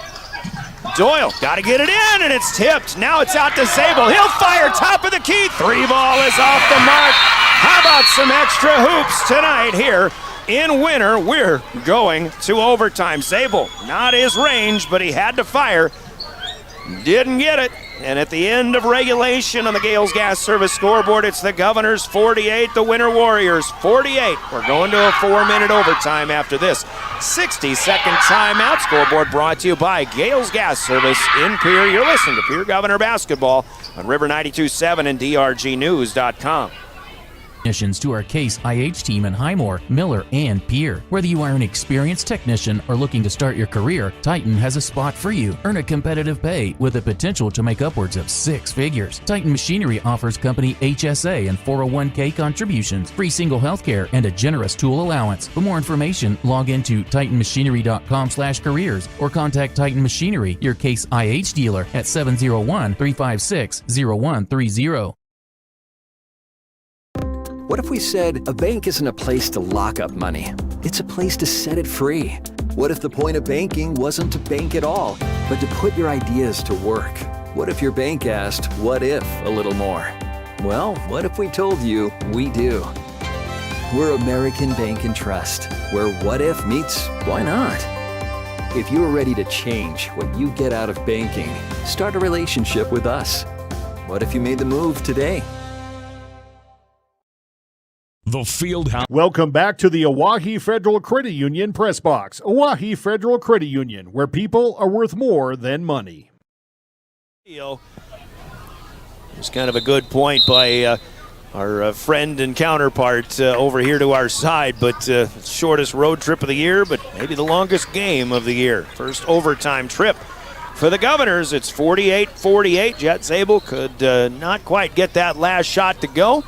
Doyle got to get it in, and it's tipped. Now it's out to Zabel. He'll fire top of the key. 3 ball is off the mark. How about some extra hoops tonight here in Winter? We're going to overtime. Zabel, not his range, but he had to fire. Didn't get it. And at the end of regulation on the Gales Gas Service scoreboard, it's the Governors 48, the Winter Warriors 48. We're going to a 4-minute overtime after this 60-second timeout. Scoreboard brought to you by Gales Gas Service in Pierre. You're listening to Pierre Governor Basketball on River 92.7 and DRGnews.com.
To our Case IH team in Highmore, Miller, and Pierre. Whether you are an experienced technician or looking to start your career, Titan has a spot for you. Earn a competitive pay with the potential to make upwards of 6 figures. Titan Machinery offers company HSA and 401k contributions, free single health care, and a generous tool allowance. For more information, log into titanmachinery.com/careers or contact Titan Machinery, your Case IH dealer, at 701-356-0130.
What if we said a bank isn't a place to lock up money? It's a place to set it free. What if the point of banking wasn't to bank at all, but to put your ideas to work? What if your bank asked, what if, a little more? Well, what if we told you we do? We're American Bank and Trust, where what if meets why not? If you're ready to change what you get out of banking, start a relationship with us. What if you made the move today?
The Fieldhouse. Welcome back to the Oahe Federal Credit Union Press Box. Oahe Federal Credit Union, where people are worth more than money.
It's kind of a good point by our friend and counterpart over here to our side, but shortest road trip of the year, but maybe the longest game of the year. First overtime trip for the Governors. It's 48-48. Jet Zabel could not quite get that last shot to go.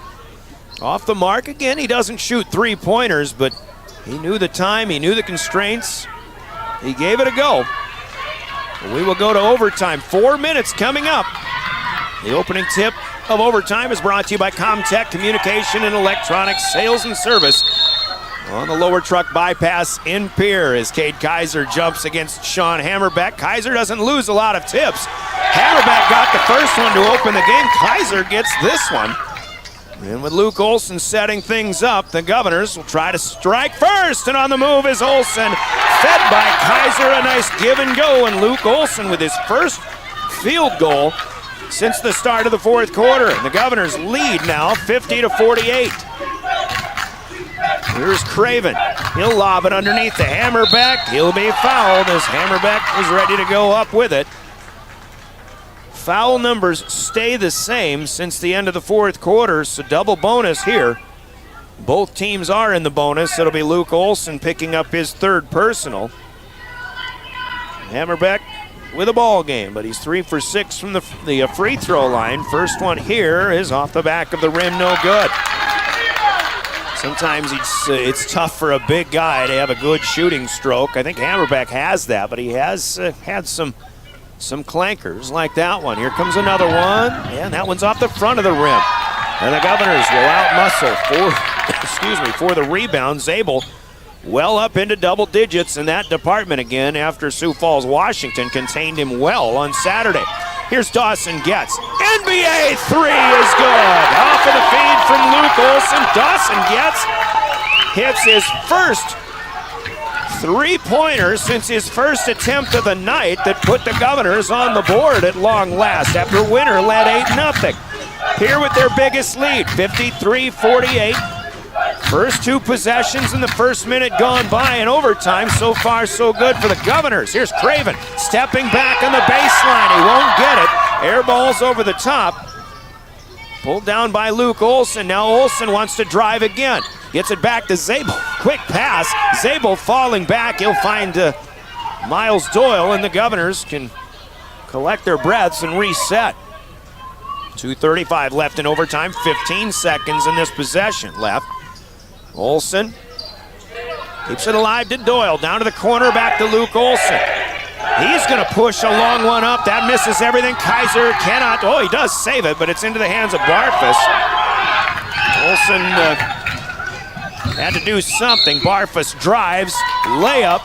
Off the mark again. He doesn't shoot three-pointers, but he knew the time, he knew the constraints. He gave it a go. We will go to overtime. 4 minutes coming up. The opening tip of overtime is brought to you by Comtech Communication and Electronics Sales and Service on the lower truck bypass in Pierre as Cade Kaiser jumps against Sean Hammerbeck. Kaiser doesn't lose a lot of tips. Hammerbeck got the first one to open the game. Kaiser gets this one. And with Luke Olson setting things up, the Governors will try to strike first. And on the move is Olson, fed by Kaiser. A nice give and go. And Luke Olson with his first field goal since the start of the fourth quarter. And the Governors lead now 50-48. Here's Craven. He'll lob it underneath the Hammerbeck. He'll be fouled as Hammerbeck is ready to go up with it. Foul numbers stay the same since the end of the fourth quarter, so double bonus here. Both teams are in the bonus. It'll be Luke Olson picking up his third personal. Hammerbeck with a ball game, but he's 3 for 6 from the free throw line. First one here is off the back of the rim, no good. Sometimes it's tough for a big guy to have a good shooting stroke. I think Hammerbeck has that, but he has had some clankers like that one. Here comes another one, and that one's off the front of the rim. And the Governors will outmuscle for the rebound. Zabel well up into double digits in that department again after Sioux Falls, Washington contained him well on Saturday. Here's Dawson Getz. NBA three is good. Off of the feed from Luke Olson. Dawson Getz hits his first three-pointer since his first attempt of the night that put the Governors on the board at long last after Winter led 8-0. Here with their biggest lead, 53-48. First two possessions in the first minute gone by in overtime. So far, so good for the Governors. Here's Craven stepping back on the baseline. He won't get it. Air balls over the top. Pulled down by Luke Olson. Now Olson wants to drive again. Gets it back to Zabel. Quick pass. Zabel falling back. He'll find Miles Doyle, and the Governors can collect their breaths and reset. 2:35 left in overtime. 15 seconds in this possession left. Olson keeps it alive to Doyle. Down to the corner, back to Luke Olson. He's going to push a long one up. That misses everything. Kaiser cannot. Oh, he does save it, but it's into the hands of Barfus. Olson had to do something. Barfus drives, layup.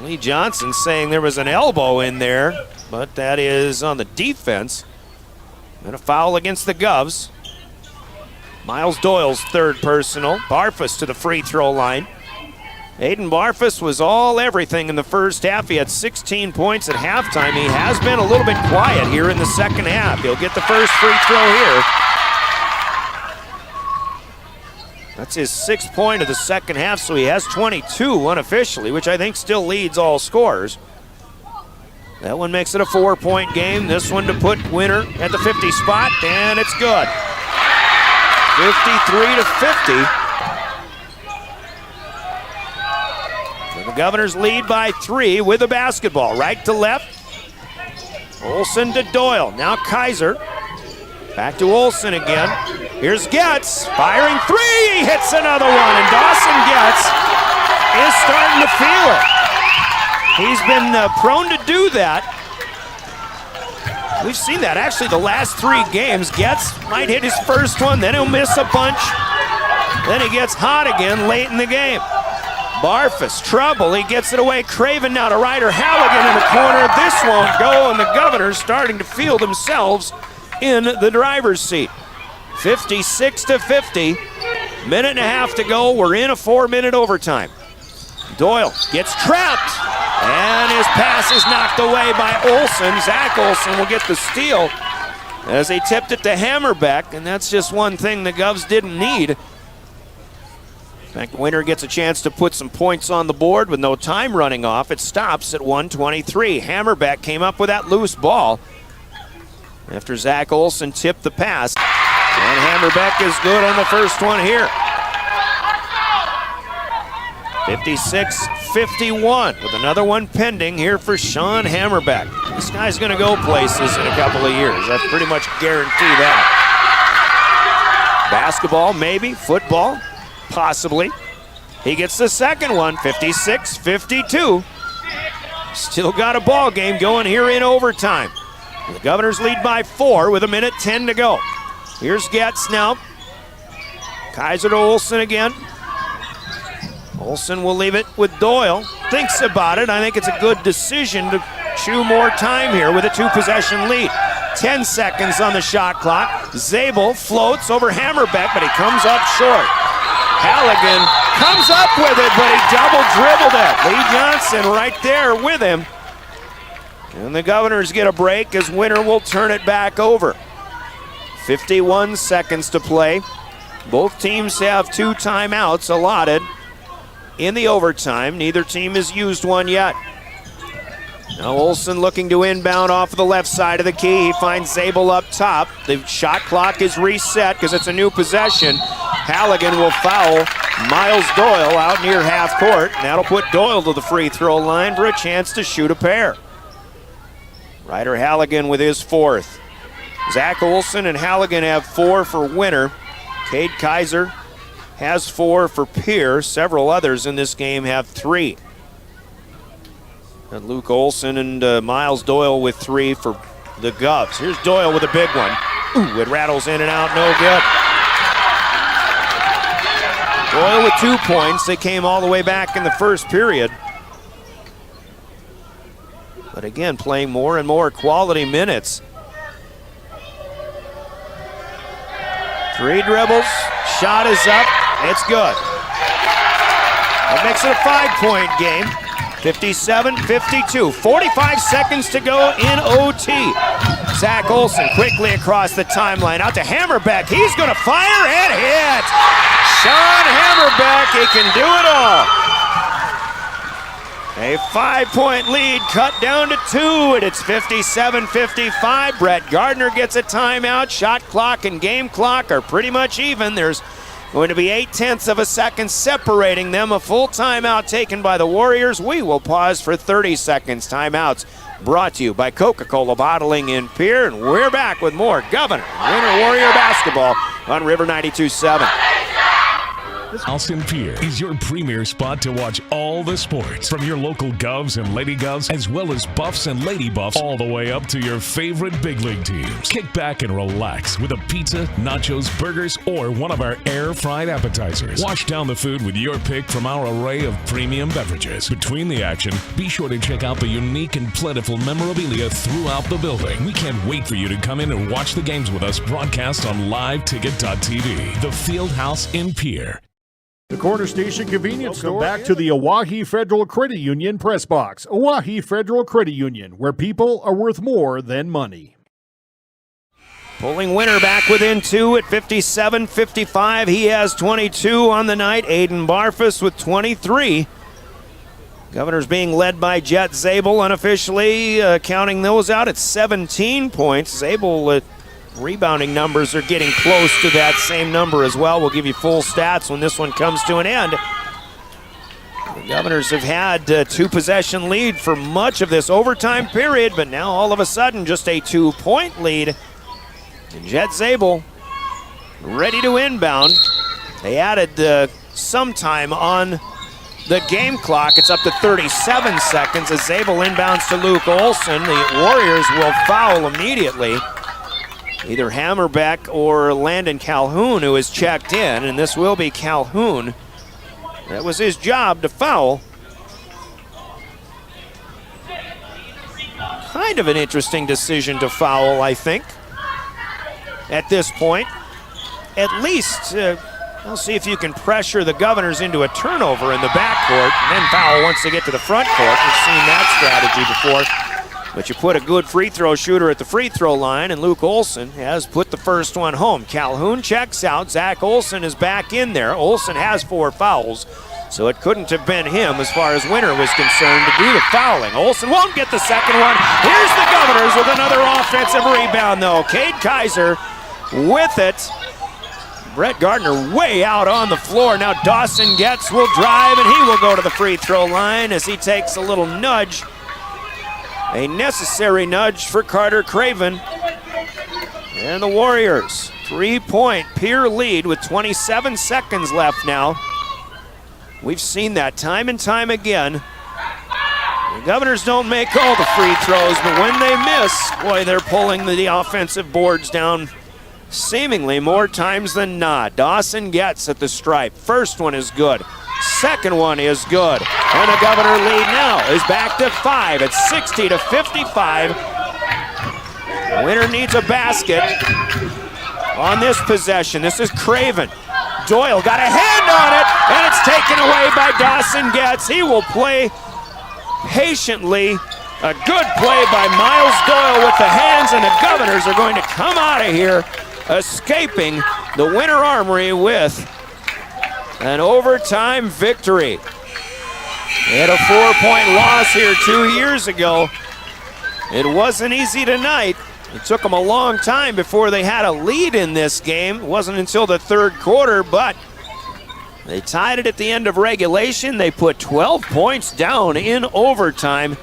Lee Johnson saying there was an elbow in there, but that is on the defense. And a foul against the Govs. Miles Doyle's third personal. Barfus to the free throw line. Aiden Barfus was all everything in the first half. He had 16 points at halftime. He has been a little bit quiet here in the second half. He'll get the first free throw here. That's his 6th point of the second half, so he has 22 unofficially, which I think still leads all scorers. That one makes it a 4-point game. This one to put Winter at the 50 spot, and it's good. 53-50. So the Governors lead by 3 with the basketball. Right to left. Olson to Doyle. Now Kaiser. Back to Olson again. Here's Getz. Firing 3. He hits another one. And Dawson Getz is starting to feel it. He's been prone to do that. We've seen that actually the last 3 games. Getz might hit his first one, then he'll miss a bunch. Then he gets hot again late in the game. Barfus, trouble, he gets it away. Craven now to Ryder Halligan in the corner. This won't go, and the Governors starting to feel themselves in the driver's seat. 56-50, minute and a half to go. We're in a 4-minute overtime. Doyle gets trapped, and his pass is knocked away by Olson. Zach Olson will get the steal as they tipped it to Hammerbeck, and that's just one thing the Govs didn't need. In fact, Winter gets a chance to put some points on the board with no time running off. It stops at 1:23. Hammerbeck came up with that loose ball after Zach Olson tipped the pass, and Hammerbeck is good on the first one here. 56-51 with another one pending here for Sean Hammerbeck. This guy's going to go places in a couple of years. I pretty much guarantee that. Basketball, maybe. Football, possibly. He gets the second one, 56-52. Still got a ball game going here in overtime. The Governors lead by 4 with 1:10 to go. Here's Getz now. Kaiser to Olson again. Olson will leave it with Doyle. Thinks about it. I think it's a good decision to chew more time here with a 2-possession lead. 10 seconds on the shot clock. Zabel floats over Hammerbeck, but he comes up short. Halligan comes up with it, but he double dribbled it. Lee Johnson right there with him. And the Governors get a break as Winter will turn it back over. 51 seconds to play. Both teams have 2 timeouts allotted in the overtime. Neither team has used one yet. Now Olson looking to inbound off of the left side of the key. He finds Zabel up top. The shot clock is reset because it's a new possession. Halligan will foul Miles Doyle out near half court. And that'll put Doyle to the free throw line for a chance to shoot a pair. Ryder Halligan with his 4th. Zach Olson and Halligan have 4 for Winter. Cade Kaiser has 4 for Pierre. Several others in this game have 3. And Luke Olson and Miles Doyle with 3 for the Govs. Here's Doyle with a big one. Ooh, it rattles in and out, no good. Doyle with 2 points. They came all the way back in the first period. But again, playing more and more quality minutes. 3 dribbles, shot is up, it's good. That makes it a 5-point game. 57-52, 45 seconds to go in OT. Zach Olson quickly across the timeline, out to Hammerbeck. He's gonna fire and hit. Sean Hammerbeck, he can do it all. A 5-point lead cut down to 2, and it's 57-55. Brett Gardner gets a timeout. Shot clock and game clock are pretty much even. There's going to be 0.8 of a second separating them. A full timeout taken by the Warriors. We will pause for 30 seconds. Timeouts brought to you by Coca-Cola Bottling in Pierre, and we're back with more Governor Winter Warrior basketball on River 92.7.
House in Pierre is your premier spot to watch all the sports, from your local Govs and Lady Govs, as well as Buffs and Lady Buffs, all the way up to your favorite big league teams. Kick back and relax with a pizza, nachos, burgers, or one of our air-fried appetizers. Wash down the food with your pick from our array of premium beverages. Between the action, be sure to check out the unique and plentiful memorabilia throughout the building. We can't wait for you to come in and watch the games with us broadcast on liveticket.tv. The Field House in Pierre.
The Corner Station Convenience Store. Back to the Oahe Federal Credit Union Press Box. Oahe Federal Credit Union, where people are worth more than money.
Pulling Winter back within 2 at 57-55. He has 22 on the night. Aiden Barfus with 23. Governors being led by Jet Zabel unofficially, counting those out at 17 points. Zabel rebounding numbers are getting close to that same number as well. We'll give you full stats when this one comes to an end. The Governors have had a 2-possession lead for much of this overtime period, but now all of a sudden just a 2-point lead. And Jet Zabel ready to inbound. They added some time on the game clock. It's up to 37 seconds as Zabel inbounds to Luke Olson. The Warriors will foul immediately. Either Hammerbeck or Landon Calhoun, who is checked in, and this will be Calhoun. That was his job to foul. Kind of an interesting decision to foul, I think, at this point. At least We'll see if you can pressure the Governors into a turnover in the backcourt and then foul once they get to the front court. We've seen that strategy before. But you put a good free throw shooter at the free throw line, and Luke Olson has put the first one home. Calhoun checks out. Zach Olson is back in there. Olson has 4 fouls, so it couldn't have been him as far as Winter was concerned to do the fouling. Olson won't get the second one. Here's the Governors with another offensive rebound, though. Cade Kaiser with it. Brett Gardner way out on the floor. Now Dawson Getz will drive, and he will go to the free throw line as he takes a little nudge. A necessary nudge for Carter Craven. And the Warriors, 3-point Pierre lead with 27 seconds left now. We've seen that time and time again. The Governors don't make all the free throws, but when they miss, boy, they're pulling the offensive boards down seemingly more times than not. Dawson Getz at the stripe. First one is good. Second one is good. And the Governor lead now is back to 5. It's 60-55. Winter needs a basket on this possession. This is Craven. Doyle got a hand on it, and it's taken away by Dawson Getz. He will play patiently. A good play by Miles Doyle with the hands, and the Governors are going to come out of here escaping the Winter Armory with an overtime victory. They had a 4-point loss here 2 years ago. It wasn't easy tonight. It took them a long time before they had a lead in this game. It wasn't until the third quarter, but they tied it at the end of regulation. They put 12 points down in overtime.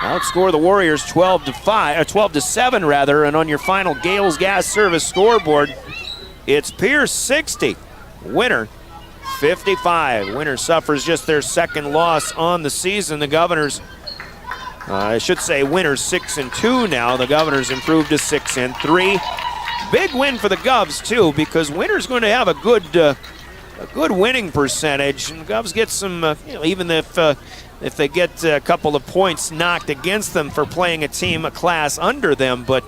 Outscore the Warriors 12-7 rather, and on your final Gales Gas Service scoreboard, it's Pierce 60, Winter 55. Winter suffers just their second loss on the season. The Governors, I should say Winter's 6-2 now. The Governors improved to 6-3. Big win for the Govs too, because Winter's going to have a good winning percentage. And the Govs get some, even if they get a couple of points knocked against them for playing a team a class under them, but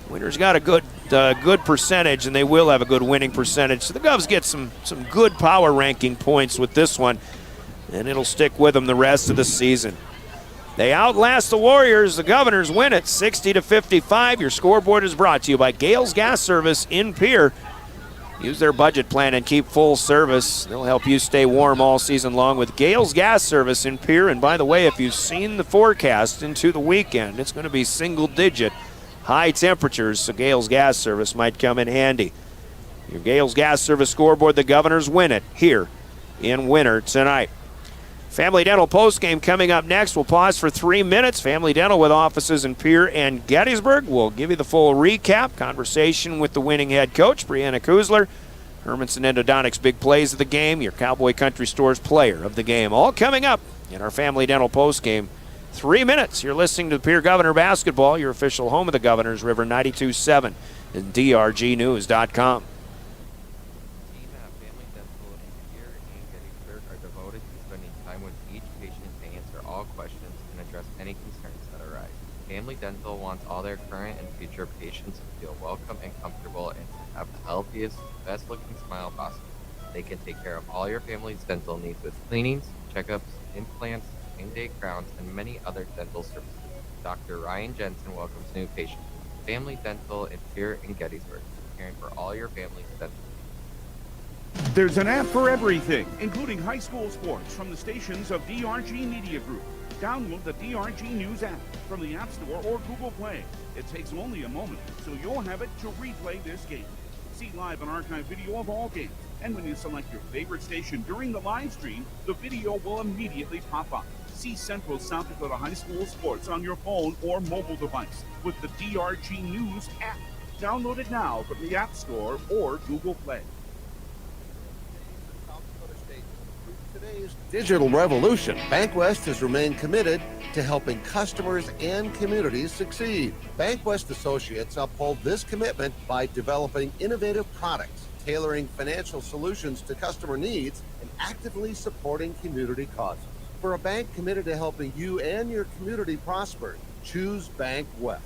Winter's got a good percentage, and they will have a good winning percentage. So the Govs get some good power ranking points with this one, and it'll stick with them the rest of the season. They outlast the Warriors. The Governors win it 60-55. Your scoreboard is brought to you by Gales Gas Service in Pierre. Use their budget plan and keep full service. They'll help you stay warm all season long with Gales Gas Service in Pierre. And by the way, if you've seen the forecast into the weekend, it's going to be single-digit high temperatures, so Gales Gas Service might come in handy. Your Gales Gas Service scoreboard, the Governors win it here in Winter tonight. Family Dental postgame coming up next. We'll pause for 3 minutes. Family Dental with offices in Pierre and Gettysburg. We'll give you the full recap. Conversation with the winning head coach, Brianna Kuzler. Hermanson Endodontics big plays of the game. Your Cowboy Country Store's player of the game. All coming up in our Family Dental postgame. 3 minutes. You're listening to the Pierre Governor Basketball, your official home of the Governors, River 92.7 and drgnews.com.
Family Dental wants all their current and future patients to feel welcome and comfortable and to have the healthiest, best-looking smile possible. They can take care of all your family's dental needs with cleanings, checkups, implants, same-day crowns, and many other dental services. Dr. Ryan Jensen welcomes new patients. Family Dental in Pierre and Gettysburg, caring for all your family's dental needs.
There's an app for everything, including high school sports from the stations of DRG Media Group. Download the DRG News app from the App Store or Google Play. It takes only a moment, so you'll have it to replay this game. See live and archive video of all games. And when you select your favorite station during the live stream, the video will immediately pop up. See Central South Dakota High School sports on your phone or mobile device with the DRG News app. Download it now from the App Store or Google Play.
Today's digital revolution, BankWest has remained committed to helping customers and communities succeed. BankWest Associates uphold this commitment by developing innovative products, tailoring financial solutions to customer needs, and actively supporting community causes. For a bank committed to helping you and your community prosper, choose BankWest.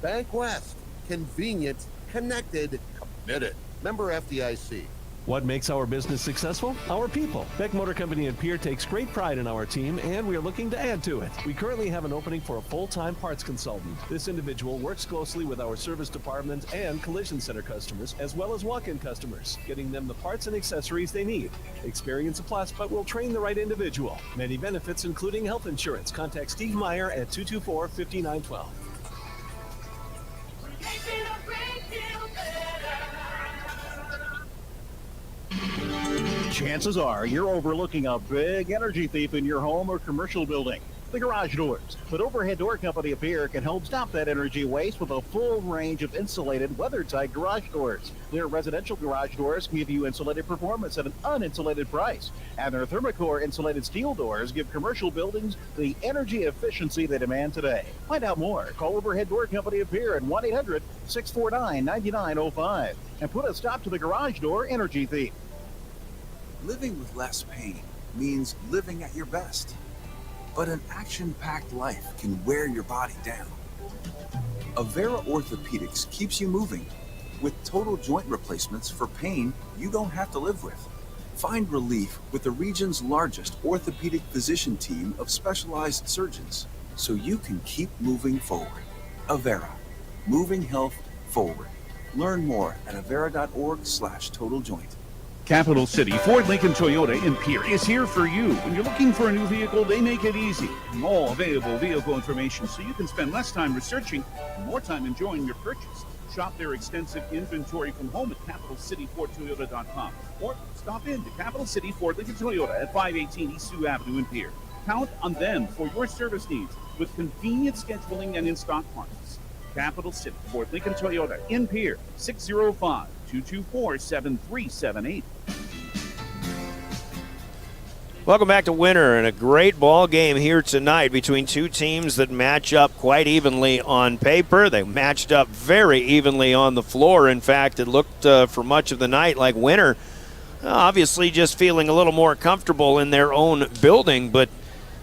BankWest, convenient, connected, committed. Member FDIC.
What makes our business successful? Our people. Beck Motor Company in Pierre takes great pride in our team, and we are looking to add to it. We currently have an opening for a full-time parts consultant. This individual works closely with our service department and collision center customers, as well as walk-in customers, getting them the parts and accessories they need. Experience a plus, but we'll train the right individual. Many benefits, including health insurance. Contact Steve Meyer at 224-5912.
Chances are you're overlooking a big energy thief in your home or commercial building. The garage doors. But Overhead Door Company of Pierre can help stop that energy waste with a full range of insulated, weather-tight garage doors. Their residential garage doors give you insulated performance at an uninsulated price. And their Thermocore insulated steel doors give commercial buildings the energy efficiency they demand today. Find out more. Call Overhead Door Company of Pierre at 1-800-649-9905 and put a stop to the garage door energy thief.
Living with less pain means living at your best. But an action-packed life can wear your body down. Avera Orthopedics keeps you moving with total joint replacements for pain you don't have to live with. Find relief with the region's largest orthopedic physician team of specialized surgeons so you can keep moving forward. Avera, moving health forward. Learn more at avera.org/totaljoint.
Capital City Ford Lincoln Toyota in Pierre is here for you. When you're looking for a new vehicle, they make it easy. All available vehicle information so you can spend less time researching and more time enjoying your purchase. Shop their extensive inventory from home at capitalcityfordtoyota.com or stop in to Capital City Ford Lincoln Toyota at 518 East Sioux Avenue in Pierre. Count on them for your service needs with convenient scheduling and in-stock parts. Capital City Ford Lincoln Toyota in Pierre, 605-224-7378.
Welcome back to Winter, and a great ball game here tonight between two teams that match up quite evenly on paper. They matched up very evenly on the floor. In fact, it looked for much of the night like Winter obviously just feeling a little more comfortable in their own building, but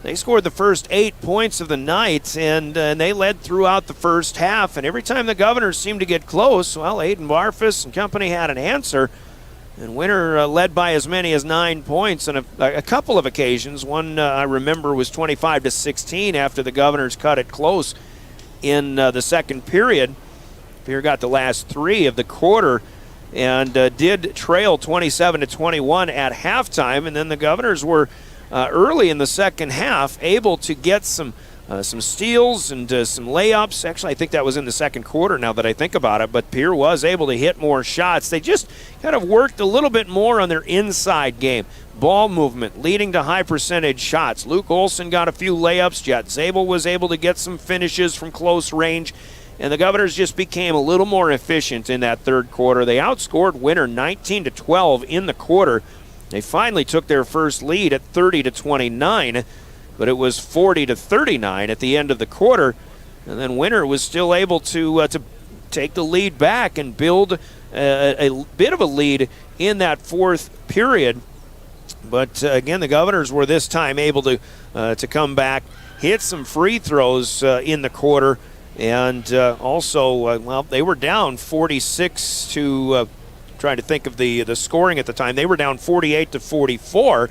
they scored the first 8 points of the night, and they led throughout the first half. And every time the Governors seemed to get close, well, Aiden Barfus and company had an answer. And Winter led by as many as 9 points on a couple of occasions. One I remember was 25-16 after the Governors cut it close in the second period. Pierre got the last three of the quarter and did trail 27-21 at halftime. And then the Governors were early in the second half able to get some steals and some layups. Actually, I think that was in the second quarter now that I think about it, but Pierre was able to hit more shots. They just kind of worked a little bit more on their inside game. Ball movement leading to high percentage shots. Luke Olson got a few layups. Jet Zabel was able to get some finishes from close range, and the Governors just became a little more efficient in that third quarter. They outscored Winter 19-12 in the quarter. They finally took their first lead at 30-29. But it was 40-39 at the end of the quarter, and then Winter was still able to take the lead back and build a bit of a lead in that fourth period. But again, the Governors were this time able to come back, hit some free throws in the quarter, and also, well, they were down 46 to. Trying to think of the scoring at the time. They were down 48-44.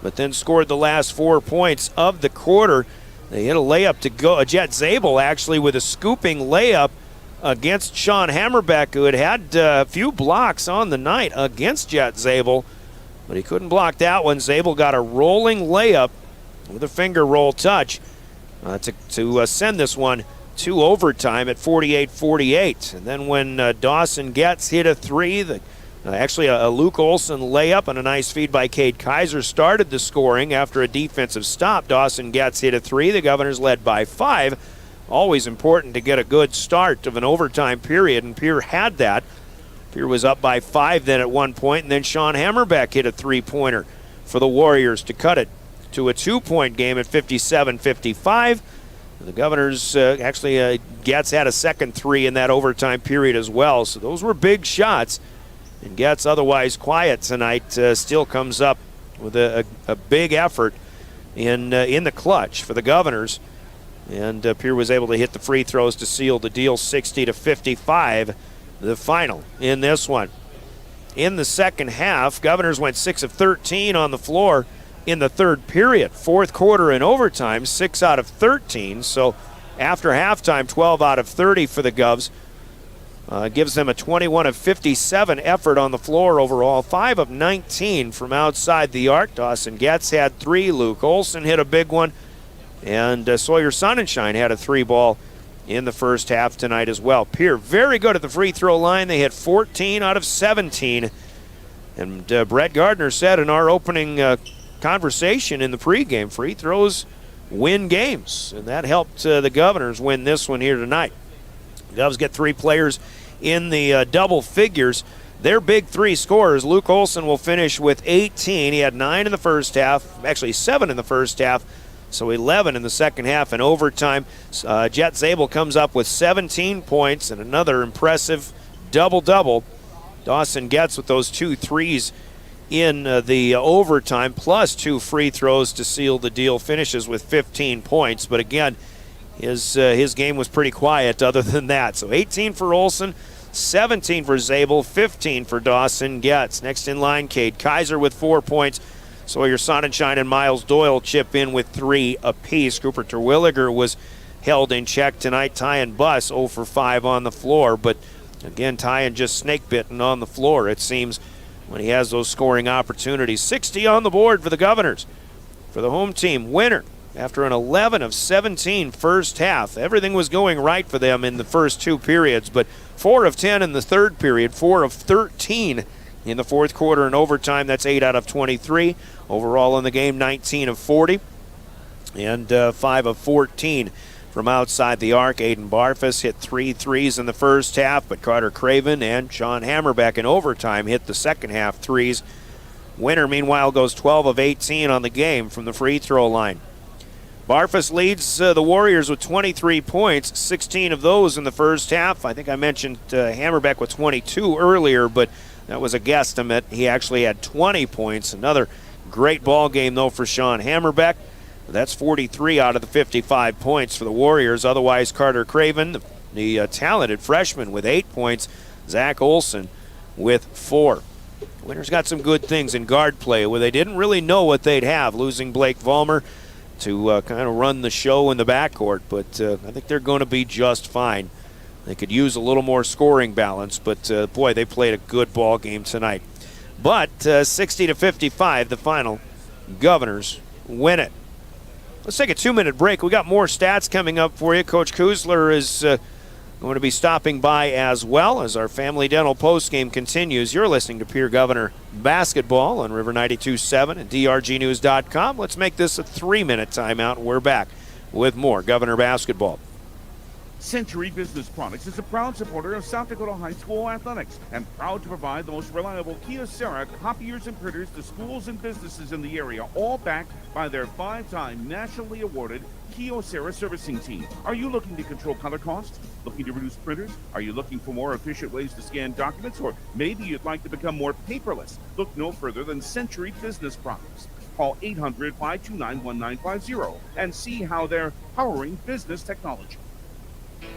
But then scored the last 4 points of the quarter. They hit a layup to go. Jet Zabel actually with a scooping layup against Sean Hammerbeck, who had a few blocks on the night against Jet Zabel, but he couldn't block that one. Zabel got a rolling layup with a finger roll touch to send this one to overtime at 48-48. And then when Dawson Getz hit a three, actually a Luke Olson layup and a nice feed by Cade Kaiser started the scoring after a defensive stop. Dawson Getz hit a three. The Governors led by 5. Always important to get a good start of an overtime period, and Pierre had that. Pierre was up by 5 then at one point, and then Sean Hammerbeck hit a three-pointer for the Warriors to cut it to a 2-point game at 57-55. The Governors Getz had a second three in that overtime period as well, so those were big shots. And Getz, otherwise quiet tonight, still comes up with a big effort in the clutch for the Governors. And Pierre was able to hit the free throws to seal the deal, 60-55, the final in this one. in the second half. Governors went 6 of 13 on the floor in the third period. Fourth quarter and overtime, 6 out of 13. So after halftime, 12 out of 30 for the Govs. Gives them a 21 of 57 effort on the floor overall. 5 of 19 from outside the arc. Dawson Getz had 3. Luke Olson hit a big one. And Sawyer Sonnenschein had a 3-ball in the first half tonight as well. Pierre very good at the free throw line. They hit 14 out of 17. And Brett Gardner said in our opening conversation in the pregame, free throws win games. And that helped the Governors win this one here tonight. The Govs get 3 players in the double figures. Their big 3 scorers, Luke Olson will finish with 18. He had 9 in the first half, actually 7 in the first half, so 11 in the second half in overtime. Jet Zabel comes up with 17 points and another impressive double-double. Dawson Getz with those 2 threes in the overtime, plus 2 free throws to seal the deal, finishes with 15 points. But again, his game was pretty quiet other than that. So 18 for Olson, 17 for Zabel, 15 for Dawson Getz. Next in line, Cade Kaiser with 4 points. Sawyer Sonnenschein and Miles Doyle chip in with 3 apiece. Cooper Terwilliger was held in check tonight. Tyan Buss 0 for 5 on the floor. But again, Tyan just snake-bitten on the floor, it seems, when he has those scoring opportunities. 60 on the board for the Governors. For the home team, winner. After an 11 of 17 first half, everything was going right for them in the first 2 periods, but 4 of 10 in the third period, 4 of 13 in the fourth quarter and overtime. That's 8 out of 23. Overall in the game, 19 of 40 and 5 of 14 from outside the arc. Aiden Barfus hit 3 threes in the first half, but Carter Craven and Sean Hammerbeck in overtime hit the second half threes. Winner, meanwhile, goes 12 of 18 on the game from the free throw line. Barfus leads the Warriors with 23 points, 16 of those in the first half. I think I mentioned Hammerbeck with 22 earlier, but that was a guesstimate. He actually had 20 points. Another great ball game, though, for Sean Hammerbeck. That's 43 out of the 55 points for the Warriors. Otherwise, Carter Craven, the talented freshman, with 8 points. Zach Olson with 4. Winners got some good things in guard play where they didn't really know what they'd have, losing Blake Vollmer to kind of run the show in the backcourt, but I think they're going to be just fine. They could use a little more scoring balance, but boy, they played a good ball game tonight. But 60-55, the final. Governors win it. Let's take a 2-minute break. We got more stats coming up for you. Coach Kuzler is going to be stopping by as well as our Family Dental postgame continues. You're listening to Pierre Governor Basketball on River 92.7 and drgnews.com. Let's make this a 3-minute timeout. We're back with more Governor Basketball.
Century Business Products is a proud supporter of South Dakota High School athletics and proud to provide the most reliable Kyocera copiers and printers to schools and businesses in the area, all backed by their 5-time nationally awarded Kyocera servicing team. Are you looking to control color costs? Looking to reduce printers? Are you looking for more efficient ways to scan documents? Or maybe you'd like to become more paperless? Look no further than Century Business Products. Call 800-529-1950 and see how they're powering business technology.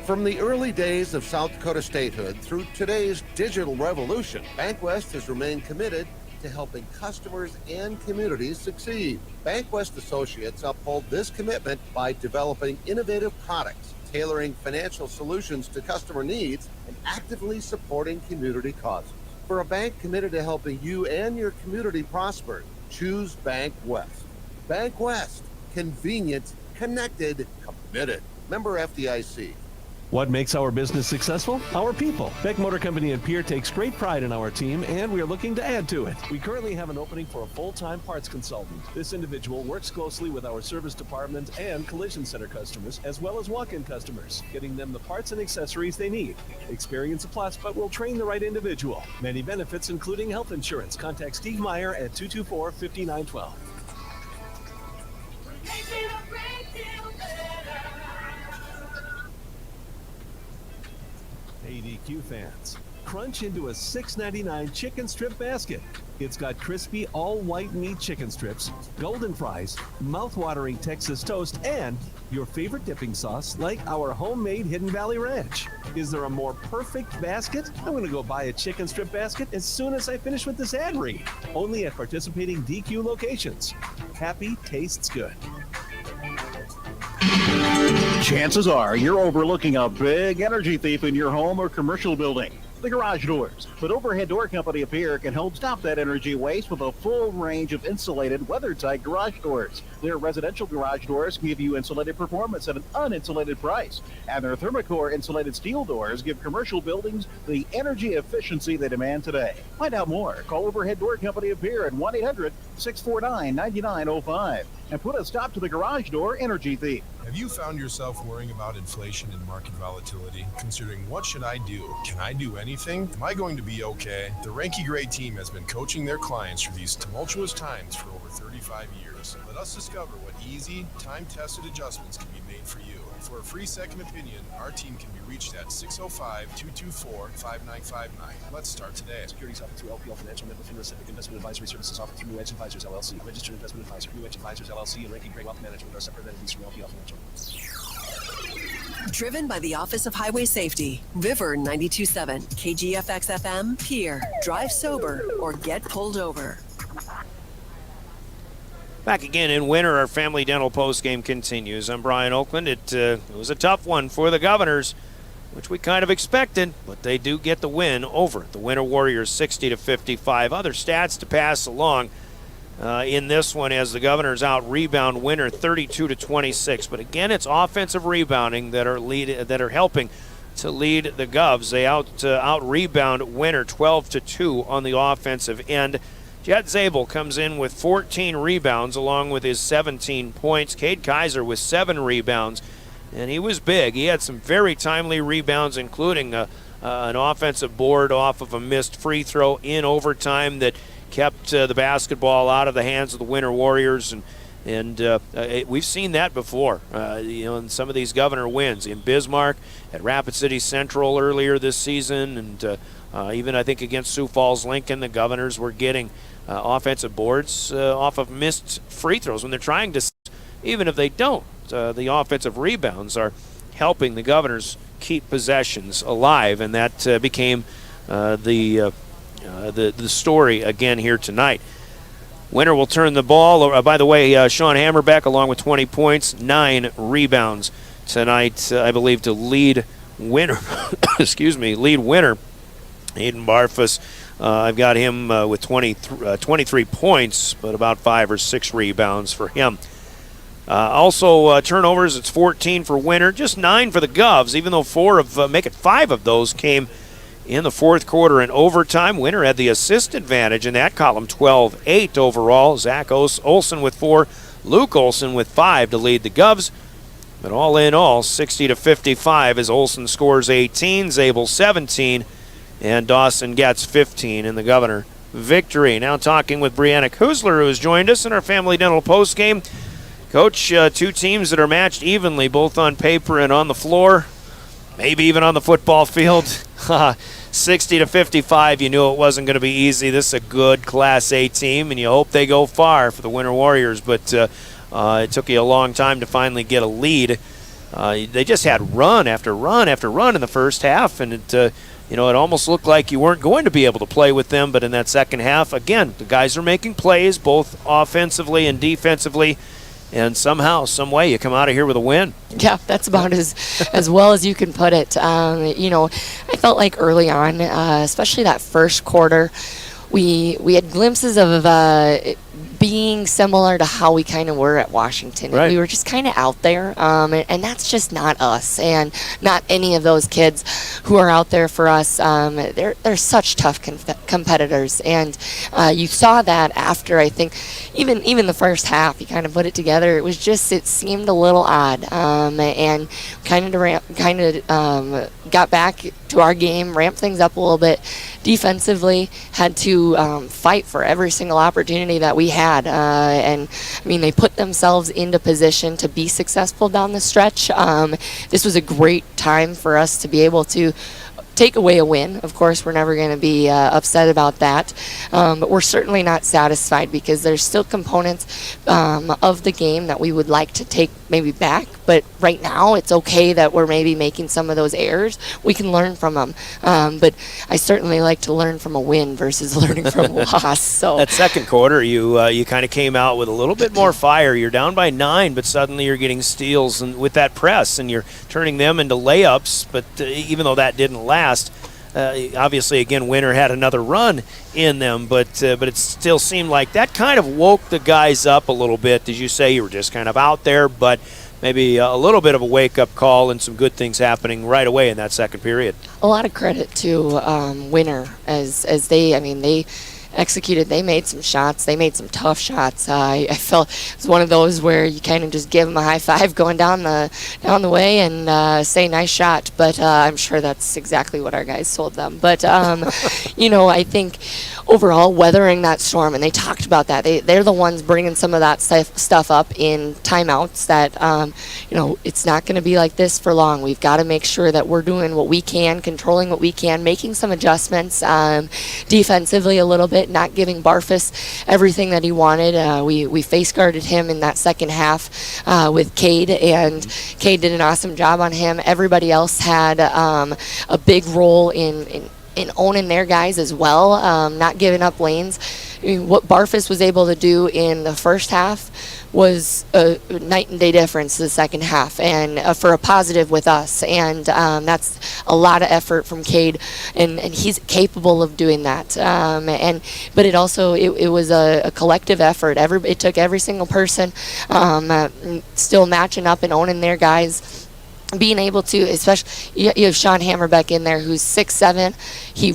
From the early days of South Dakota statehood through today's digital revolution, BankWest has remained committed to helping customers and communities succeed. BankWest Associates uphold this commitment by developing innovative products, tailoring financial solutions to customer needs, and actively supporting community causes. For a bank committed to helping you and your community prosper, choose BankWest. BankWest. Convenient, connected, committed. Member FDIC.
What makes our business successful? Our people. Beck Motor Company in Pierre takes great pride in our team, and we are looking to add to it. We currently have an opening for a full-time parts consultant. This individual works closely with our service department and collision center customers, as well as walk-in customers, getting them the parts and accessories they need. Experience a plus, but we'll train the right individual. Many benefits, including health insurance. Contact Steve Meyer at 224-5912. ADQ fans, crunch into a $6.99 chicken strip basket. It's got crispy all-white meat chicken strips, golden fries, mouth-watering Texas toast, and Your favorite dipping sauce, like our homemade Hidden Valley Ranch. Is there a more perfect basket? I'm going to go buy a chicken strip basket as soon as I finish with this ad read. Only at participating DQ locations. Happy tastes good.
Chances are you're overlooking a big energy thief in your home or commercial building. The Garage Doors. But Overhead Door Company of Pierre can help stop that energy waste with a full range of insulated, weather-tight garage doors. Their residential garage doors give you insulated performance at an uninsulated price. And their Thermocore insulated steel doors give commercial buildings the energy efficiency they demand today. Find out more. Call Overhead Door Company of Pierre at 1-800-649-9905 and put a stop to the garage door energy thief.
Have you found yourself worrying about inflation and market volatility? Considering, what should I do? Can I do anything? Am I going to be okay? The Ranky Gray team has been coaching their clients through these tumultuous times for over 35 years. Let us discover what easy, time-tested adjustments can be made for you. For a free second opinion, our team can be reached at 605-224-5959. Let's start today.
Securities offered through LPL Financial Member FINRA Investment Advisory Services offered through New Edge Advisors LLC. Registered investment advisor. New Edge Advisors LLC and Ranky Gray Wealth Management are separate entities from LPL Financial.
Driven by the Office of Highway Safety. River 92.7, KGFX FM, Pierre. Drive sober or get pulled over.
Back again in winter, our Family Dental postgame continues. I'm Brian Oakland. It was a tough one for the Governors, which we kind of expected, but they do get the win over the Winter Warriors 60-55. Other stats to pass along in this one as the Governors out-rebound Winter 32-26. But again, it's offensive rebounding that are helping to lead the Govs. They out-rebound Winter 12-2 on the offensive end. Jet Zabel comes in with 14 rebounds along with his 17 points. Cade Kaiser with 7 rebounds, and he was big. He had some very timely rebounds, including an offensive board off of a missed free throw in overtime that kept the basketball out of the hands of the Winter Warriors. And we've seen that before, in some of these Governor wins. In Bismarck, at Rapid City Central earlier this season, and even I think against Sioux Falls Lincoln, the Governors were getting offensive boards off of missed free throws when they're trying to, even if they don't. The offensive rebounds are helping the Governors keep possessions alive, and that became the story again here tonight. Winter will turn the ball. By the way, Sean Hammerbeck along with 20 points, 9 rebounds tonight, I believe, to lead Winter. Lead Winter. Aiden Barfus, I've got him with 23 points, but about 5 or 6 rebounds for him. Also, turnovers, it's 14 for Winter, just 9 for the Govs, even though 5 of those came in the fourth quarter in overtime. Winter had the assist advantage in that column, 12-8 overall. Zach Olson with 4, Luke Olson with 5 to lead the Govs. But all in all, 60-55 as Olson scores 18, Zabel 17, and Dawson gets 15 in the Governor victory. Now talking with Brianna Kuzler, who has joined us in our Family Dental postgame. Coach, 2 teams that are matched evenly, both on paper and on the floor, maybe even on the football field. 60-55, you knew it wasn't going to be easy. This is a good Class A team, and you hope they go far for the Winter Warriors, but it took you a long time to finally get a lead. They just had run after run after run in the first half, and it almost looked like you weren't going to be able to play with them. But in that second half, again, the guys are making plays both offensively and defensively, and somehow, some way, you come out of here with a win.
Yeah, that's about as well as you can put it. I felt like early on, especially that first quarter, we had glimpses of being similar to how we kind of were at Washington.
Right.
We were just kind of out there, and that's just not us, and not any of those kids who are out there for us. They're such tough competitors, and you saw that after, I think, even the first half. You kind of put it together. It seemed a little odd, and kind of got back to our game, ramped things up a little bit defensively, had to fight for every single opportunity that we had. And I mean, they put themselves into position to be successful down the stretch. This was a great time for us to be able to take away a win. Of course, we're never going to be upset about that, but we're certainly not satisfied because there's still components of the game that we would like to take maybe back. but right now it's okay that we're maybe making some of those errors. We can learn from them. But I certainly like to learn from a win versus learning from a loss. So
that second quarter, you kind of came out with a little bit more fire. You're down by 9, but suddenly you're getting steals and with that press, and you're turning them into layups. But even though that didn't last, obviously, again, Winter had another run in them, but it still seemed like that kind of woke the guys up a little bit. As you say, you were just kind of out there, but maybe a little bit of a wake-up call and some good things happening right away in that second period.
A lot of credit to Winter as they executed. They made some shots. They made some tough shots. I felt it was one of those where you kind of just give them a high five going down the way and say nice shot. But I'm sure that's exactly what our guys told them. But I think overall weathering that storm, and they talked about that. They're the ones bringing some of that stuff up in timeouts. That it's not going to be like this for long. We've got to make sure that we're doing what we can, controlling what we can, making some adjustments defensively a little bit. Not giving Barfus everything that he wanted. We face guarded him in that second half with Cade, and Cade did an awesome job on him. Everybody else had a big role in owning their guys as well, not giving up lanes. I mean, what Barfus was able to do in the first half was a night and day difference the second half, and for a positive with us, and that's a lot of effort from Cade, and he's capable of doing that. But it also it was a collective effort. It took every single person still matching up and owning their guys. Being able to, especially you have Sean Hammerbeck in there, who's 6'7". He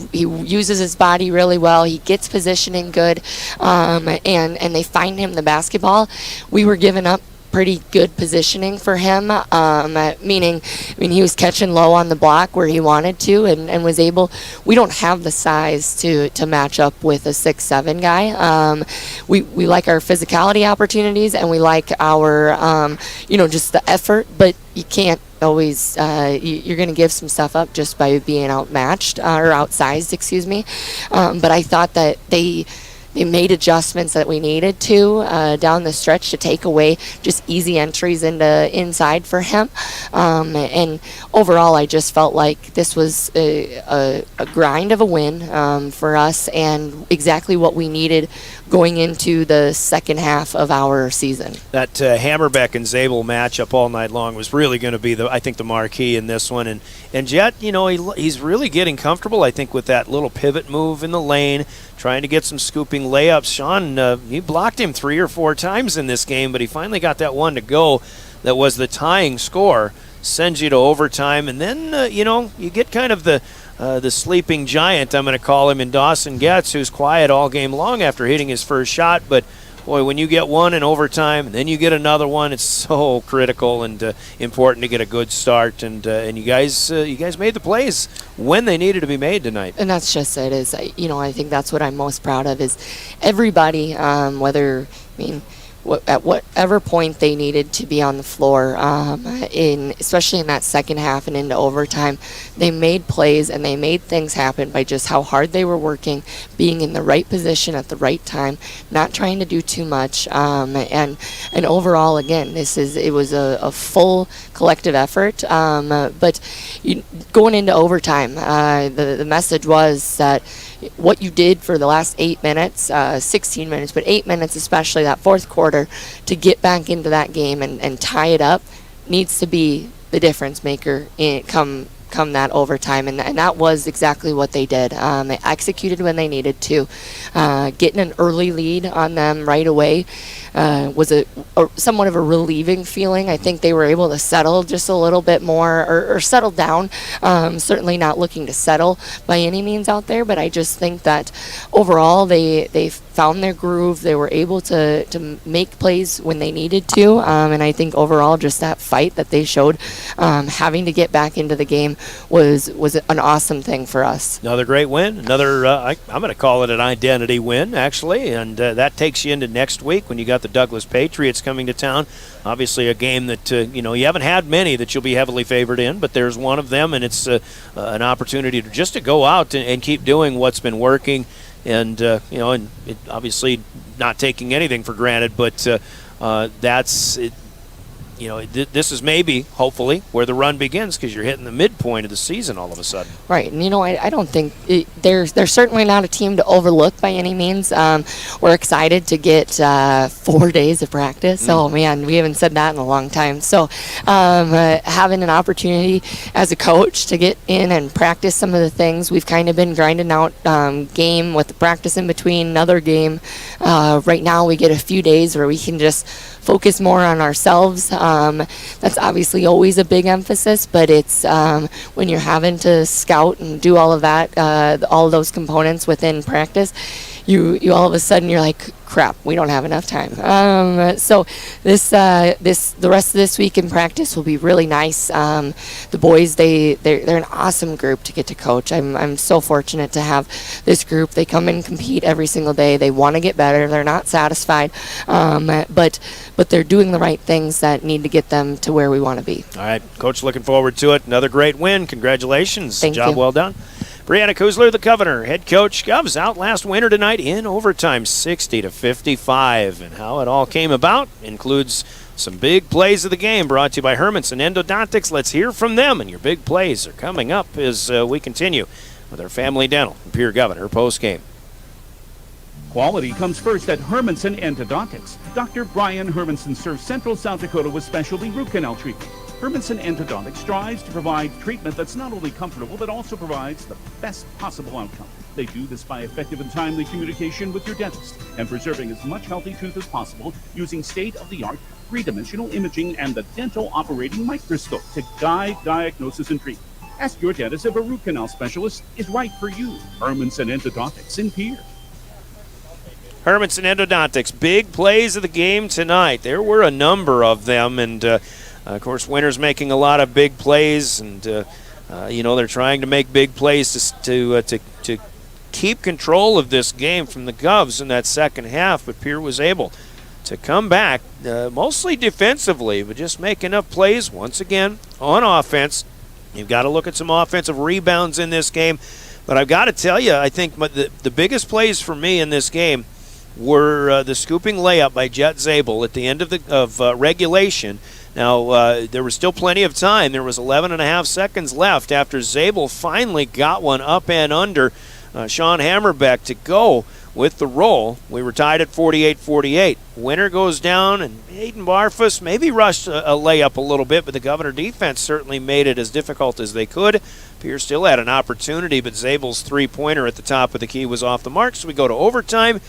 uses his body really well. He gets positioning good, and they find him the basketball. We were giving up pretty good positioning for him, meaning he was catching low on the block where he wanted to, and was able. We don't have the size to match up with a 6'7" guy. We like our physicality opportunities, and we like our just the effort, but you can't always you're going to give some stuff up just by being outmatched or outsized, excuse me. But I thought that they made adjustments that we needed to down the stretch to take away just easy entries into inside for him. And overall, I just felt like this was a grind of a win for us, and exactly what we needed going into the second half of our season.
That Hammerbeck and Zabel matchup all night long was really going to be I think the marquee in this one. And Jet, he's really getting comfortable, I think, with that little pivot move in the lane, trying to get some scooping layups. Sean, he blocked him 3 or 4 times in this game, but he finally got that one to go. That was the tying score, sends you to overtime, and then you get kind of the sleeping giant, I'm going to call him, in Dawson Getz, who's quiet all game long after hitting his first shot. But boy, when you get one in overtime and then you get another one, it's so critical and important to get a good start. And you guys made the plays when they needed to be made tonight.
And that's just it. I think that's what I'm most proud of is everybody, at whatever point they needed to be on the floor, especially in that second half and into overtime, they made plays and they made things happen by just how hard they were working, being in the right position at the right time, not trying to do too much, and overall, again, it was a full collective effort. But going into overtime, the message was that what you did for the last 8 minutes, 16 minutes, but 8 minutes especially, that fourth quarter, to get back into that game and tie it up needs to be the difference maker come that overtime, and that was exactly what they did. They executed when they needed to. Getting an early lead on them right away was a somewhat of a relieving feeling. I think they were able to settle just a little bit more, or settle down. Certainly not looking to settle by any means out there, but I just think that overall they found their groove. They were able to make plays when they needed to, and I think overall just that fight that they showed, having to get back into the game, was an awesome thing for us.
Another great win. Another, I'm going to call it an identity win, actually, and that takes you into next week when you got the Douglas Patriots coming to town. Obviously a game that, you haven't had many that you'll be heavily favored in, but there's one of them, and it's an opportunity to go out and keep doing what's been working, and, and obviously not taking anything for granted, but that's it. this is maybe, hopefully, where the run begins because you're hitting the midpoint of the season all of a sudden.
Right, and I don't think they're certainly not a team to overlook by any means. We're excited to get 4 days of practice. Oh man, we haven't said that in a long time. So having an opportunity as a coach to get in and practice some of the things we've kind of been grinding out game with the practice in between another game. Right now we get a few days where we can just focus more on ourselves. That's obviously always a big emphasis, but it's when you're having to scout and do all of that, all those components within practice, you all of a sudden you're like, crap, we don't have enough time. So the rest of this week in practice will be really nice. The boys, they're an awesome group to get to coach. I'm so fortunate to have this group. They come and compete every single day. They want to get better. They're not satisfied, but they're doing the right things that need to get them to where we want to be.
All right, Coach, looking forward to it. Another great win. Congratulations.
Thank
Job
you.
well done. Brianna Kuzler, the Governor, head coach. Govs out last winner tonight in overtime, 60-55. And how it all came about includes some big plays of the game brought to you by Hermanson Endodontics. Let's hear from them, and your big plays are coming up as we continue with our Family Dental and Pierre Governor postgame.
Quality comes first at Hermanson Endodontics. Dr. Brian Hermanson serves Central South Dakota with specialty root canal treatment. Hermanson Endodontics strives to provide treatment that's not only comfortable, but also provides the best possible outcome. They do this by effective and timely communication with your dentist and preserving as much healthy tooth as possible using state-of-the-art three-dimensional imaging and the dental operating microscope to guide diagnosis and treatment. Ask your dentist if a root canal specialist is right for you. Hermanson Endodontics in Pierre.
Hermanson Endodontics, big plays of the game tonight. There were a number of them, and of course, Winter's making a lot of big plays, and they're trying to make big plays to keep control of this game from the Govs in that second half. But Pierre was able to come back, mostly defensively, but just make enough plays once again on offense. You've got to look at some offensive rebounds in this game, but I've got to tell you, I think the biggest plays for me in this game were the scooping layup by Jet Zabel at the end of regulation. Now, there was still plenty of time. There was 11 and a half seconds left after Zabel finally got one up and under Sean Hammerbeck to go with the roll. We were tied at 48-48. Winter goes down, and Aiden Barfus maybe rushed a layup a little bit, but the Governor defense certainly made it as difficult as they could. Pierce still had an opportunity, but Zabel's three-pointer at the top of the key was off the mark, so we go to overtime.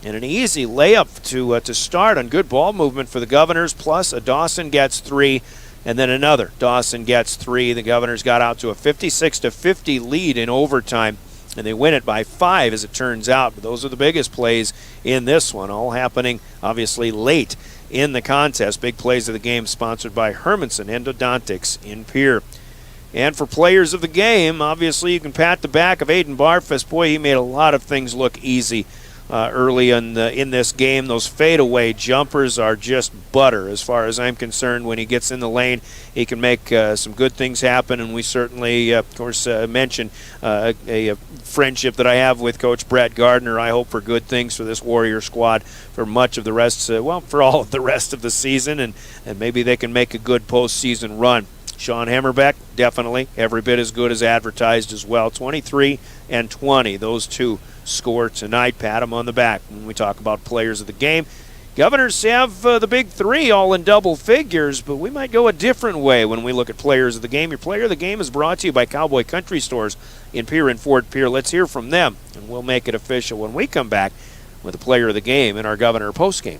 And an easy layup to start on good ball movement for the Governors, plus a Dawson gets three, and then another Dawson gets three. The Governors got out to a 56-50 lead in overtime, and they win it by 5 as it turns out. But those are the biggest plays in this one, all happening obviously late in the contest. Big plays of the game sponsored by Hermanson Endodontics in Pierre. And for players of the game, obviously you can pat the back of Aiden Barfus. Boy, he made a lot of things look easy early in this game. Those fadeaway jumpers are just butter as far as I'm concerned. When he gets in the lane, he can make some good things happen, and we certainly, of course, mentioned a friendship that I have with Coach Brett Gardner. I hope for good things for this Warrior squad for much of the rest, for all of the rest of the season, and maybe they can make a good postseason run. Sean Hammerbeck, definitely every bit as good as advertised as well. 23 and 20, those two score tonight. Pat them on the back when we talk about players of the game. Governors have the big three all in double figures, but we might go a different way when we look at players of the game. Your player of the game is brought to you by Cowboy Country Stores in Pierre and Fort Pierre. Let's hear from them, and we'll make it official when we come back with the player of the game in our Governor postgame.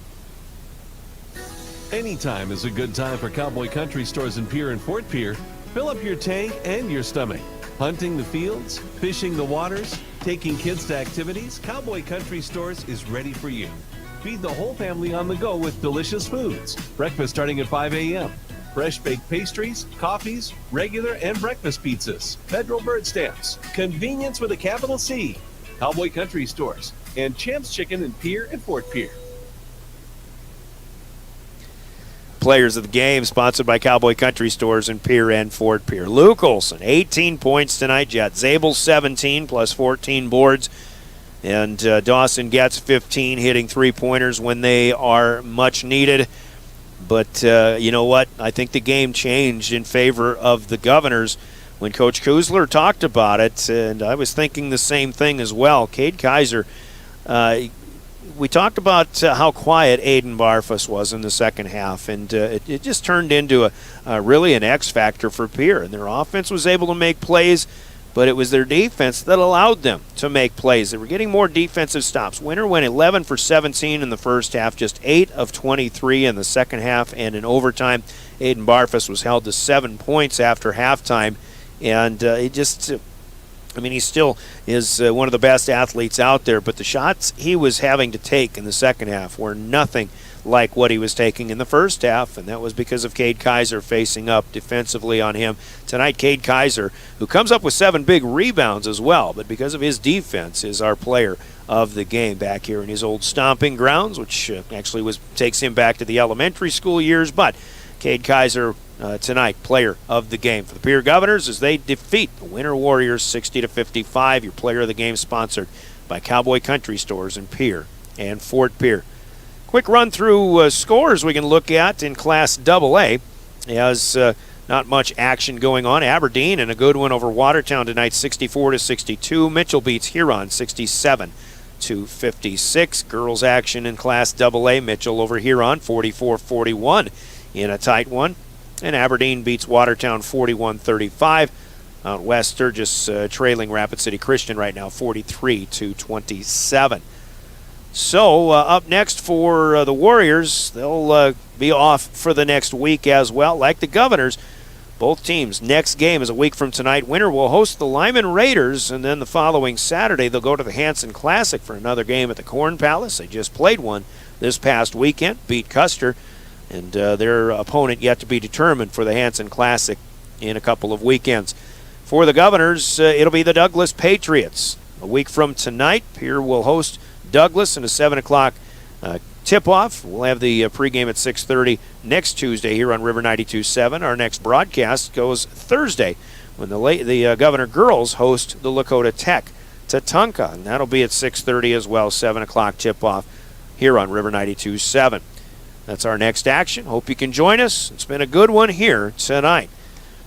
Anytime is a good time for Cowboy Country Stores in Pierre and Fort Pierre. Fill up your tank and your stomach. Hunting the fields, fishing the waters, taking kids to activities, Cowboy Country Stores is ready for you. Feed the whole family on the go with delicious foods. Breakfast starting at 5 a.m. Fresh baked pastries, coffees, regular and breakfast pizzas, federal bird stamps, convenience with a capital C. Cowboy Country Stores and Champ's Chicken in Pierre and Fort Pierre.
Players of the game sponsored by Cowboy Country Stores in Pierre and Fort Pierre. Luke Olson, 18 points tonight. Jet Zabel, 17 plus 14 boards. And Dawson gets 15, hitting three-pointers when they are much needed. But you know what? I think the game changed in favor of the Governors when Coach Kuzler talked about it, and I was thinking the same thing as well. Cade Kaiser, we talked about how quiet Aiden Barfus was in the second half, and it just turned into really an X factor for Pierre. And their offense was able to make plays, but it was their defense that allowed them to make plays. They were getting more defensive stops. Winter went 11 for 17 in the first half, just 8 of 23 in the second half, and in overtime, Aiden Barfus was held to 7 points after halftime, and he still is one of the best athletes out there, but the shots he was having to take in the second half were nothing like what he was taking in the first half, and that was because of Cade Kaiser facing up defensively on him. Tonight, Cade Kaiser, who comes up with 7 big rebounds as well, but because of his defense, is our player of the game back here in his old stomping grounds, which actually takes him back to the elementary school years. But Cade Kaiser tonight, player of the game for the Pierre Governors as they defeat the Winter Warriors 60-55. Your player of the game sponsored by Cowboy Country Stores in Pierre and Fort Pierre. Quick run through scores we can look at in Class AA. As not much action going on. Aberdeen and a good one over Watertown tonight, 64-62. Mitchell beats Huron 67-56. Girls action in Class AA. Mitchell over Huron 44-41 in a tight one. And Aberdeen beats Watertown 41-35. Out west, Sturgis trailing Rapid City Christian right now 43-27. So up next for the Warriors, they'll be off for the next week as well. Like the Governors, both teams' next game is a week from tonight. Winter will host the Lyman Raiders, and then the following Saturday they'll go to the Hanson Classic for another game at the Corn Palace. They just played one this past weekend, beat Custer, and their opponent yet to be determined for the Hanson Classic in a couple of weekends. For the Governors, it'll be the Douglas Patriots. A week from tonight, Pierre will host Douglas in a 7 o'clock tip-off. We'll have the pregame at 6:30 next Tuesday here on River 92.7. Our next broadcast goes Thursday when the Governor girls host the Lakota Tech Tatanka, and that'll be at 6:30 as well, 7 o'clock tip-off here on River 92.7. That's our next action. Hope you can join us. It's been a good one here tonight.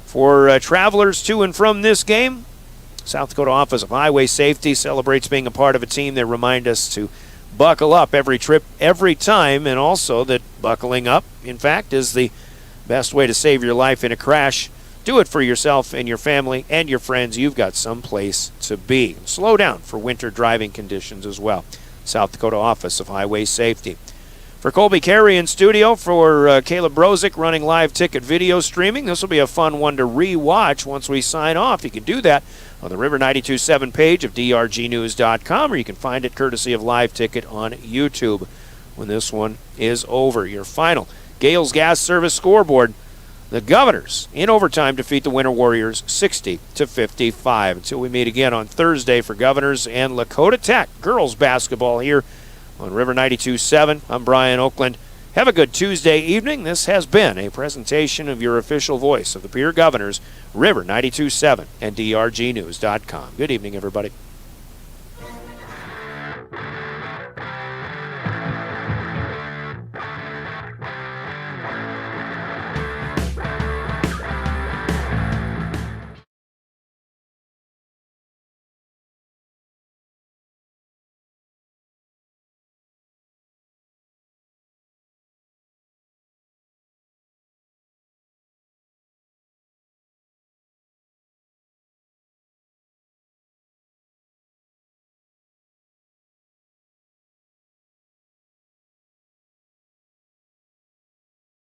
For travelers to and from this game, South Dakota Office of Highway Safety celebrates being a part of a team that remind us to buckle up every trip, every time, and also that buckling up, in fact, is the best way to save your life in a crash. Do it for yourself and your family and your friends. You've got some place to be. Slow down for winter driving conditions as well. South Dakota Office of Highway Safety. For Colby Carey in studio, for Caleb Brozick running live ticket video streaming. This will be a fun one to re-watch once we sign off. You can do that on the River 92.7 page of drgnews.com, or you can find it courtesy of Live Ticket on YouTube when this one is over. Your final Gales Gas Service scoreboard. The Governors in overtime defeat the Winter Warriors 60-55. Until we meet again on Thursday for Governors and Lakota Tech girls basketball here on River 92.7. I'm Brian Oakland. Have a good Tuesday evening. This has been a presentation of your official voice of the Pierre Governors, River 92.7 and drgnews.com. Good evening, everybody.